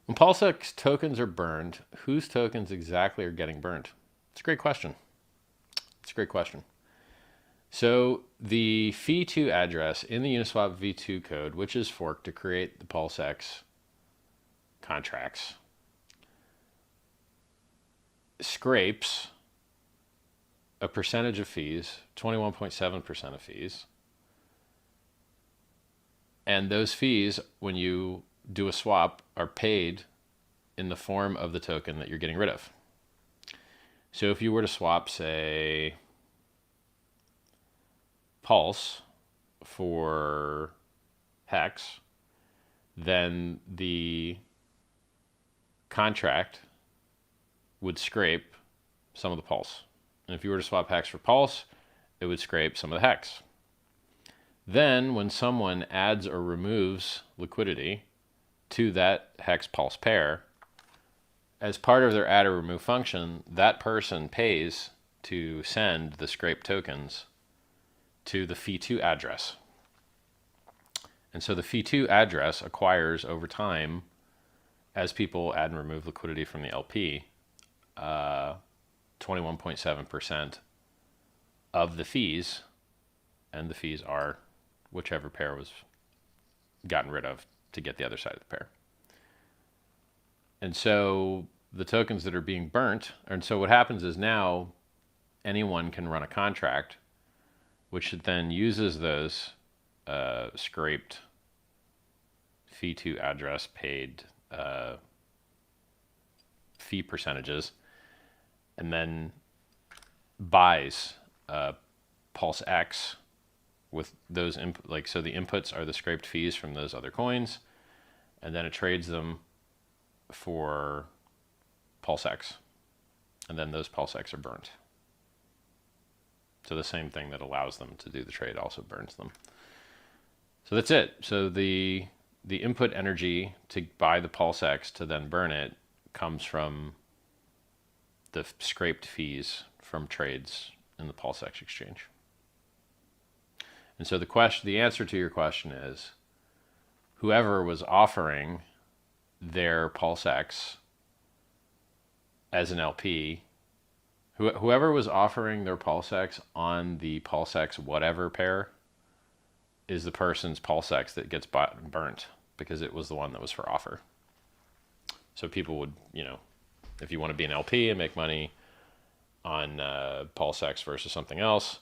When PulseX tokens are burned, whose tokens exactly are getting burned? It's a great question. It's a great question. So the Fee2 address in the Uniswap v2 code, which is forked to create the PulseX contracts, scrapes a percentage of fees, 21.7% of fees. And those fees, when you do a swap, are paid in the form of the token that you're getting rid of. So if you were to swap, say, Pulse for Hex, then the contract would scrape some of the Pulse. And if you were to swap Hex for Pulse, it would scrape some of the Hex. Then when someone adds or removes liquidity to that Hex Pulse pair, as part of their add or remove function, that person pays to send the scraped tokens to the Fee2 address. And so the Fee2 address acquires over time, as people add and remove liquidity from the LP, 21.7% of the fees, and the fees are whichever pair was gotten rid of to get the other side of the pair. And so the tokens that are being burnt, and so what happens is now anyone can run a contract which then uses those scraped Fee2 address paid fee percentages, and then buys PulseX with those so the inputs are the scraped fees from those other coins, and then it trades them for PulseX, and then those PulseX are burnt. So the same thing that allows them to do the trade also burns them. So that's it. So the input energy to buy the PulseX to then burn it comes from the scraped fees from trades in the PulseX exchange. And so the answer to your question is, whoever was offering their PulseX as an LP, whoever was offering their PulseX on the PulseX whatever pair is the person's PulseX that gets bought and burnt, because it was the one that was for offer. So people would, if you want to be an LP and make money on PulseX versus something else,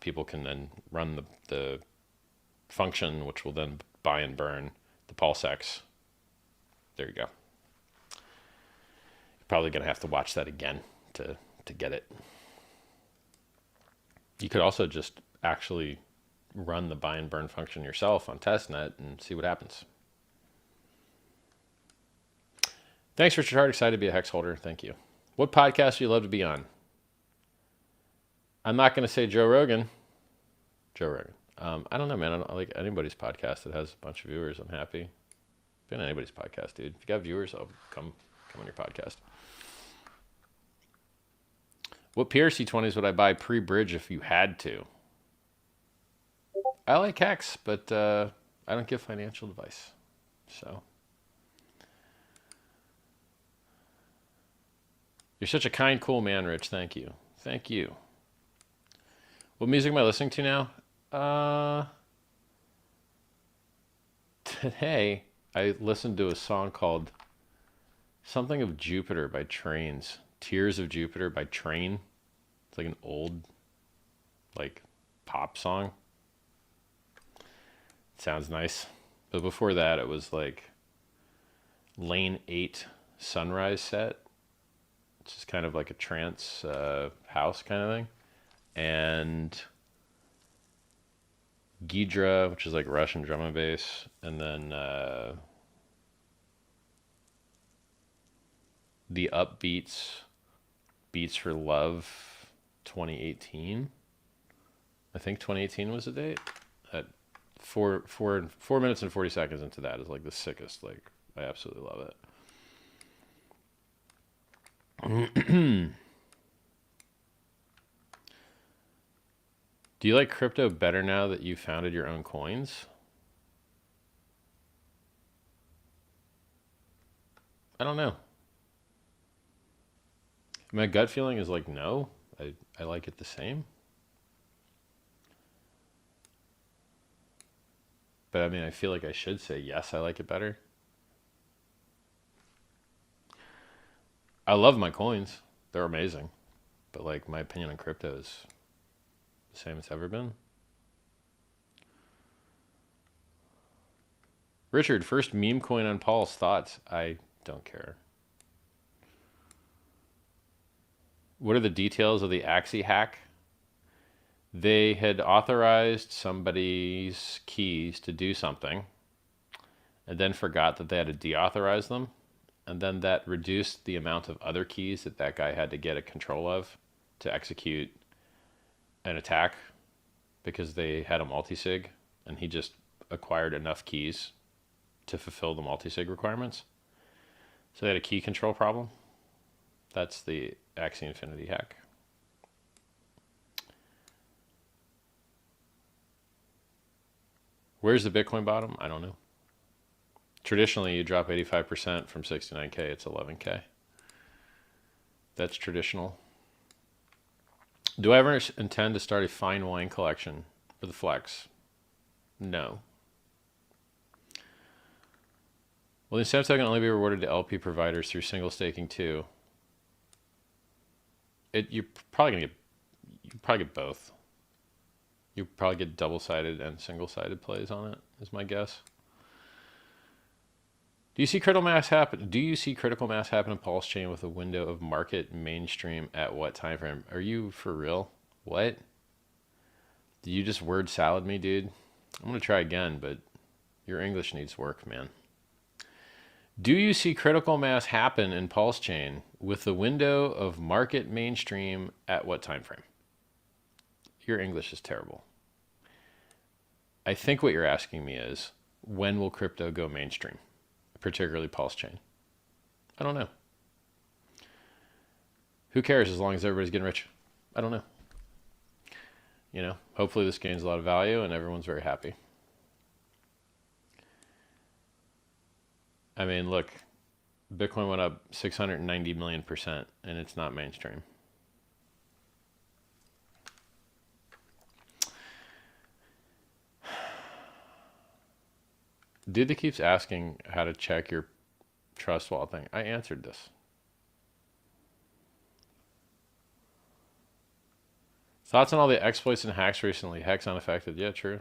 people can then run the function, which will then buy and burn the PulseX. There you go. You're probably going to have to watch that again to get it. You could also just actually run the buy and burn function yourself on testnet and see what happens. Thanks, Richard Hart. Excited to be a Hex holder. Thank you. What podcast do you love to be on? I'm not going to say Joe Rogan. Joe Rogan. I don't know, man. I don't like anybody's podcast that has a bunch of viewers. I'm happy. Be on anybody's podcast, dude. If you got viewers, I'll come on your podcast. What PRC20s would I buy pre-bridge if you had to? I like Hex, but I don't give financial advice. So you're such a kind, cool man, Rich. Thank you. Thank you. What music am I listening to now? Today I listened to a song called Something of Jupiter by Trains. Tears of Jupiter by Train. It's like an old, like, pop song. Sounds nice. But before that, it was like Lane 8 Sunrise Set, which is kind of like a trance house kind of thing. And Gidra, which is like Russian drum and bass. And then the Upbeats, Beats for Love 2018. I think 2018 was the date. At 4 minutes and 40 seconds into that is like the sickest. Like, I absolutely love it. Do you like crypto better now that you founded your own coins? I don't know. My gut feeling is like no. I like it the same. But I mean, I feel like I should say yes, I like it better. I love my coins. They're amazing. But like, my opinion on crypto is the same it's ever been. Richard, first meme coin on Pulse. Thoughts? I don't care. What are the details of the Axie hack? They had authorized somebody's keys to do something and then forgot that they had to deauthorize them. And then that reduced the amount of other keys that that guy had to get a control of to execute an attack, because they had a multi-sig and he just acquired enough keys to fulfill the multi-sig requirements. So they had a key control problem. That's the Axie Infinity hack. Where's the Bitcoin bottom? I don't know. Traditionally, you drop 85% from 69K, it's 11K. That's traditional. Do I ever intend to start a fine wine collection for the flex? No. Will the incentive token only be rewarded to LP providers through single staking too? You're probably get both. You probably get double-sided and single-sided plays on it, is my guess. Do you see critical mass happen? Do you see critical mass happen in PulseChain with a window of market mainstream at what time frame? Are you for real? What? Did you just word salad me, dude? I'm gonna try again, but your English needs work, man. Do you see critical mass happen in PulseChain with the window of market mainstream at what time frame? Your English is terrible. I think what you're asking me is, when will crypto go mainstream, particularly PulseChain? I don't know. Who cares as long as everybody's getting rich? I don't know. You know, hopefully this gains a lot of value and everyone's very happy. I mean, look, Bitcoin went up 690 million% and it's not mainstream. Dude that keeps asking how to check your trust wallet thing. I answered this. Thoughts on all the exploits and hacks recently? Hacks unaffected. Yeah, true.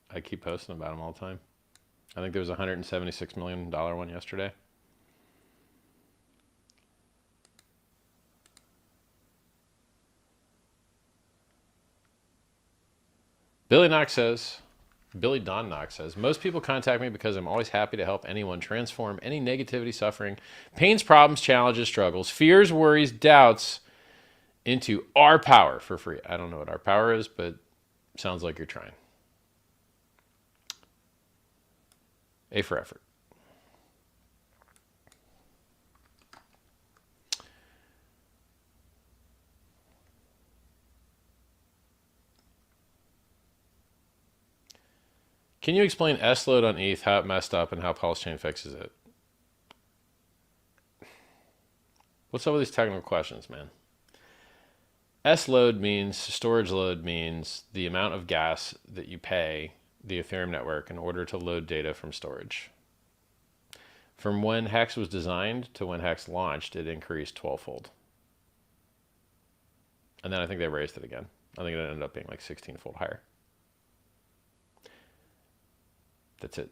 I keep posting about them all the time. I think there was a $176 million one yesterday. Billy Don Knox says, most people contact me because I'm always happy to help anyone transform any negativity, suffering, pains, problems, challenges, struggles, fears, worries, doubts into our power for free. I don't know what our power is, but sounds like you're trying. A for effort. Can you explain S-load on ETH, how it messed up, and how PulseChain fixes it? What's up with these technical questions, man? S-load means, storage load means the amount of gas that you pay the Ethereum network in order to load data from storage. From when Hex was designed to when Hex launched, it increased 12-fold. And then I think they raised it again. I think it ended up being like 16-fold higher. That's it.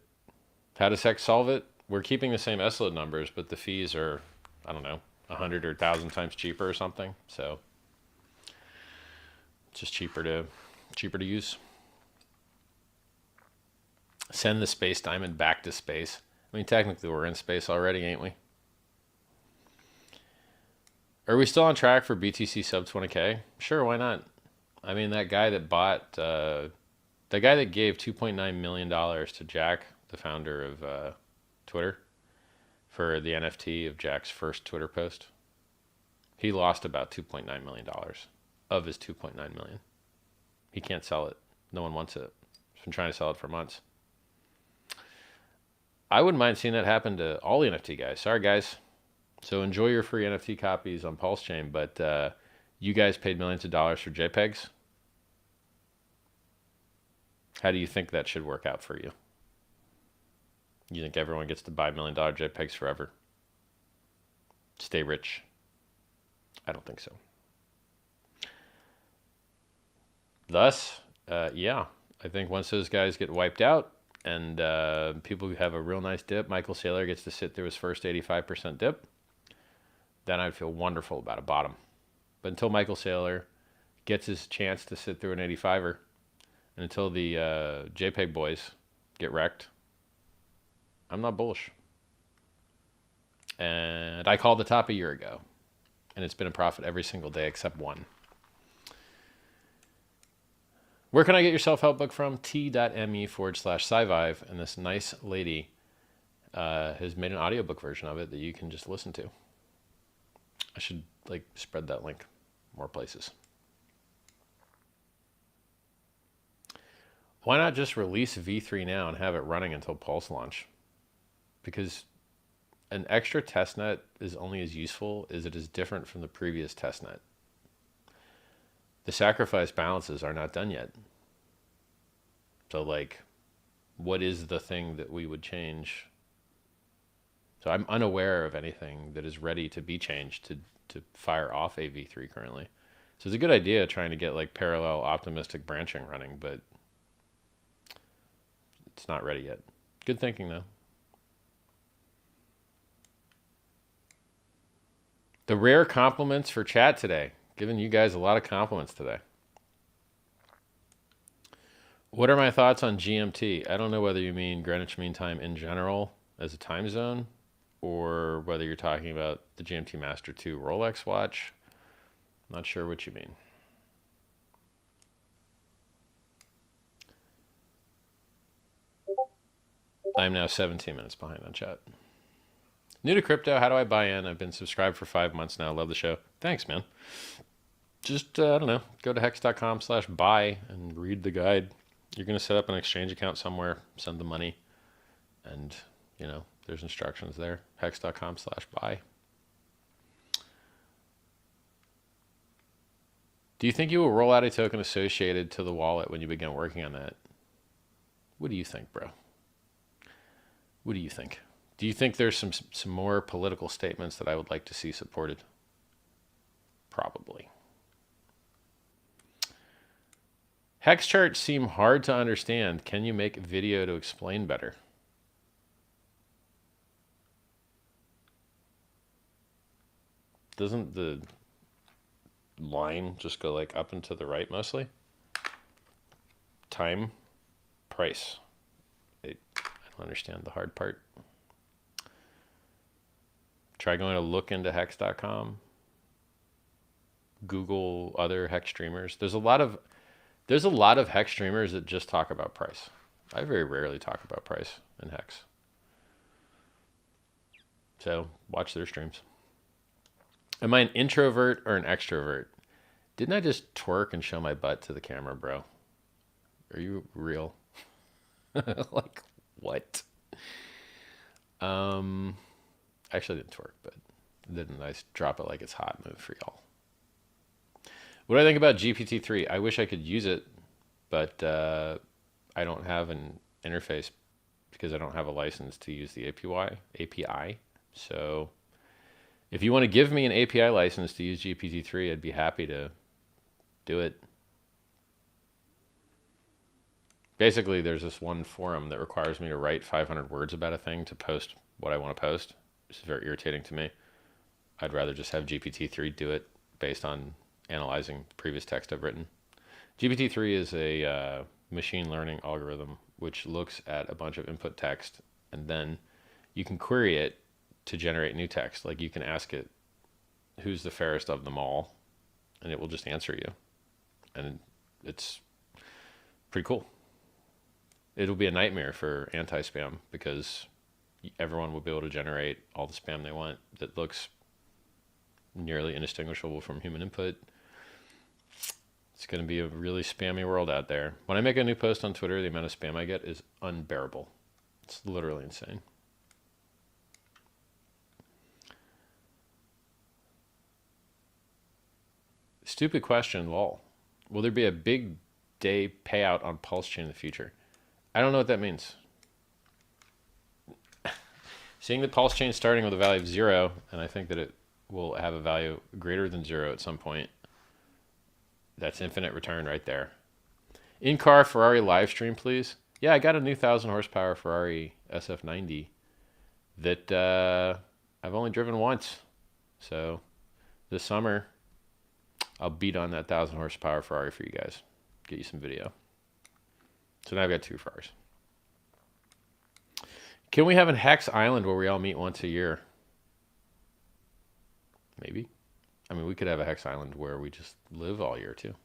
How does Hex solve it? We're keeping the same S load numbers, but the fees are, I don't know, 100 or 1,000 times cheaper or something. So it's just cheaper to use. Send the space diamond back to space. I mean, technically we're in space already, ain't we? Are we still on track for BTC sub 20K? Sure, why not? I mean, that guy that bought, the guy that gave $2.9 million to Jack, the founder of Twitter, for the NFT of Jack's first Twitter post, he lost about $2.9 million of his $2.9 million. He can't sell it. No one wants it. He's been trying to sell it for months. I wouldn't mind seeing that happen to all the NFT guys. Sorry, guys. So enjoy your free NFT copies on PulseChain, but you guys paid millions of dollars for JPEGs. How do you think that should work out for you? You think everyone gets to buy $1 million JPEGs forever? Stay rich? I don't think so. Thus, yeah, I think once those guys get wiped out and people have a real nice dip, Michael Saylor gets to sit through his first 85% dip, then I'd feel wonderful about a bottom. But until Michael Saylor gets his chance to sit through an 85er, and until the JPEG boys get wrecked, I'm not bullish. And I called the top a year ago, and it's been a profit every single day except one. Where can I get your self-help book from? t.me/scivive, and this nice lady has made an audiobook version of it that you can just listen to. I should spread that link more places. Why not just release V3 now and have it running until Pulse launch? Because an extra testnet is only as useful as it is different from the previous testnet. The sacrifice balances are not done yet. So what is the thing that we would change? So I'm unaware of anything that is ready to be changed to fire off a V3 currently. So it's a good idea trying to get parallel optimistic branching running, but it's not ready yet. Good thinking though. The rare compliments for chat today. Giving you guys a lot of compliments today. What are my thoughts on GMT? I don't know whether you mean Greenwich Mean Time in general as a time zone, or whether you're talking about the GMT Master 2 Rolex watch. Not sure what you mean. I'm now 17 minutes behind on chat. New to crypto, how do I buy in? I've been subscribed for 5 months now. Love the show. Thanks, man. Just, I don't know, go to hex.com/buy and read the guide. You're going to set up an exchange account somewhere, send the money, and, there's instructions there. Hex.com/buy. Do you think you will roll out a token associated to the wallet when you begin working on that? What do you think, bro? What do you think? Do you think there's some more political statements that I would like to see supported? Probably. Hex charts seem hard to understand. Can you make a video to explain better? Doesn't the line just go up and to the right mostly? Time, price. I don't understand the hard part. Try going to look into hex.com. Google other hex streamers. There's a lot of hex streamers that just talk about price. I very rarely talk about price in hex. So watch their streams. Am I an introvert or an extrovert? Didn't I just twerk and show my butt to the camera, bro? Are you real? What? Actually, I didn't twerk, but did a nice drop it like it's hot move for y'all. What do I think about GPT-3? I wish I could use it, but I don't have an interface because I don't have a license to use the API. So if you want to give me an API license to use GPT-3, I'd be happy to do it. Basically, there's this one forum that requires me to write 500 words about a thing to post what I want to post. It's very irritating to me. I'd rather just have GPT-3 do it based on analyzing previous text I've written. GPT-3 is a machine learning algorithm which looks at a bunch of input text, and then you can query it to generate new text. Like you can ask it, who's the fairest of them all? And it will just answer you. And it's pretty cool. It'll be a nightmare for anti-spam because everyone will be able to generate all the spam they want that looks nearly indistinguishable from human input. It's going to be a really spammy world out there. When I make a new post on Twitter, the amount of spam I get is unbearable. It's literally insane. Stupid question, lol. Will there be a big day payout on PulseChain in the future? I don't know what that means. Seeing the PulseChain starting with a value of 0, and I think that it will have a value greater than 0 at some point. That's infinite return right there. In-car Ferrari live stream, please. Yeah, I got a new 1,000 horsepower Ferrari SF90 that I've only driven once. So this summer, I'll beat on that 1,000 horsepower Ferrari for you guys. Get you some video. So now I've got 2 Ferraris. Can we have a Hex Island where we all meet once a year? Maybe. I mean, we could have a Hex Island where we just live all year too.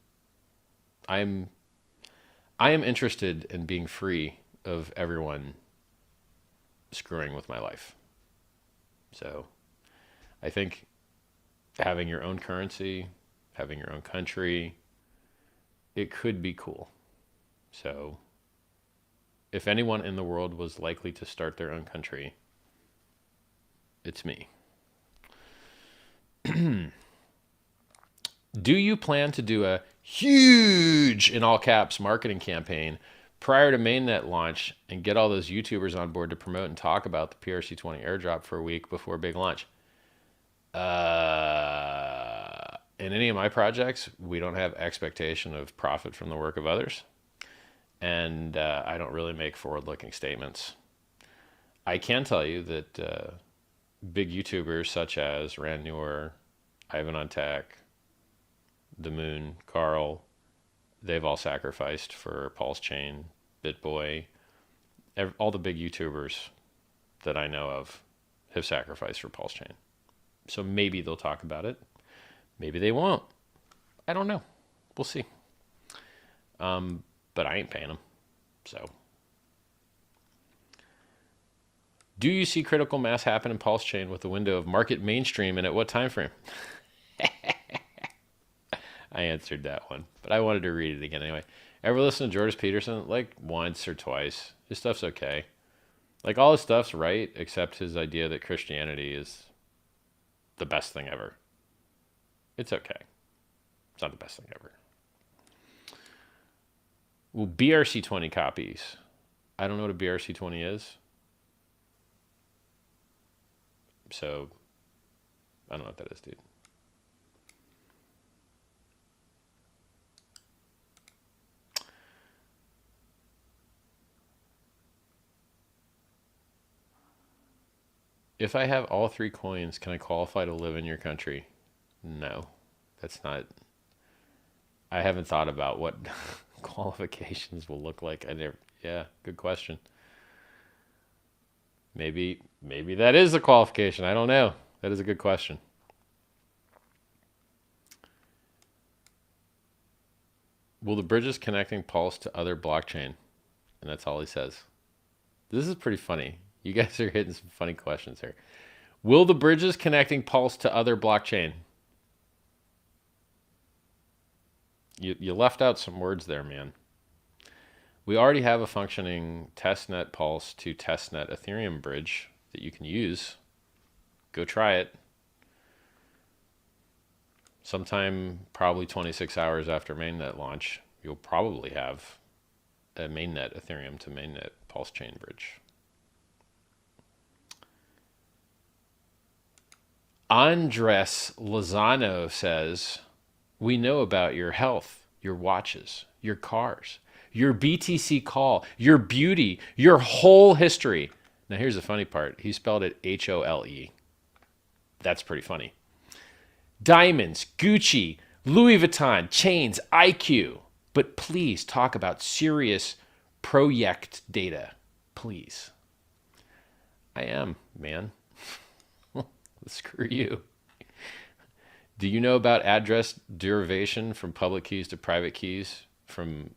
I am interested in being free of everyone screwing with my life. So I think having your own currency, having your own country, it could be cool. So if anyone in the world was likely to start their own country, it's me. Do you plan to do a huge, in all caps, marketing campaign prior to mainnet launch and get all those YouTubers on board to promote and talk about the PRC-20 airdrop for a week before big launch? In any of my projects, we don't have expectation of profit from the work of others. And I don't really make forward-looking statements. I can tell you that big YouTubers such as Rand Noor, Ivan on Tech, The Moon, Carl, they've all sacrificed for PulseChain, BitBoy. All the big YouTubers that I know of have sacrificed for PulseChain. So maybe they'll talk about it. Maybe they won't. I don't know. We'll see. But I ain't paying them. So, do you see critical mass happen in PulseChain with the window of market mainstream, and at what time frame? I answered that one, but I wanted to read it again anyway. Ever listen to Jordan Peterson? Like once or twice. His stuff's okay. Like all his stuff's right, except his idea that Christianity is the best thing ever. It's okay. It's not the best thing ever. Well, BRC-20 copies. I don't know what a BRC-20 is. So, I don't know what that is, dude. If I have all 3 coins, can I qualify to live in your country? No, that's not. I haven't thought about what qualifications will look like. Yeah, good question. Maybe that is the qualification. I don't know. That is a good question. Will the bridges connecting Pulse to other blockchain? And that's all he says. This is pretty funny. You guys are hitting some funny questions here. Will the bridges connecting Pulse to other blockchain? You left out some words there, man. We already have a functioning testnet Pulse to testnet Ethereum bridge that you can use. Go try it. Sometime probably 26 hours after mainnet launch, you'll probably have a mainnet Ethereum to mainnet Pulse chain bridge. Andres Lozano says, we know about your health, your watches, your cars, your BTC call, your beauty, your whole history. Now, here's the funny part. He spelled it Hole. That's pretty funny. Diamonds, Gucci, Louis Vuitton, chains, IQ. But please talk about serious project data. Please. I am, man. Screw you. Do you know about address derivation from public keys to private keys from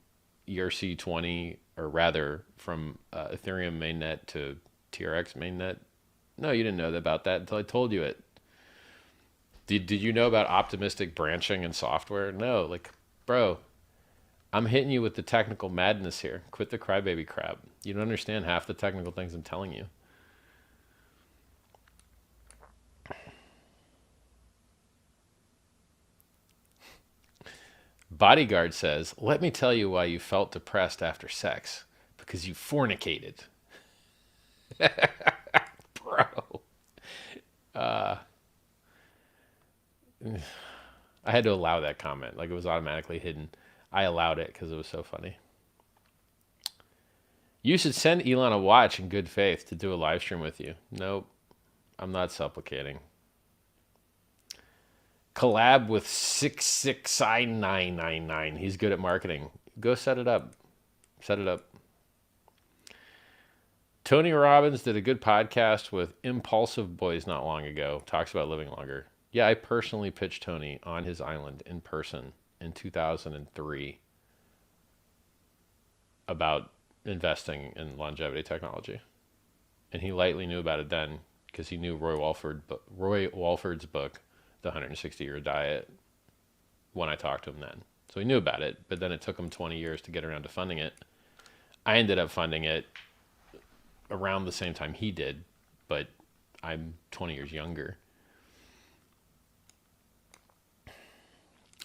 ERC20, or rather from Ethereum mainnet to TRX mainnet? No, you didn't know about that until I told you it. Did you know about optimistic branching in software? No, like, bro, I'm hitting you with the technical madness here. Quit the crybaby crap. You don't understand half the technical things I'm telling you. Bodyguard says, let me tell you why you felt depressed after sex. Because you fornicated. Bro. I had to allow that comment. Like, it was automatically hidden. I allowed it because it was so funny. You should send Elon a watch in good faith to do a live stream with you. Nope. I'm not supplicating. Collab with 66999. He's good at marketing. Go set it up. Set it up. Tony Robbins did a good podcast with Impulsive Boys not long ago. Talks about living longer. Yeah, I personally pitched Tony on his island in person in 2003 about investing in longevity technology. And he lightly knew about it then because he knew Roy Walford's book, The 160-Year Diet, when I talked to him then. So he knew about it, but then it took him 20 years to get around to funding it. I ended up funding it around the same time he did, but I'm 20 years younger.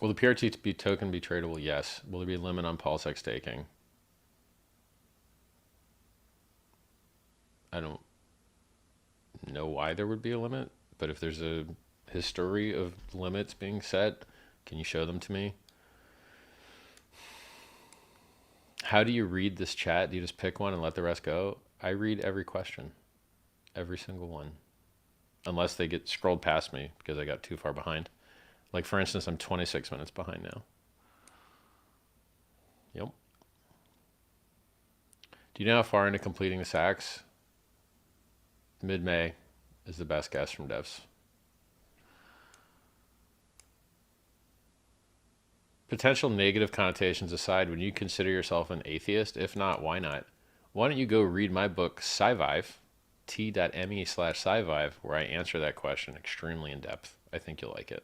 Will the PRTB token be tradable? Yes. Will there be a limit on PulseX staking? I don't know why there would be a limit, but if there's a history of limits being set, can you show them to me? How do you read this chat? Do you just pick one and let the rest go? I read every question, every single one, unless they get scrolled past me because I got too far behind. Like, for instance, I'm 26 minutes behind now. Yep. Do you know how far into completing the sacks? Mid-May is the best guess from devs. Potential negative connotations aside, would you consider yourself an atheist? If not, why not? Why don't you go read my book, Scivive, t.me/Scivive, where I answer that question extremely in depth. I think you'll like it.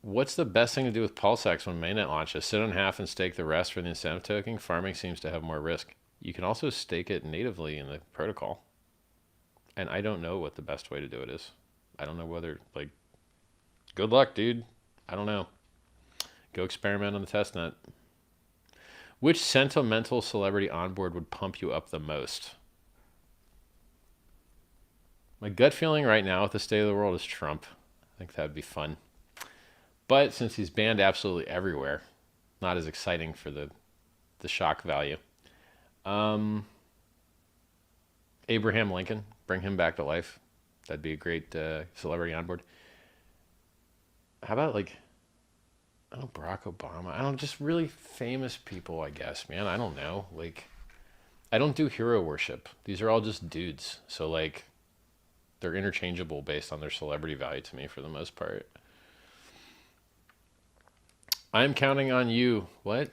What's the best thing to do with PulseX when mainnet launches? Sit on half and stake the rest for the incentive token? Farming seems to have more risk. You can also stake it natively in the protocol. And I don't know what the best way to do it is. I don't know whether, like, good luck, dude. I don't know. Go experiment on the testnet. Which sentimental celebrity onboard would pump you up the most? My gut feeling right now with the state of the world is Trump. I think that'd be fun. But since he's banned absolutely everywhere, not as exciting for the shock value. Abraham Lincoln, bring him back to life. That'd be a great celebrity onboard. How about, like, I don't know, Barack Obama? I don't, just really famous people, I guess, man. I don't know. Like, I don't do hero worship. These are all just dudes. So, like, they're interchangeable based on their celebrity value to me for the most part. I'm counting on you. What?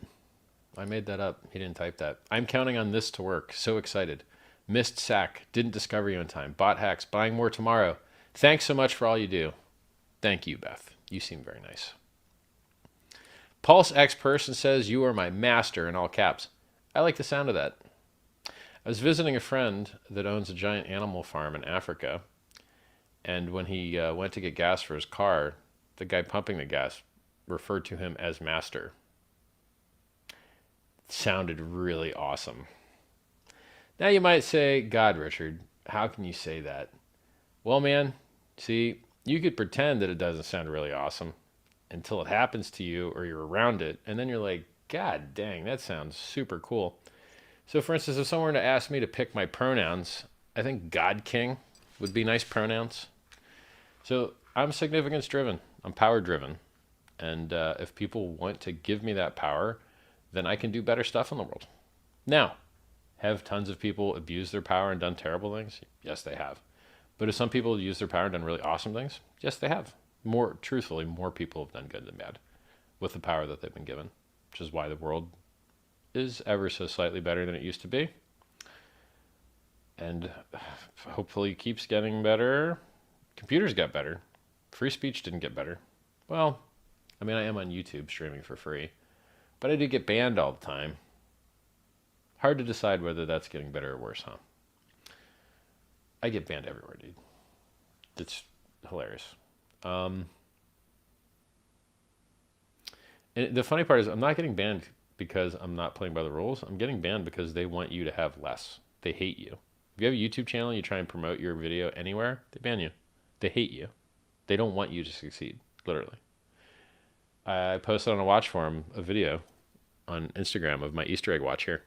I made that up. He didn't type that. I'm counting on this to work. So excited. Missed sack. Didn't discover you in time. Bot hacks. Buying more tomorrow. Thanks so much for all you do. Thank you, Beth. You seem very nice. PulseX person says, you are my master, in all caps. I like the sound of that. I was visiting a friend that owns a giant animal farm in Africa. And when he went to get gas for his car, the guy pumping the gas referred to him as master. It sounded really awesome. Now you might say, God, Richard, how can you say that? Well, man, see, you could pretend that it doesn't sound really awesome until it happens to you or you're around it, and then you're like, God dang, that sounds super cool. So, for instance, if someone were to ask me to pick my pronouns, I think God King would be nice pronouns. So, I'm significance driven, I'm power driven. And if people want to give me that power, then I can do better stuff in the world. Now, have tons of people abused their power and done terrible things? Yes, they have. But have some people used their power and done really awesome things? Yes, they have. More truthfully, more people have done good than bad with the power that they've been given, which is why the world is ever so slightly better than it used to be. And hopefully keeps getting better. Computers got better. Free speech didn't get better. Well, I mean, I am on YouTube streaming for free, but I do get banned all the time. Hard to decide whether that's getting better or worse, huh? I get banned everywhere, dude. It's hilarious. And the funny part is I'm not getting banned because I'm not playing by the rules. I'm getting banned because they want you to have less. They hate you. If you have a YouTube channel, you try and promote your video anywhere, they ban you. They hate you. They don't want you to succeed, literally. I posted on a watch forum a video on Instagram of my Easter egg watch here.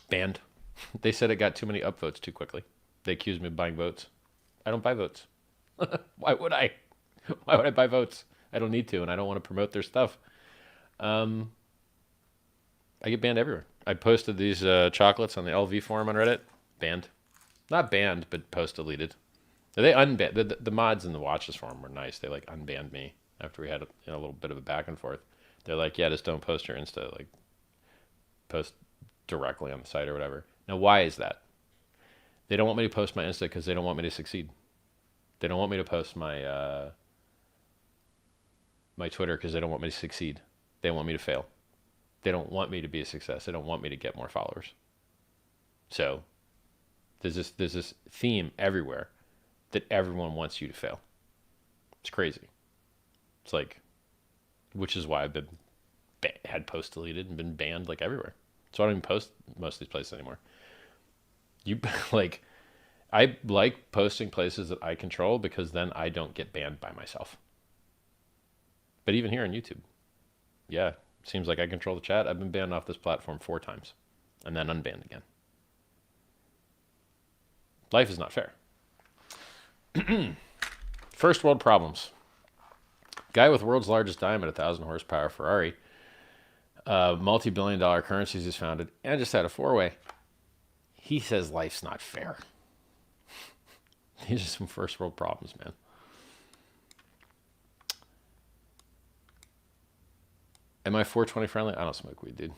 Banned. They said it got too many upvotes too quickly. They accused me of buying votes. I don't buy votes. Why would I? Why would I buy votes? I don't need to, and I don't want to promote their stuff. I get banned everywhere. I posted these chocolates on the LV forum on Reddit. Banned. Not banned, but post deleted. They unbanned. The mods in the watches forum were nice. They like unbanned me after we had a little bit of a back and forth. They're like, yeah, just don't post your Insta. Like, post directly on the site or whatever. Now, why is that? They don't want me to post my Insta because they don't want me to succeed. They don't want me to post my my Twitter because they don't want me to succeed. They want me to fail. They don't want me to be a success. They don't want me to get more followers. So there's this theme everywhere that everyone wants you to fail. It's crazy. It's like, which is why I've been had posts deleted and been banned like everywhere. So I don't even post most of these places anymore. You like, I like posting places that I control because then I don't get banned by myself. But even here on YouTube, yeah, seems like I control the chat. I've been banned off this platform 4 times and then unbanned again. Life is not fair. First world problems. Guy with world's largest diamond, 1,000 horsepower Ferrari, multi-billion-dollar currencies he's founded, and just had a 4-way. He says life's not fair. These are some first world problems, man. Am I 420 friendly? I don't smoke weed, dude.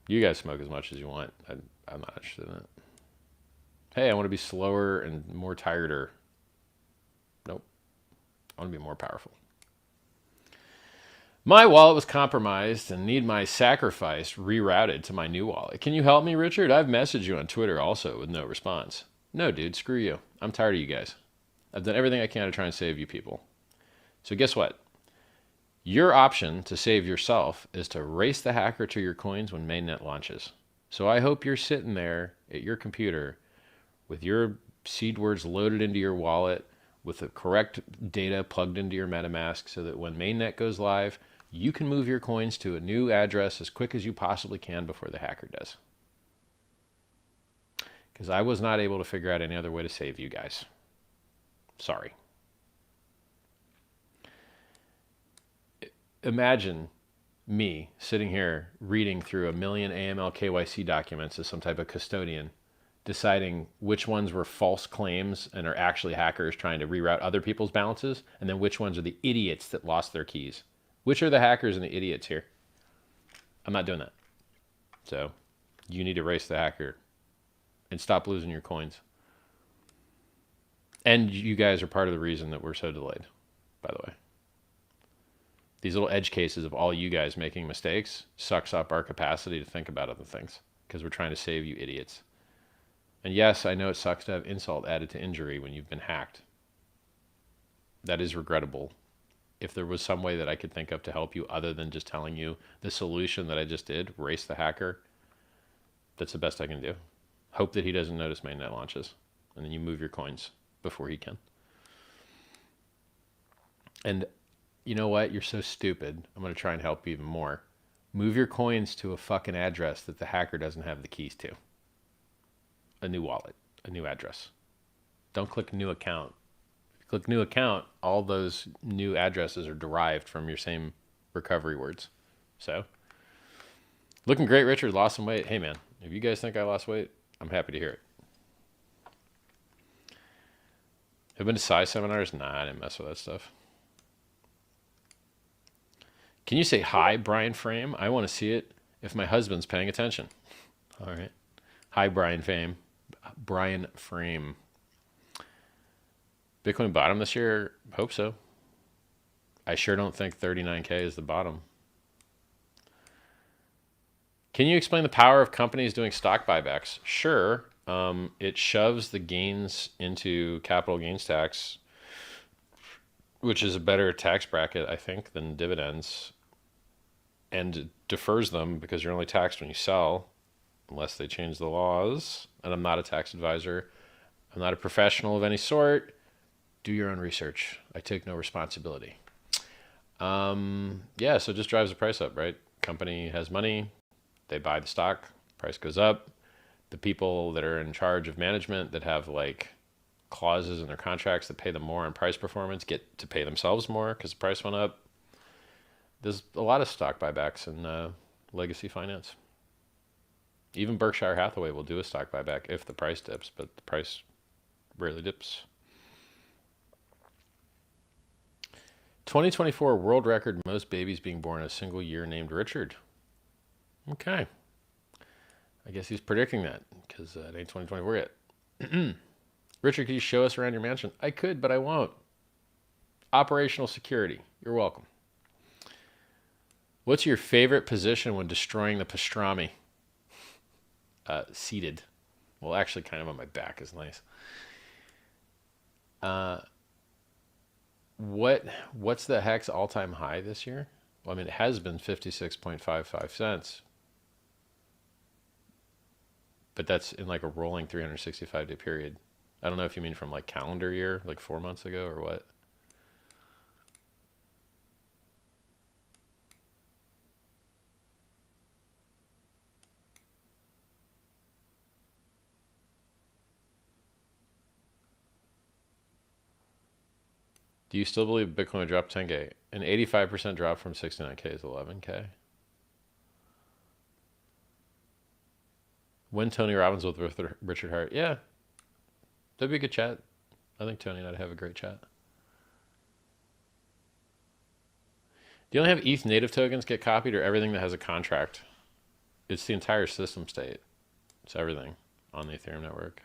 You guys smoke as much as you want. I'm not interested in it. Hey, I want to be slower and more tireder. Nope. I want to be more powerful. My wallet was compromised and need my sacrifice rerouted to my new wallet. Can you help me, Richard? I've messaged you on Twitter also with no response. No, dude, screw you. I'm tired of you guys. I've done everything I can to try and save you people. So guess what? Your option to save yourself is to race the hacker to your coins when mainnet launches. So I hope you're sitting there at your computer with your seed words loaded into your wallet, with the correct data plugged into your MetaMask so that when mainnet goes live, you can move your coins to a new address as quick as you possibly can before the hacker does. Because I was not able to figure out any other way to save you guys. Sorry. Imagine me sitting here reading through 1 million AML KYC documents as some type of custodian, deciding which ones were false claims and are actually hackers trying to reroute other people's balances, and then which ones are the idiots that lost their keys. Which are the hackers and the idiots here? I'm not doing that. So you need to race the hacker and stop losing your coins. And you guys are part of the reason that we're so delayed, by the way. These little edge cases of all you guys making mistakes sucks up our capacity to think about other things because we're trying to save you idiots. And yes, I know it sucks to have insult added to injury when you've been hacked. That is regrettable. If there was some way that I could think of to help you other than just telling you the solution that I just did, race the hacker, that's the best I can do. Hope that he doesn't notice mainnet launches, and then you move your coins before he can. And you know what? You're so stupid. I'm going to try and help you even more. Move your coins to a fucking address that the hacker doesn't have the keys to. A new wallet, a new address. Don't click new account. If you click new account, all those new addresses are derived from your same recovery words. So, looking great, Richard. Lost some weight. Hey, man, if you guys think I lost weight, I'm happy to hear it. Have been to size seminars? Nah, I didn't mess with that stuff. Can you say hi, Brian Frame? I want to see it if my husband's paying attention. All right. Hi, Brian Frame. Brian Frame. Bitcoin bottom this year? Hope so. I sure don't think 39K is the bottom. Can you explain the power of companies doing stock buybacks? Sure. It shoves the gains into capital gains tax, which is a better tax bracket, I think, than dividends, and defers them because you're only taxed when you sell, unless they change the laws. And I'm not a tax advisor. I'm not a professional of any sort. Do your own research. I take no responsibility. Yeah, so it just drives the price up, right? Company has money. They buy the stock. Price goes up. The people that are in charge of management that have like clauses in their contracts that pay them more on price performance get to pay themselves more because the price went up. There's a lot of stock buybacks in legacy finance. Even Berkshire Hathaway will do a stock buyback if the price dips, but the price rarely dips. 2024 world record most babies being born in a single year named Richard. Okay. I guess he's predicting that because it ain't 2024 yet. Richard, can you show us around your mansion? I could, but I won't. Operational security. You're welcome. What's your favorite position when destroying the pastrami? Seated. Well, actually, kind of on my back is nice. What's the heck's all-time high this year? Well, I mean, it has been 56.55 cents. But that's in like a rolling 365-day period. I don't know if you mean from like calendar year, like 4 months ago or what. Do you still believe Bitcoin would drop 10K? An 85% drop from 69K is 11K. When Tony Robbins with Richard Hart? Yeah, that'd be a good chat. I think Tony and I'd have a great chat. Do you only have ETH native tokens get copied or everything that has a contract? It's the entire system state. It's everything on the Ethereum network.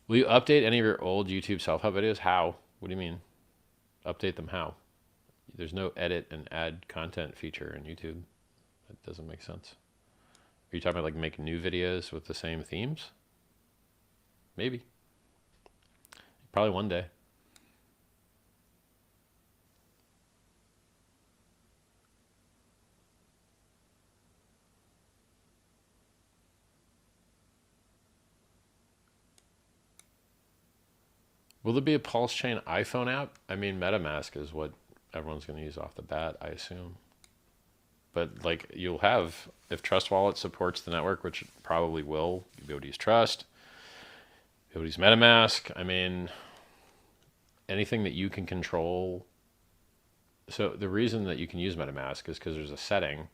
Will you update any of your old YouTube self-help videos? How? What do you mean? Update them how? There's no edit and add content feature in YouTube. That doesn't make sense. Are you talking about like make new videos with the same themes? Maybe. Probably one day. Will there be a PulseChain iPhone app? I mean, MetaMask is what everyone's going to use off the bat, I assume. But like you'll have, if Trust Wallet supports the network, which it probably will, you'll be able to use Trust, you'll be able to use MetaMask. I mean, anything that you can control. So the reason that you can use MetaMask is because there's a setting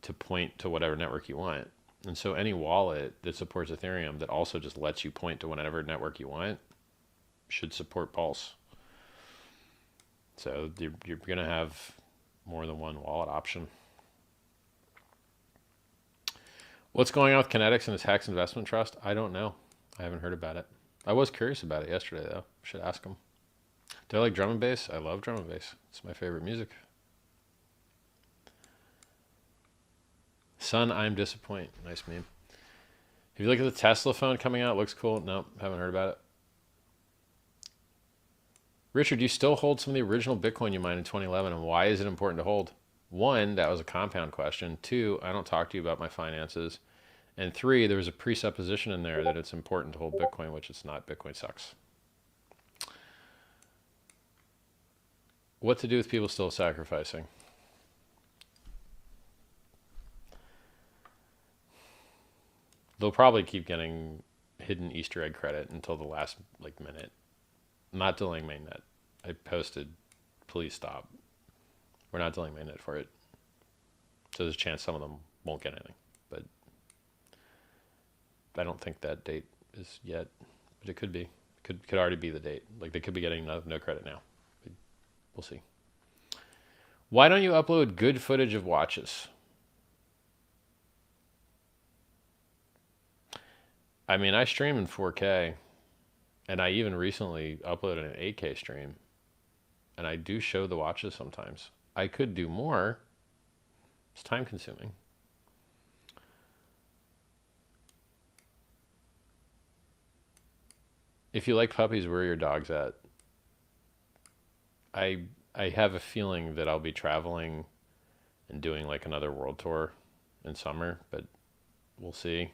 to point to whatever network you want. And so any wallet that supports Ethereum that also just lets you point to whatever network you want should support Pulse. So you're going to have more than one wallet option. What's going on with Kinetics and its Hex Investment Trust? I don't know. I haven't heard about it. I was curious about it yesterday, though. Should ask them. Do I like drum and bass? I love drum and bass. It's my favorite music. Son, I'm disappointed. Nice meme. If you look at the Tesla phone coming out, it looks cool. Nope, haven't heard about it. Richard, do you still hold some of the original Bitcoin you mined in 2011, and why is it important to hold? One, that was a compound question. Two, I don't talk to you about my finances. And 3, there was a presupposition in there that it's important to hold Bitcoin, which it's not. Bitcoin sucks. What to do with people still sacrificing? They'll probably keep getting hidden Easter egg credit until the last minute. I'm not delaying mainnet. I posted, please stop. We're not delaying mainnet for it. So there's a chance some of them won't get anything. But I don't think that date is yet. But it could be. Could already be the date. They could be getting no credit now. But we'll see. Why don't you upload good footage of watches? I mean, I stream in 4K, and I even recently uploaded an 8K stream, and I do show the watches sometimes. I could do more. It's time consuming. If you like puppies, where are your dogs at? I have a feeling that I'll be traveling and doing another world tour in summer, but we'll see.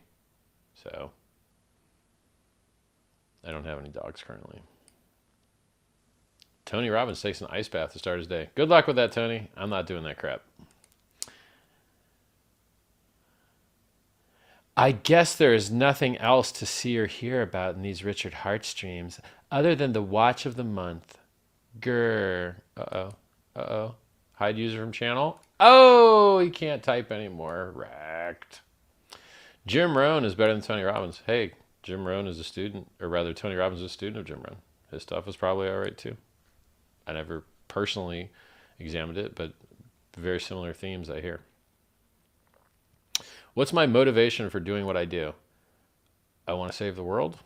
So I don't have any dogs currently. Tony Robbins takes an ice bath to start his day. Good luck with that, Tony. I'm not doing that crap. I guess there is nothing else to see or hear about in these Richard Hart streams other than the watch of the month. Grr. Uh-oh. Uh-oh. Hide user from channel. Oh, he can't type anymore. Wrecked. Jim Rohn is better than Tony Robbins. Hey, Jim Rohn is a student, or rather Tony Robbins is a student of Jim Rohn. His stuff is probably all right too. I never personally examined it, but very similar themes I hear. What's my motivation for doing what I do? I want to save the world.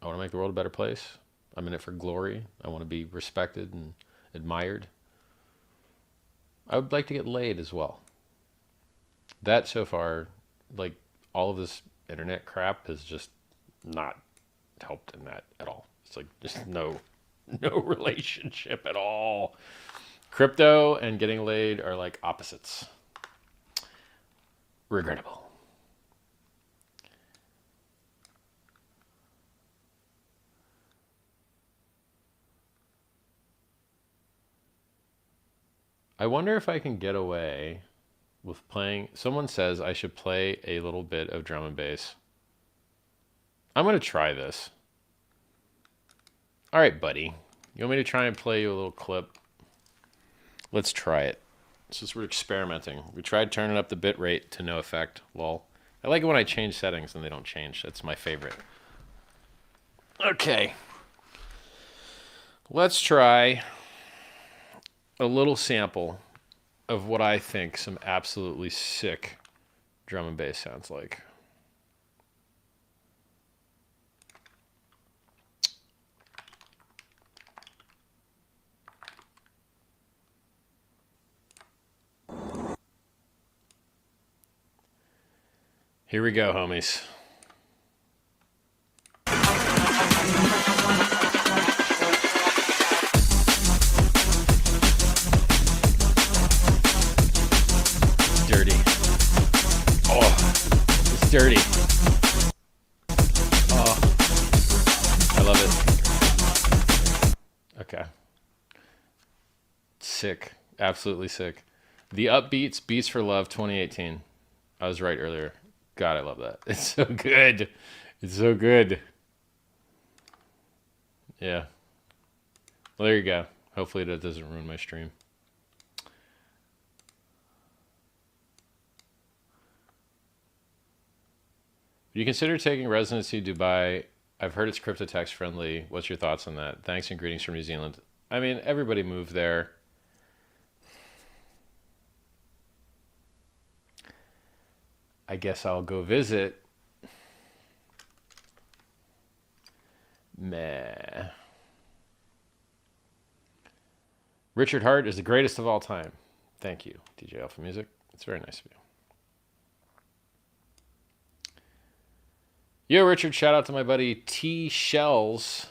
I want to make the world a better place. I'm in it for glory. I want to be respected and admired. I would like to get laid as well. That so far, all of this internet crap has just not helped in that at all. It's just no relationship at all. Crypto and getting laid are opposites. Regrettable. I wonder if I can get away with playing. Someone says I should play a little bit of drum and bass. I'm going to try this. All right, buddy. You want me to try and play you a little clip? Let's try it. Since we're experimenting. We tried turning up the bit rate to no effect. Lol. I like it when I change settings and they don't change. That's my favorite. Okay. Let's try a little sample of what I think some absolutely sick drum and bass sounds like. Here we go, homies. It's dirty. Oh, it's dirty. Oh, I love it. Okay. Sick. Absolutely sick. The Upbeats, Beats for Love 2018. I was right earlier. God, I love that. It's so good. It's so good. Yeah. Well, there you go. Hopefully that doesn't ruin my stream. Would you consider taking residency to Dubai? I've heard it's crypto tax friendly. What's your thoughts on that? Thanks and greetings from New Zealand. I mean, everybody moved there. I guess I'll go visit. Meh. Richard Hart is the greatest of all time. Thank you, DJ Alpha Music. It's very nice of you. Yo, Richard, shout out to my buddy T Shells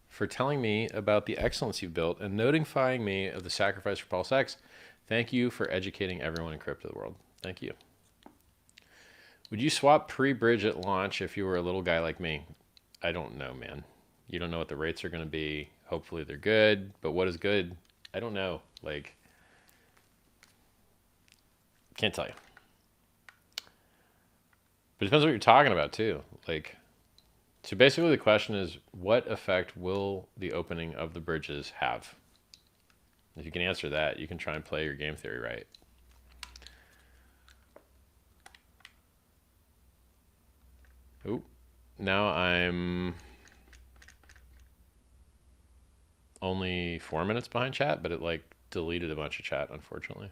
for telling me about the excellence you've built and notifying me of the sacrifice for PulseX. Thank you for educating everyone in crypto world. Thank you. Would you swap pre-bridge at launch if you were a little guy like me? I don't know, man. You don't know what the rates are going to be. Hopefully they're good, but what is good? I don't know. Like, can't tell you. But it depends what you're talking about too. Like, so basically the question is, what effect will the opening of the bridges have? If you can answer that, you can try and play your game theory right. Oop. Now I'm only 4 minutes behind chat, but it like deleted a bunch of chat, unfortunately.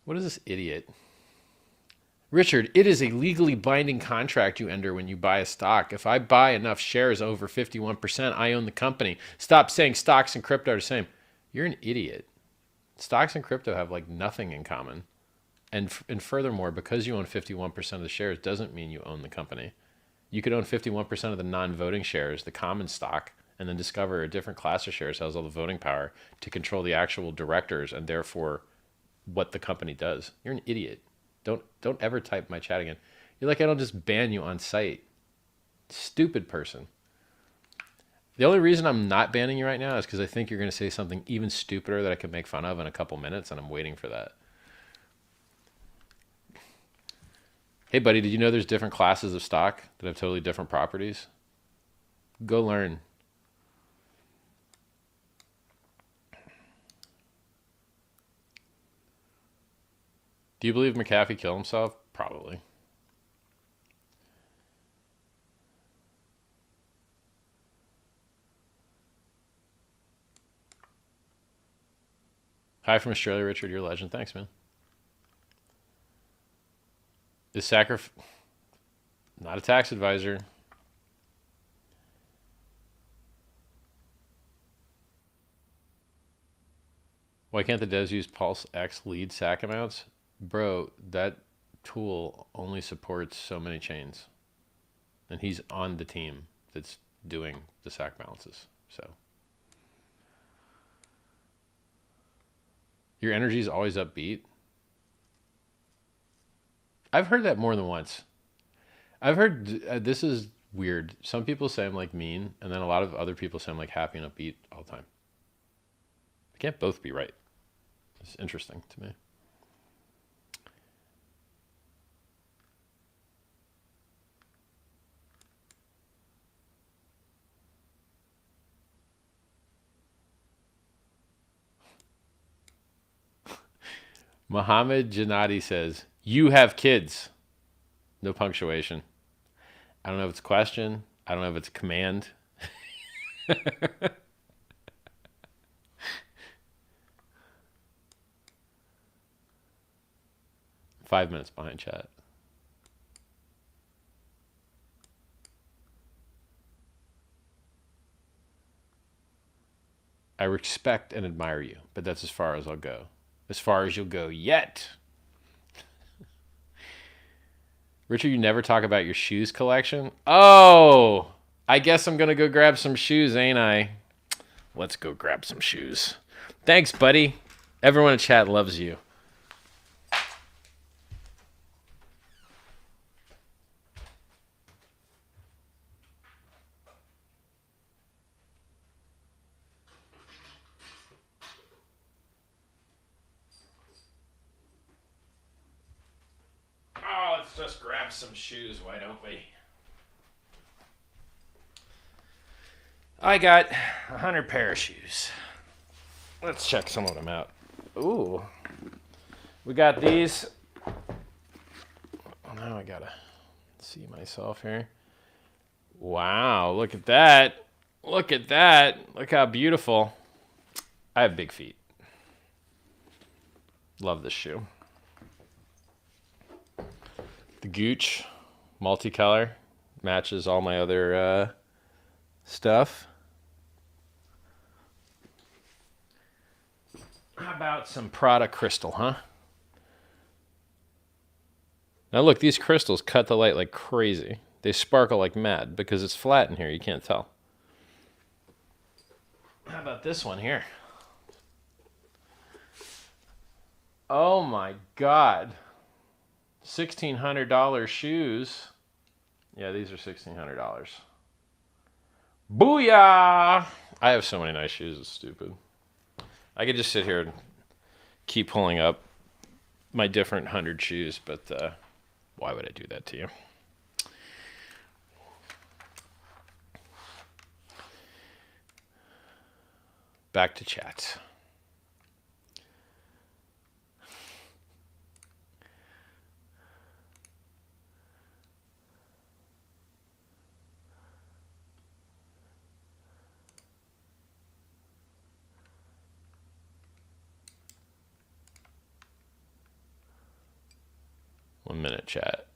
What is this idiot? Richard, it is a legally binding contract you enter when you buy a stock. If I buy enough shares over 51%, I own the company. Stop saying stocks and crypto are the same. You're an idiot. Stocks and crypto have like nothing in common. And furthermore, because you own 51% of the shares doesn't mean you own the company. You could own 51% of the non-voting shares, the common stock, and then discover a different class of shares has all the voting power to control the actual directors and therefore what the company does. You're an idiot. Don't ever type my chat again. You're like, I don't just ban you on site. Stupid person. The only reason I'm not banning you right now is because I think you're going to say something even stupider that I can make fun of in a couple minutes, and I'm waiting for that. Hey, buddy, did you know there's different classes of stock that have totally different properties? Go learn. Do you believe McAfee killed himself? Probably. Hi from Australia, Richard. You're a legend. Thanks, man. Is not a tax advisor. Why can't the devs use PulseX lead SAC amounts? Bro, that tool only supports so many chains. And he's on the team that's doing the SAC balances. So your energy is always upbeat. I've heard that more than once. I've heard this is weird. Some people say I'm like mean, and then a lot of other people say I'm like happy and upbeat all the time. They can't both be right. It's interesting to me. Mohammed Janati says, you have kids. No punctuation. I don't know if it's a question. I don't know if it's a command. 5 minutes behind chat. I respect and admire you, but that's as far as I'll go. As far as you'll go yet. Richard, you never talk about your shoes collection? Oh, I guess I'm going to go grab some shoes, ain't I? Let's go grab some shoes. Thanks, buddy. Everyone in chat loves you. Oh, let's just grab some shoes, why don't we? I got 100 pair of shoes. Let's check some of them out. Ooh. We got these. Oh, now I gotta see myself here. Wow, look at that. Look at that. Look how beautiful. I have big feet. Love this shoe. The Gooch multicolor matches all my other stuff. How about some Prada crystal, huh? Now look, these crystals cut the light like crazy. They sparkle like mad because it's flat in here. You can't tell. How about this one here? Oh my God. $1,600 shoes. Yeah, these are $1,600. Booyah! I have so many nice shoes, it's stupid. I could just sit here and keep pulling up my different 100 shoes, but why would I do that to you? Back to chat. One minute, chat.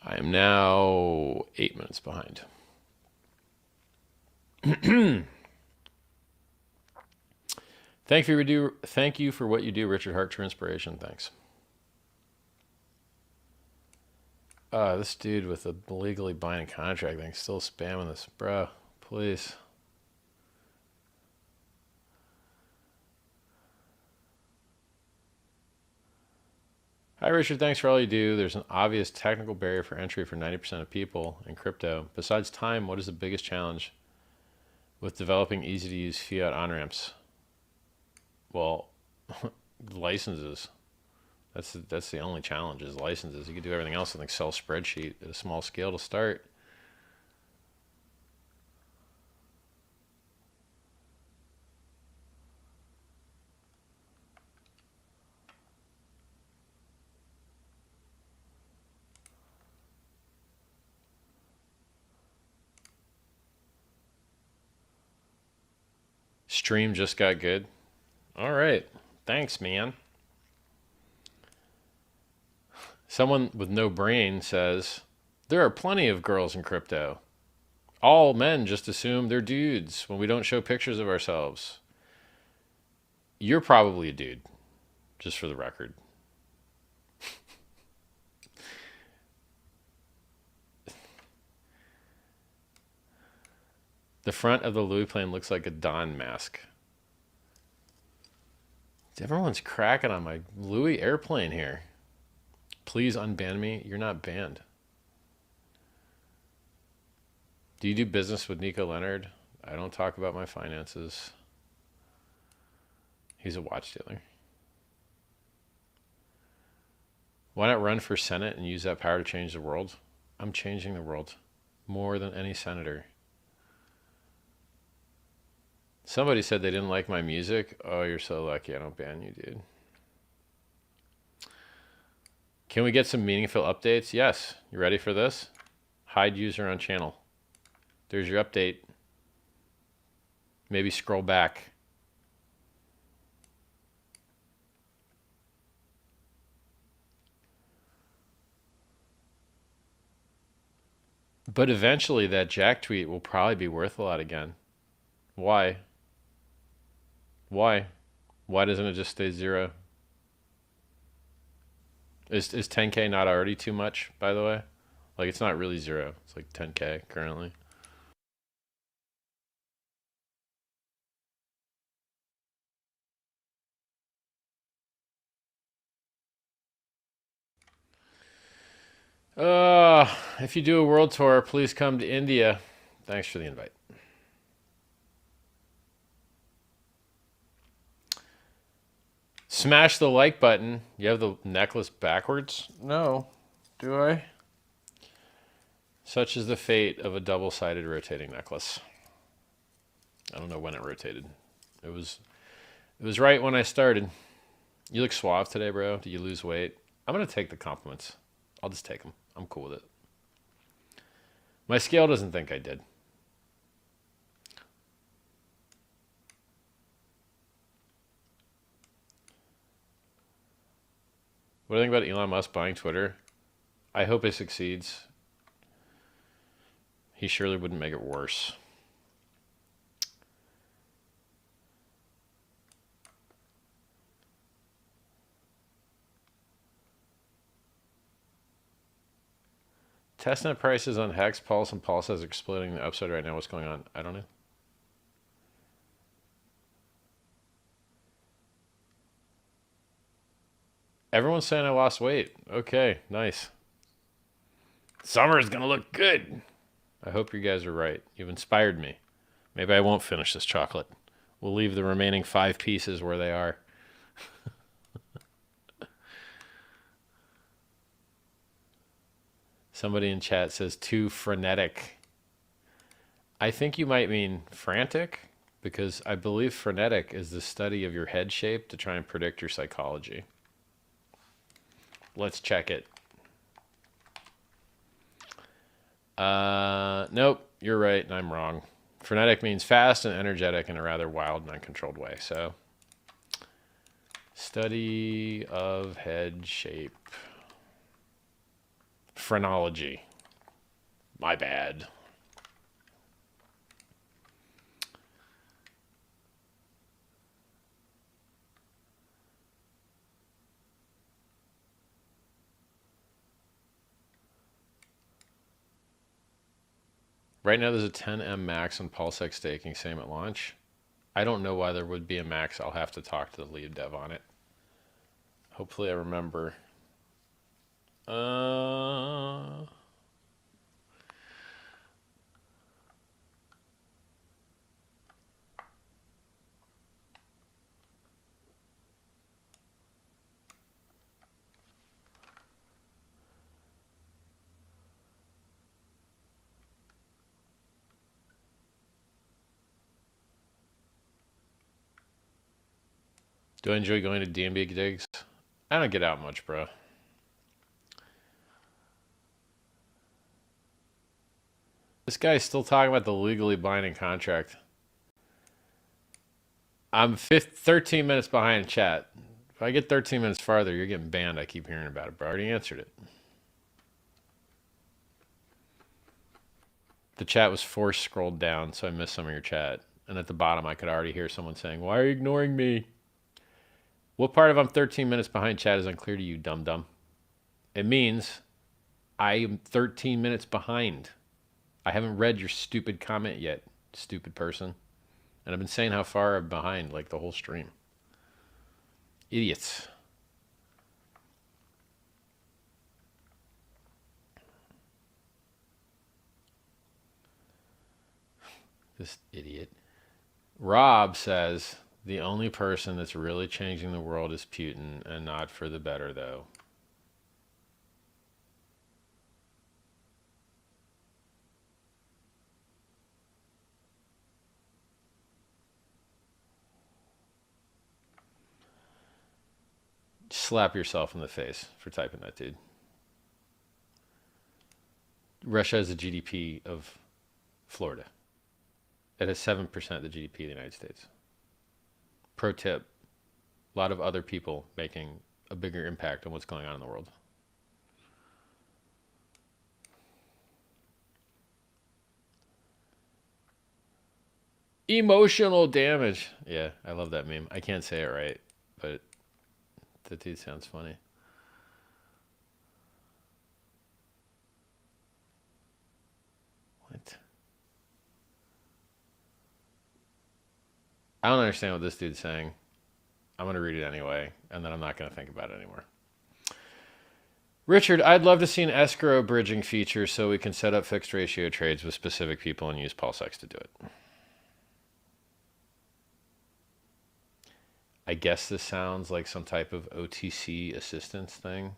I am now 8 minutes behind. Thank you for what you do, Richard Hart. True inspiration. Thanks. This dude with the legally binding contract thing still spamming this, bro. Please. Hi, Richard. Thanks for all you do. There's an obvious technical barrier for entry for 90% of people in crypto. Besides time, what is the biggest challenge with developing easy-to-use fiat on-ramps? Well, licenses. That's the only challenge is licenses. You could do everything else in Excel spreadsheet at a small scale to start. Stream just got good. All right. Thanks, man. Someone with no brain says, there are plenty of girls in crypto. All men just assume they're dudes when we don't show pictures of ourselves. You're probably a dude, just for the record. The front of the Louis plane looks like a Don mask. Everyone's cracking on my Louis airplane here. Please unban me. You're not banned. Do you do business with Nico Leonard? I don't talk about my finances. He's a watch dealer. Why not run for Senate and use that power to change the world? I'm changing the world more than any senator. Somebody said they didn't like my music. Oh, you're so lucky I don't ban you, dude. Can we get some meaningful updates? Yes. You ready for this? Hide user on channel. There's your update. Maybe scroll back. But eventually that Jack tweet will probably be worth a lot again. Why? Why? Why doesn't it just stay 0? Is 10K not already too much, by the way? Like, it's not really 0. It's like 10K currently. If you do a world tour, please come to India. Thanks for the invite. Smash the like button. You have the necklace backwards? No. Do I? Such is the fate of a double-sided rotating necklace. I don't know when it rotated. It was right when I started. You look suave today, bro. Did you lose weight? I'm going to take the compliments. I'll just take them. I'm cool with it. My scale doesn't think I did. What do you think about Elon Musk buying Twitter? I hope he succeeds. He surely wouldn't make it worse. Testnet prices on Hex, Pulse, and Pulse is exploding the upside right now. What's going on? I don't know. Everyone's saying I lost weight. Okay, nice. Summer is going to look good. I hope you guys are right. You've inspired me. Maybe I won't finish this chocolate. We'll leave the remaining 5 pieces where they are. Somebody in chat says too frenetic. I think you might mean frantic, because I believe frenetic is the study of your head shape to try and predict your psychology. Let's check it. Nope, you're right and I'm wrong. Frenetic means fast and energetic in a rather wild and uncontrolled way. So, study of head shape. Phrenology. My bad. Right now there's a 10M max on PulseX staking, same at launch. I don't know why there would be a max. I'll have to talk to the lead dev on it. Hopefully I remember. Do I enjoy going to D&B digs? I don't get out much, bro. This guy's still talking about the legally binding contract. I'm 13 minutes behind chat. If I get 13 minutes farther, you're getting banned. I keep hearing about it, bro. I already answered it. The chat was force scrolled down, so I missed some of your chat. And at the bottom, I could already hear someone saying, "Why are you ignoring me?" What part of I'm 13 minutes behind chat is unclear to you, dum-dum? It means I am 13 minutes behind. I haven't read your stupid comment yet, stupid person. And I've been saying how far I'm behind, like the whole stream. Idiots. This idiot. Rob says, the only person that's really changing the world is Putin, and not for the better, though. Slap yourself in the face for typing that, dude. Russia has the GDP of Florida. It has 7% of the GDP of the United States. Pro tip, a lot of other people making a bigger impact on what's going on in the world. Emotional damage. Yeah, I love that meme. I can't say it right, but that dude sounds funny. What? I don't understand what this dude's saying. I'm going to read it anyway, and then I'm not going to think about it anymore. Richard, I'd love to see an escrow bridging feature so we can set up fixed ratio trades with specific people and use PulseX to do it. I guess this sounds like some type of OTC assistance thing.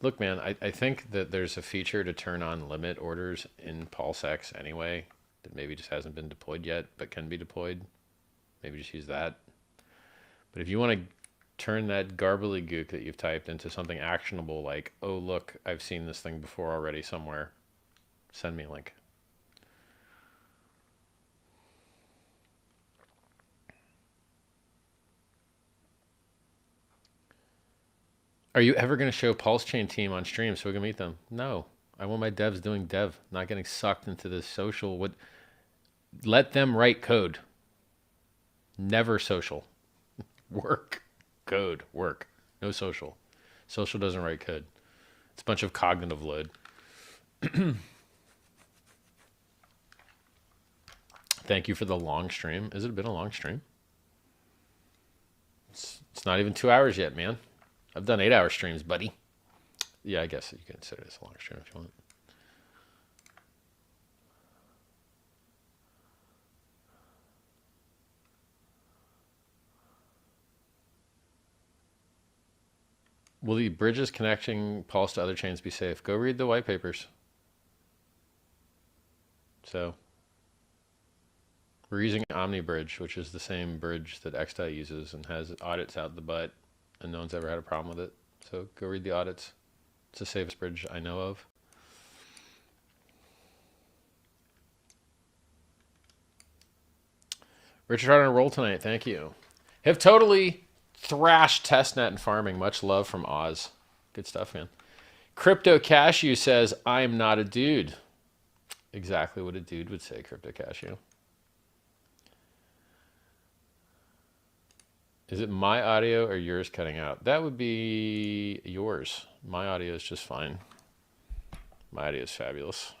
Look, man, I think that there's a feature to turn on limit orders in PulseX anyway that maybe just hasn't been deployed yet, but can be deployed. Maybe just use that. But if you want to turn that garbly gook that you've typed into something actionable like, oh, look, I've seen this thing before already somewhere, send me a link. Are you ever going to show PulseChain team on stream so we can meet them? No. I want my devs doing dev, not getting sucked into this social. Let them write code. Never social. Work. Code. Work. No social. Social doesn't write code. It's a bunch of cognitive load. Thank you for the long stream. Has it been a long stream? It's not even 2 hours yet, man. I've done 8-hour streams, buddy. Yeah, I guess you can consider this a long stream if you want. Will the bridges connecting Pulse to other chains be safe? Go read the white papers. So we're using OmniBridge, which is the same bridge that XDAI uses and has audits out the butt, and no one's ever had a problem with it. So go read the audits. It's the safest bridge I know of. Richard on a roll tonight. Thank you. Have totally thrashed testnet and farming. Much love from Oz. Good stuff, man. Crypto Cashew says, I'm not a dude. Exactly what a dude would say, Crypto Cashew. Is it my audio or yours cutting out? That would be yours. My audio is just fine. My audio is fabulous.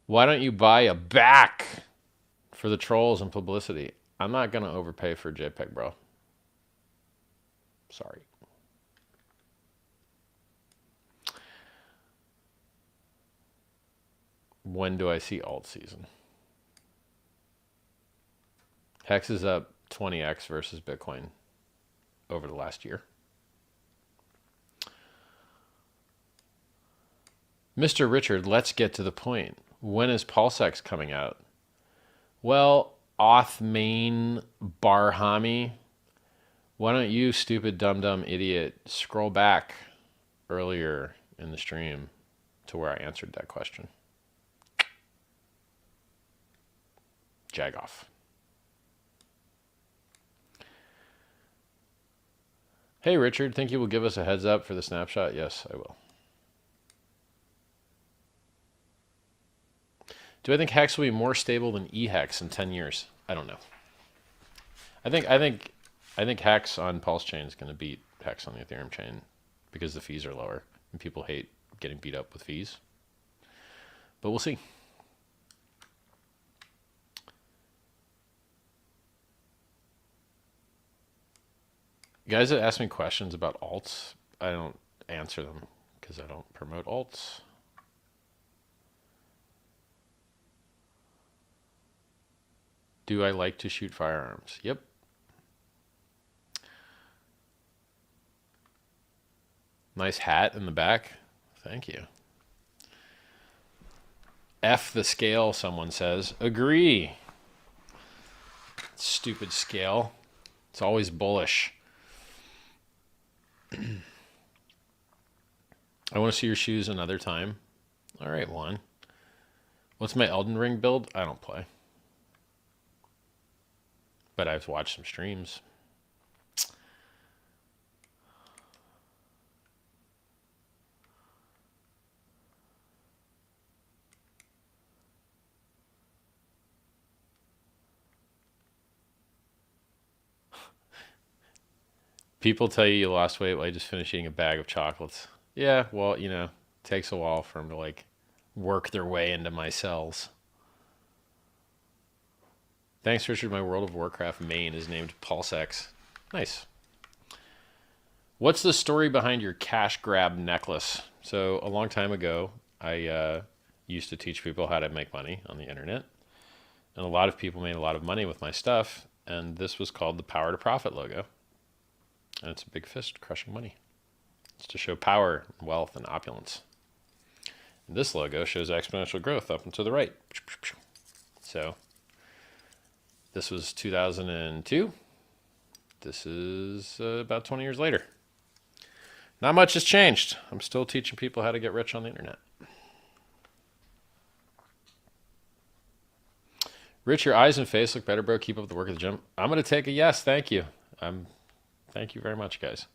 Why don't you buy a back for the trolls and publicity? I'm not going to overpay for JPEG, bro. Sorry. When do I see alt season? Hex is up 20x versus Bitcoin over the last year. Mr. Richard, let's get to the point. When is PulseX coming out? Well, Othmain Barhami, why don't you, stupid dumb idiot, scroll back earlier in the stream to where I answered that question. Jagoff. Hey, Richard, think you will give us a heads up for the snapshot? Yes, I will. Do I think Hex will be more stable than eHex in 10 years? I don't know. I think Hex on PulseChain is going to beat Hex on the Ethereum chain because the fees are lower and people hate getting beat up with fees. But we'll see. Guys that ask me questions about alts, I don't answer them because I don't promote alts. Do I like to shoot firearms? Yep. Nice hat in the back. Thank you. F the scale, someone says. Agree. Stupid scale. It's always bullish. I want to see your shoes another time. All right, Juan. What's my Elden Ring build? I don't play. But I've watched some streams. People tell you lost weight while you just finished eating a bag of chocolates. Yeah, well, you know, it takes a while for them to like work their way into my cells. Thanks, Richard. My World of Warcraft main is named PulseX. Nice. What's the story behind your cash grab necklace? So a long time ago, I used to teach people how to make money on the internet. And a lot of people made a lot of money with my stuff. And this was called the Power to Profit logo. And it's a big fist crushing money. It's to show power, wealth, and opulence. And this logo shows exponential growth up and to the right. So this was 2002. This is about 20 years later. Not much has changed. I'm still teaching people how to get rich on the internet. Rich, your eyes and face look better, bro. Keep up the work at the gym. I'm gonna take a yes. Thank you. Thank you very much, guys.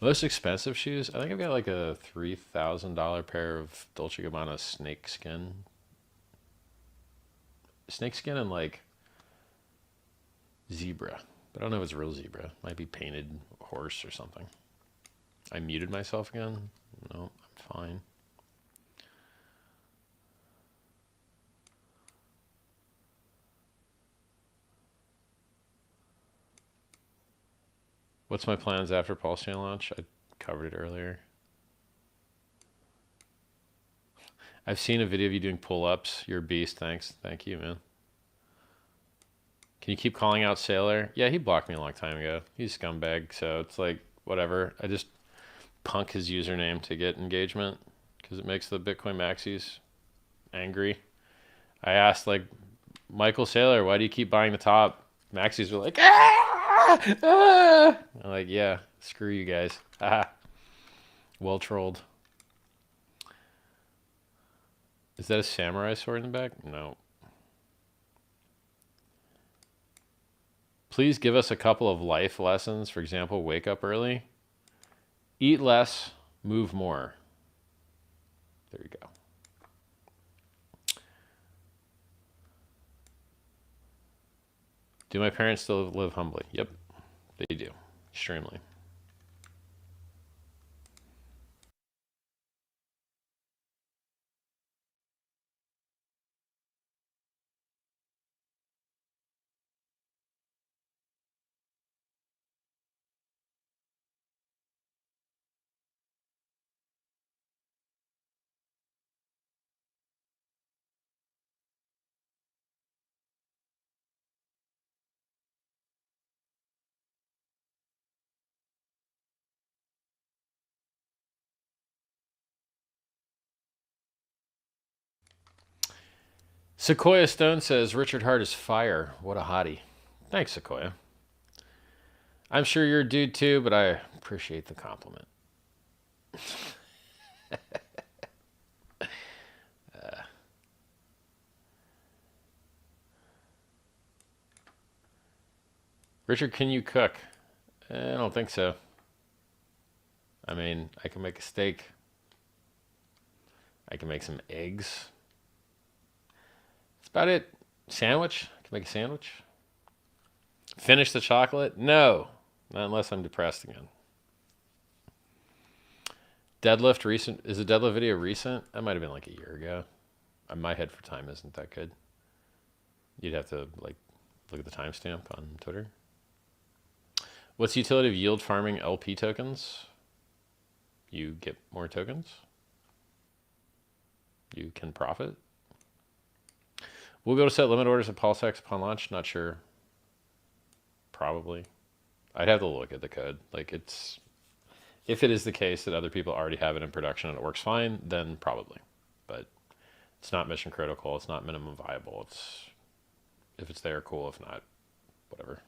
Most expensive shoes? I think I've got like a $3,000 pair of Dolce & Gabbana snakeskin. Snakeskin and like zebra. But I don't know if it's real zebra. Might be painted horse or something. I muted myself again. No, I'm fine. What's my plans after PulseChain launch? I covered it earlier. I've seen a video of you doing pull-ups. You're a beast. Thanks. Thank you, man. Can you keep calling out Sailor? Yeah, he blocked me a long time ago. He's a scumbag, so it's like, whatever. I just punk his username to get engagement because it makes the Bitcoin maxis angry. I asked, like, Michael Saylor, why do you keep buying the top? Maxis were like, ah! Ah! I'm like, yeah, screw you guys. Well trolled. Is that a samurai sword in the back? No. Please give us a couple of life lessons. For example, wake up early, eat less, move more. There you go. Do my parents still live humbly? Yep, they do. Extremely. Sequoia Stone says, Richard Hart is fire. What a hottie. Thanks, Sequoia. I'm sure you're a dude too, but I appreciate the compliment. Richard, can you cook? I don't think so. I mean, I can make a steak. I can make some eggs. That's about it. Sandwich? I can make a sandwich. Finish the chocolate? No. Not unless I'm depressed again. Deadlift recent. Is the deadlift video recent? That might have been like a year ago. My head for time isn't that good. You'd have to like look at the timestamp on Twitter. What's the utility of yield farming LP tokens? You get more tokens. You can profit. We'll be able to set limit orders at PulseX upon launch. Not sure. Probably. I'd have to look at the code. Like it's, if it is the case that other people already have it in production and it works fine, then probably. But it's not mission critical. It's not minimum viable. It's, if it's there, cool. If not, whatever.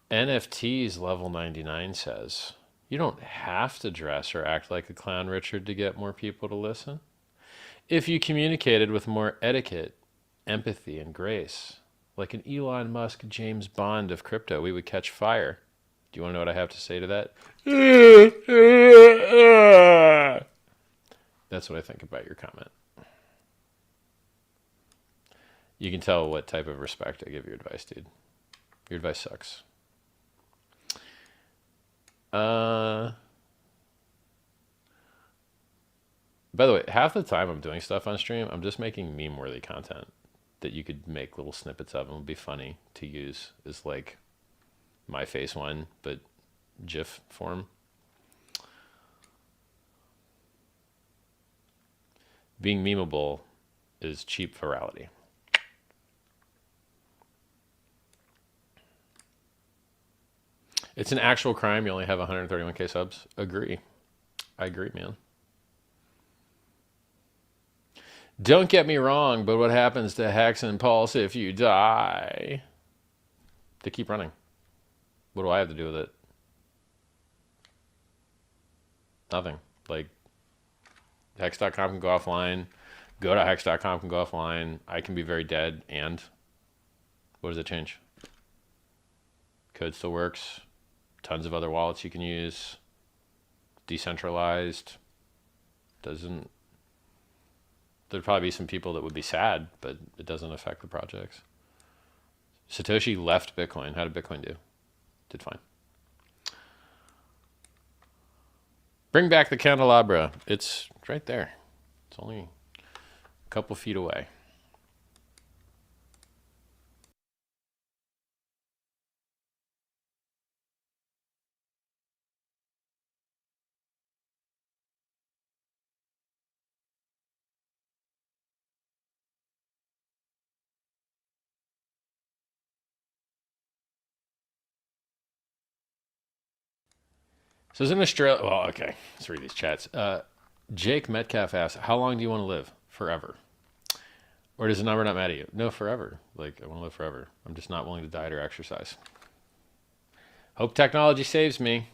NFTs level 99 says, you don't have to dress or act like a clown, Richard, to get more people to listen. If you communicated with more etiquette, empathy, and grace, like an Elon Musk James Bond of crypto, we would catch fire. Do you want to know what I have to say to that? That's what I think about your comment. You can tell what type of respect I give your advice, dude. Your advice sucks. By the way, half the time I'm doing stuff on stream, I'm just making meme-worthy content that you could make little snippets of and would be funny to use as like my face one, but GIF form. Being memeable is cheap virality. It's an actual crime. You only have 131K subs. Agree. I agree, man. Don't get me wrong, but what happens to Hex and Pulse if you die? They keep running. What do I have to do with it? Nothing. Like, Hex.com can go offline. Go.hex.com can go offline. I can be very dead. And what does it change? Code still works. Tons of other wallets you can use. Decentralized. Doesn't. There'd probably be some people that would be sad, but it doesn't affect the projects. Satoshi left Bitcoin. How did Bitcoin do? Did fine. Bring back the candelabra. It's right there. It's only a couple feet away. So it's in Australia. Well, okay. Let's read these chats. Jake Metcalf asks, how long do you want to live? Forever. Or does the number not matter to you? No, forever. Like, I want to live forever. I'm just not willing to diet or exercise. Hope technology saves me.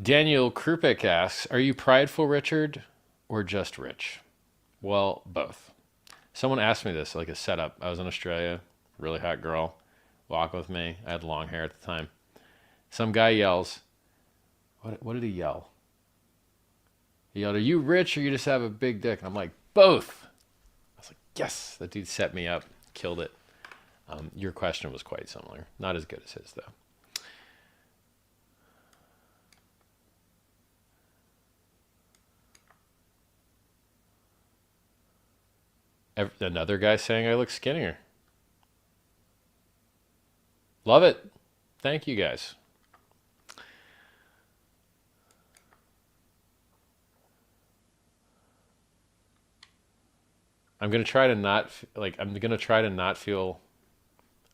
Daniel Krupik asks, are you prideful, Richard, or just rich? Well, both. Someone asked me this, like a setup. I was in Australia, really hot girl, walk with me. I had long hair at the time. Some guy yells, what did he yell? He yelled, are you rich or you just have a big dick? And I'm like, both. I was like, yes, that dude set me up, killed it. Your question was quite similar. Not as good as his, though. Another guy saying I look skinnier. Love it. Thank you, guys. I'm going to try to not, feel,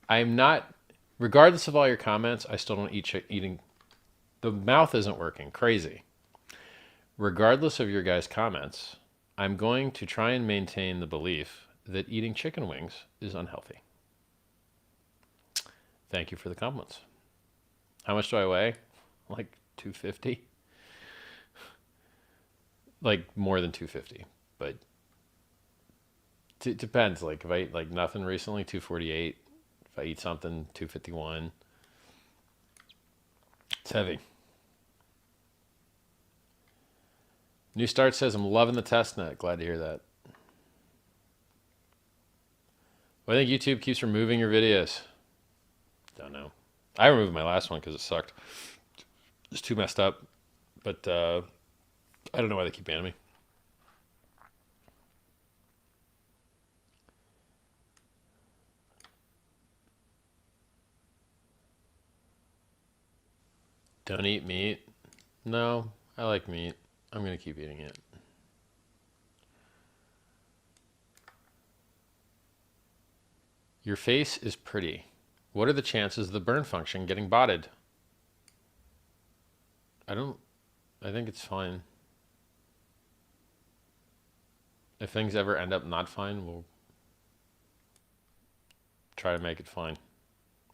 I'm not, regardless of all your comments, I still don't eating, the mouth isn't working, crazy. Regardless of your guys' comments, I'm going to try and maintain the belief that eating chicken wings is unhealthy. Thank you for the compliments. How much do I weigh? Like 250? Like more than 250, but it depends. Like if I eat like nothing recently, 248. If I eat something, 251. It's heavy. New Start says, I'm loving the testnet. Glad to hear that. Well, I think YouTube keeps removing your videos. Don't know. I removed my last one because it sucked. It's too messed up. But I don't know why they keep banning me. Don't eat meat. No, I like meat. I'm going to keep eating it. Your face is pretty. What are the chances of the burn function getting botted? I think it's fine. If things ever end up not fine, we'll try to make it fine.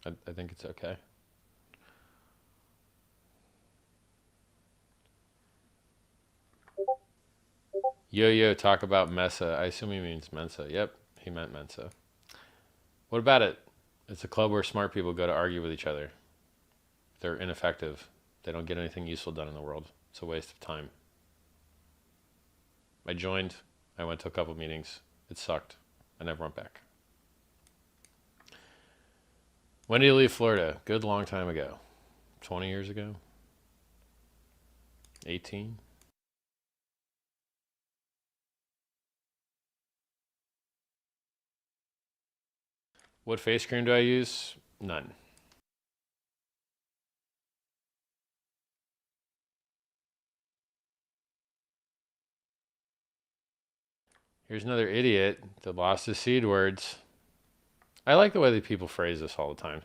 I think it's okay. Yo, talk about Mesa. I assume he means Mensa. Yep, he meant Mensa. What about it? It's a club where smart people go to argue with each other. They're ineffective. They don't get anything useful done in the world. It's a waste of time. I joined. I went to a couple meetings. It sucked. I never went back. When did you leave Florida? Good long time ago. 20 years ago? 18? What face cream do I use? None. Here's another idiot that lost his seed words. I like the way that people phrase this all the time.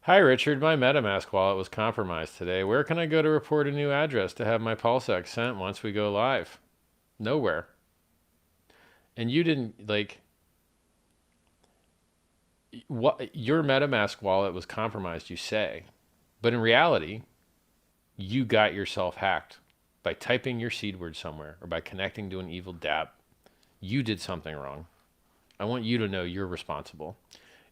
Hi, Richard. My MetaMask wallet was compromised today. Where can I go to report a new address to have my PulseX sent once we go live? Nowhere. And you didn't, like... What your MetaMask wallet was compromised, you say, but in reality, you got yourself hacked by typing your seed word somewhere or by connecting to an evil dApp, you did something wrong. I want you to know you're responsible.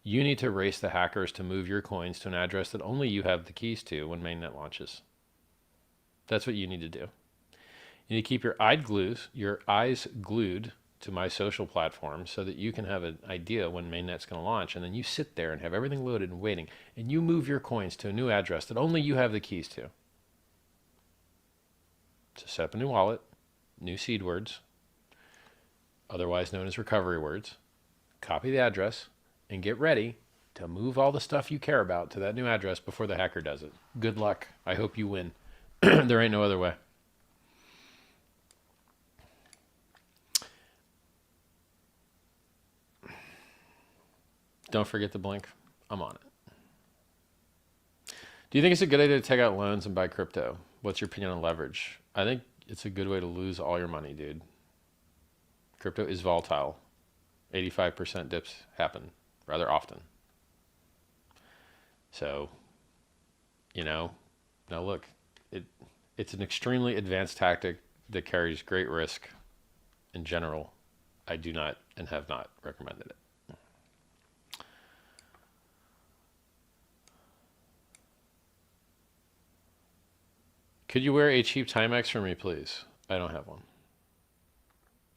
You need to race the hackers to move your coins to an address that only you have the keys to when mainnet launches. That's what you need to do. You need to keep your eyes glued to my social platforms so that you can have an idea when mainnet's going to launch, and then you sit there and have everything loaded and waiting, and you move your coins to a new address that only you have the keys to. So set up a new wallet, new seed words, otherwise known as recovery words, copy the address, and get ready to move all the stuff you care about to that new address before the hacker does it. Good luck. I hope you win. There ain't no other way. Don't forget to blink. I'm on it. Do you think it's a good idea to take out loans and buy crypto? What's your opinion on leverage? I think it's a good way to lose all your money, dude. Crypto is volatile. 85% dips happen rather often. So, now look, it's an extremely advanced tactic that carries great risk. In general, I do not and have not recommended it. Could you wear a cheap Timex for me, please? I don't have one.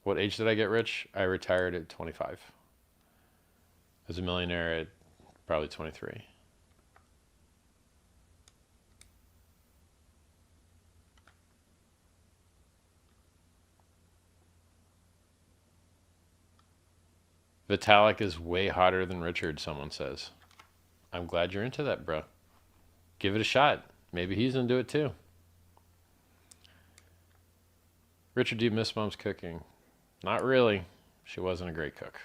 What age did I get rich? I retired at 25. As a millionaire at probably 23. Vitalik is way hotter than Richard, someone says. I'm glad you're into that, bro. Give it a shot. Maybe he's into it too. Richard, do you miss Mom's cooking? Not really. She wasn't a great cook.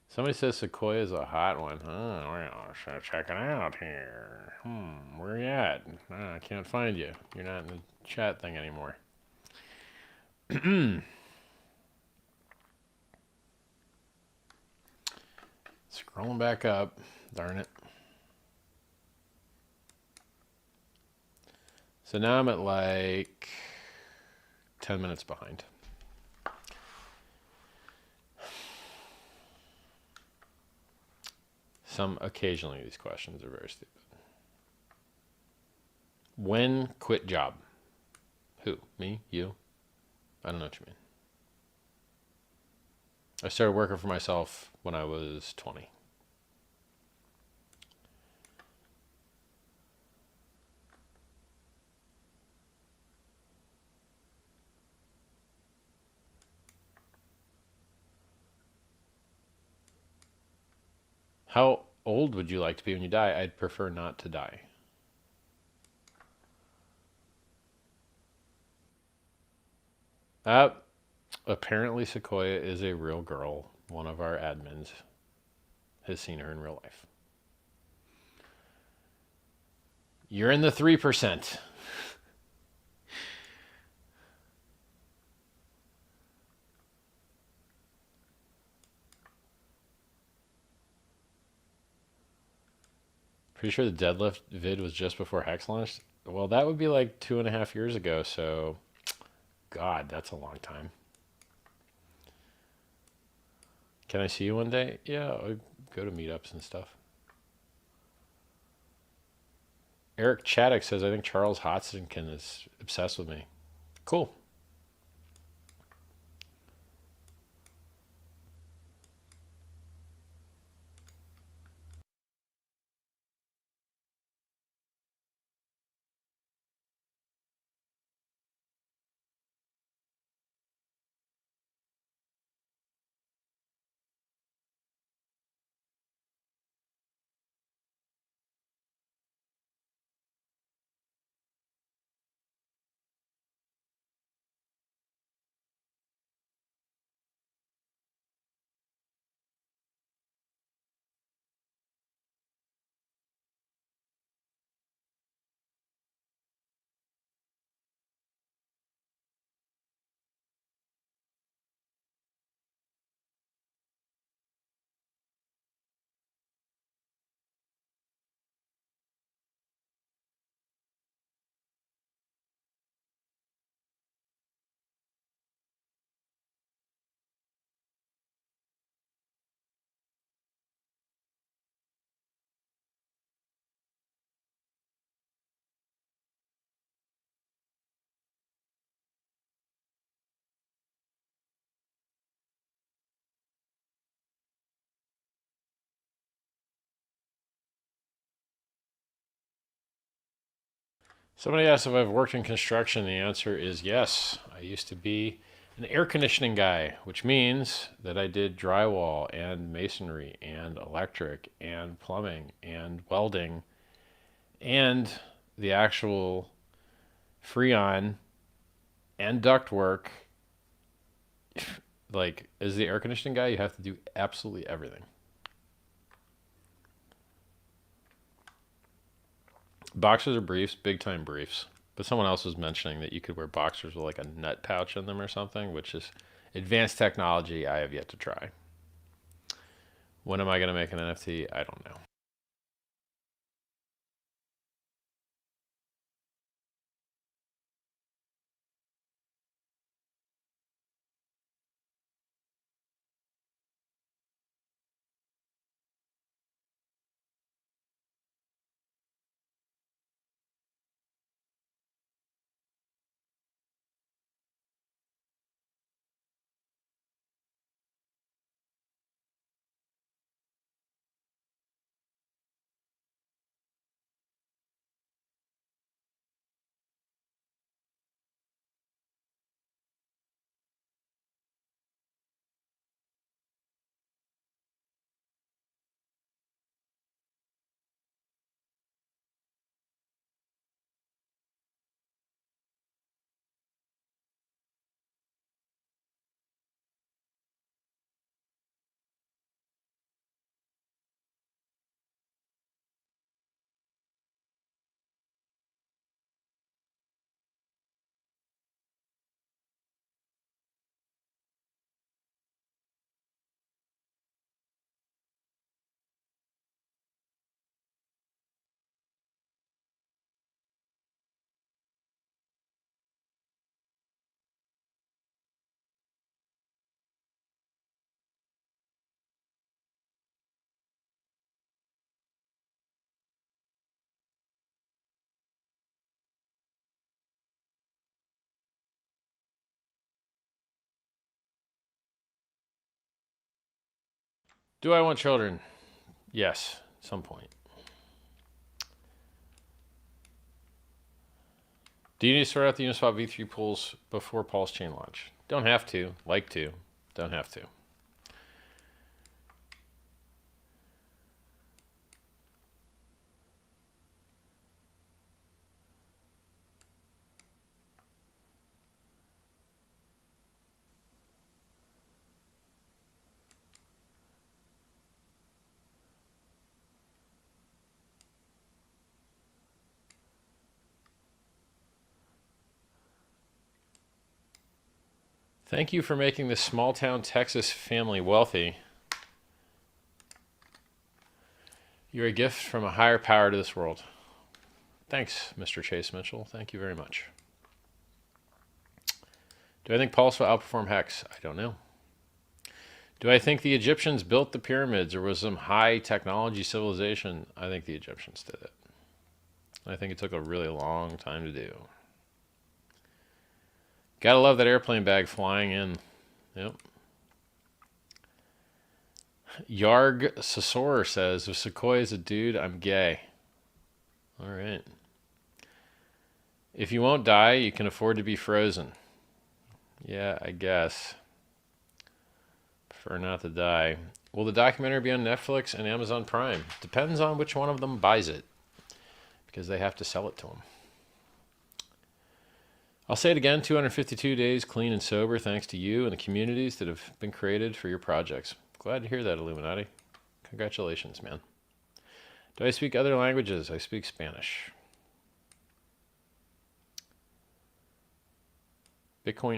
Somebody says Sequoia is a hot one. Oh, well, so check it out here. Where you at? Oh, I can't find you. You're not in the chat thing anymore. Scrolling back up. Darn it. So now I'm at like 10 minutes behind. Occasionally these questions are very stupid. When quit job? Who? Me? You? I don't know what you mean. I started working for myself when I was 20. How old would you like to be when you die? I'd prefer not to die. Apparently Sequoia is a real girl. One of our admins has seen her in real life. You're in the 3%. Pretty sure the deadlift vid was just before Hex launched. Well, that would be like 2.5 years ago, so God, that's a long time. Can I see you one day? Yeah, I go to meetups and stuff. Eric Chaddock says, I think Charles Hodgkinson is obsessed with me. Cool. Somebody asked if I've worked in construction. The answer is yes. I used to be an air conditioning guy, which means that I did drywall and masonry and electric and plumbing and welding and the actual freon and duct work. Like, as the air conditioning guy, you have to do absolutely everything. Boxers or briefs, big time briefs. But someone else was mentioning that you could wear boxers with like a nut pouch in them or something, which is advanced technology I have yet to try. When am I going to make an NFT? I don't know. Do I want children? Yes, at some point. Do you need to sort out the Uniswap V3 pools before PulseChain launch? Don't have to. Like to. Don't have to. Thank you for making this small town Texas family wealthy. You're a gift from a higher power to this world. Thanks, Mr. Chase Mitchell. Thank you very much. Do I think Pulse will outperform Hex? I don't know. Do I think the Egyptians built the pyramids or was some high technology civilization? I think the Egyptians did it. I think it took a really long time to do. Gotta love that airplane bag flying in. Yep. Yarg Sasor says, if Sequoia is a dude, I'm gay. All right. If you won't die, you can afford to be frozen. Yeah, I guess. Prefer not to die. Will the documentary be on Netflix and Amazon Prime? Depends on which one of them buys it, because they have to sell it to them. I'll say it again, 252 days clean and sober thanks to you and the communities that have been created for your projects. Glad to hear that, Illuminati. Congratulations, man. Do I speak other languages? I speak Spanish. Bitcoin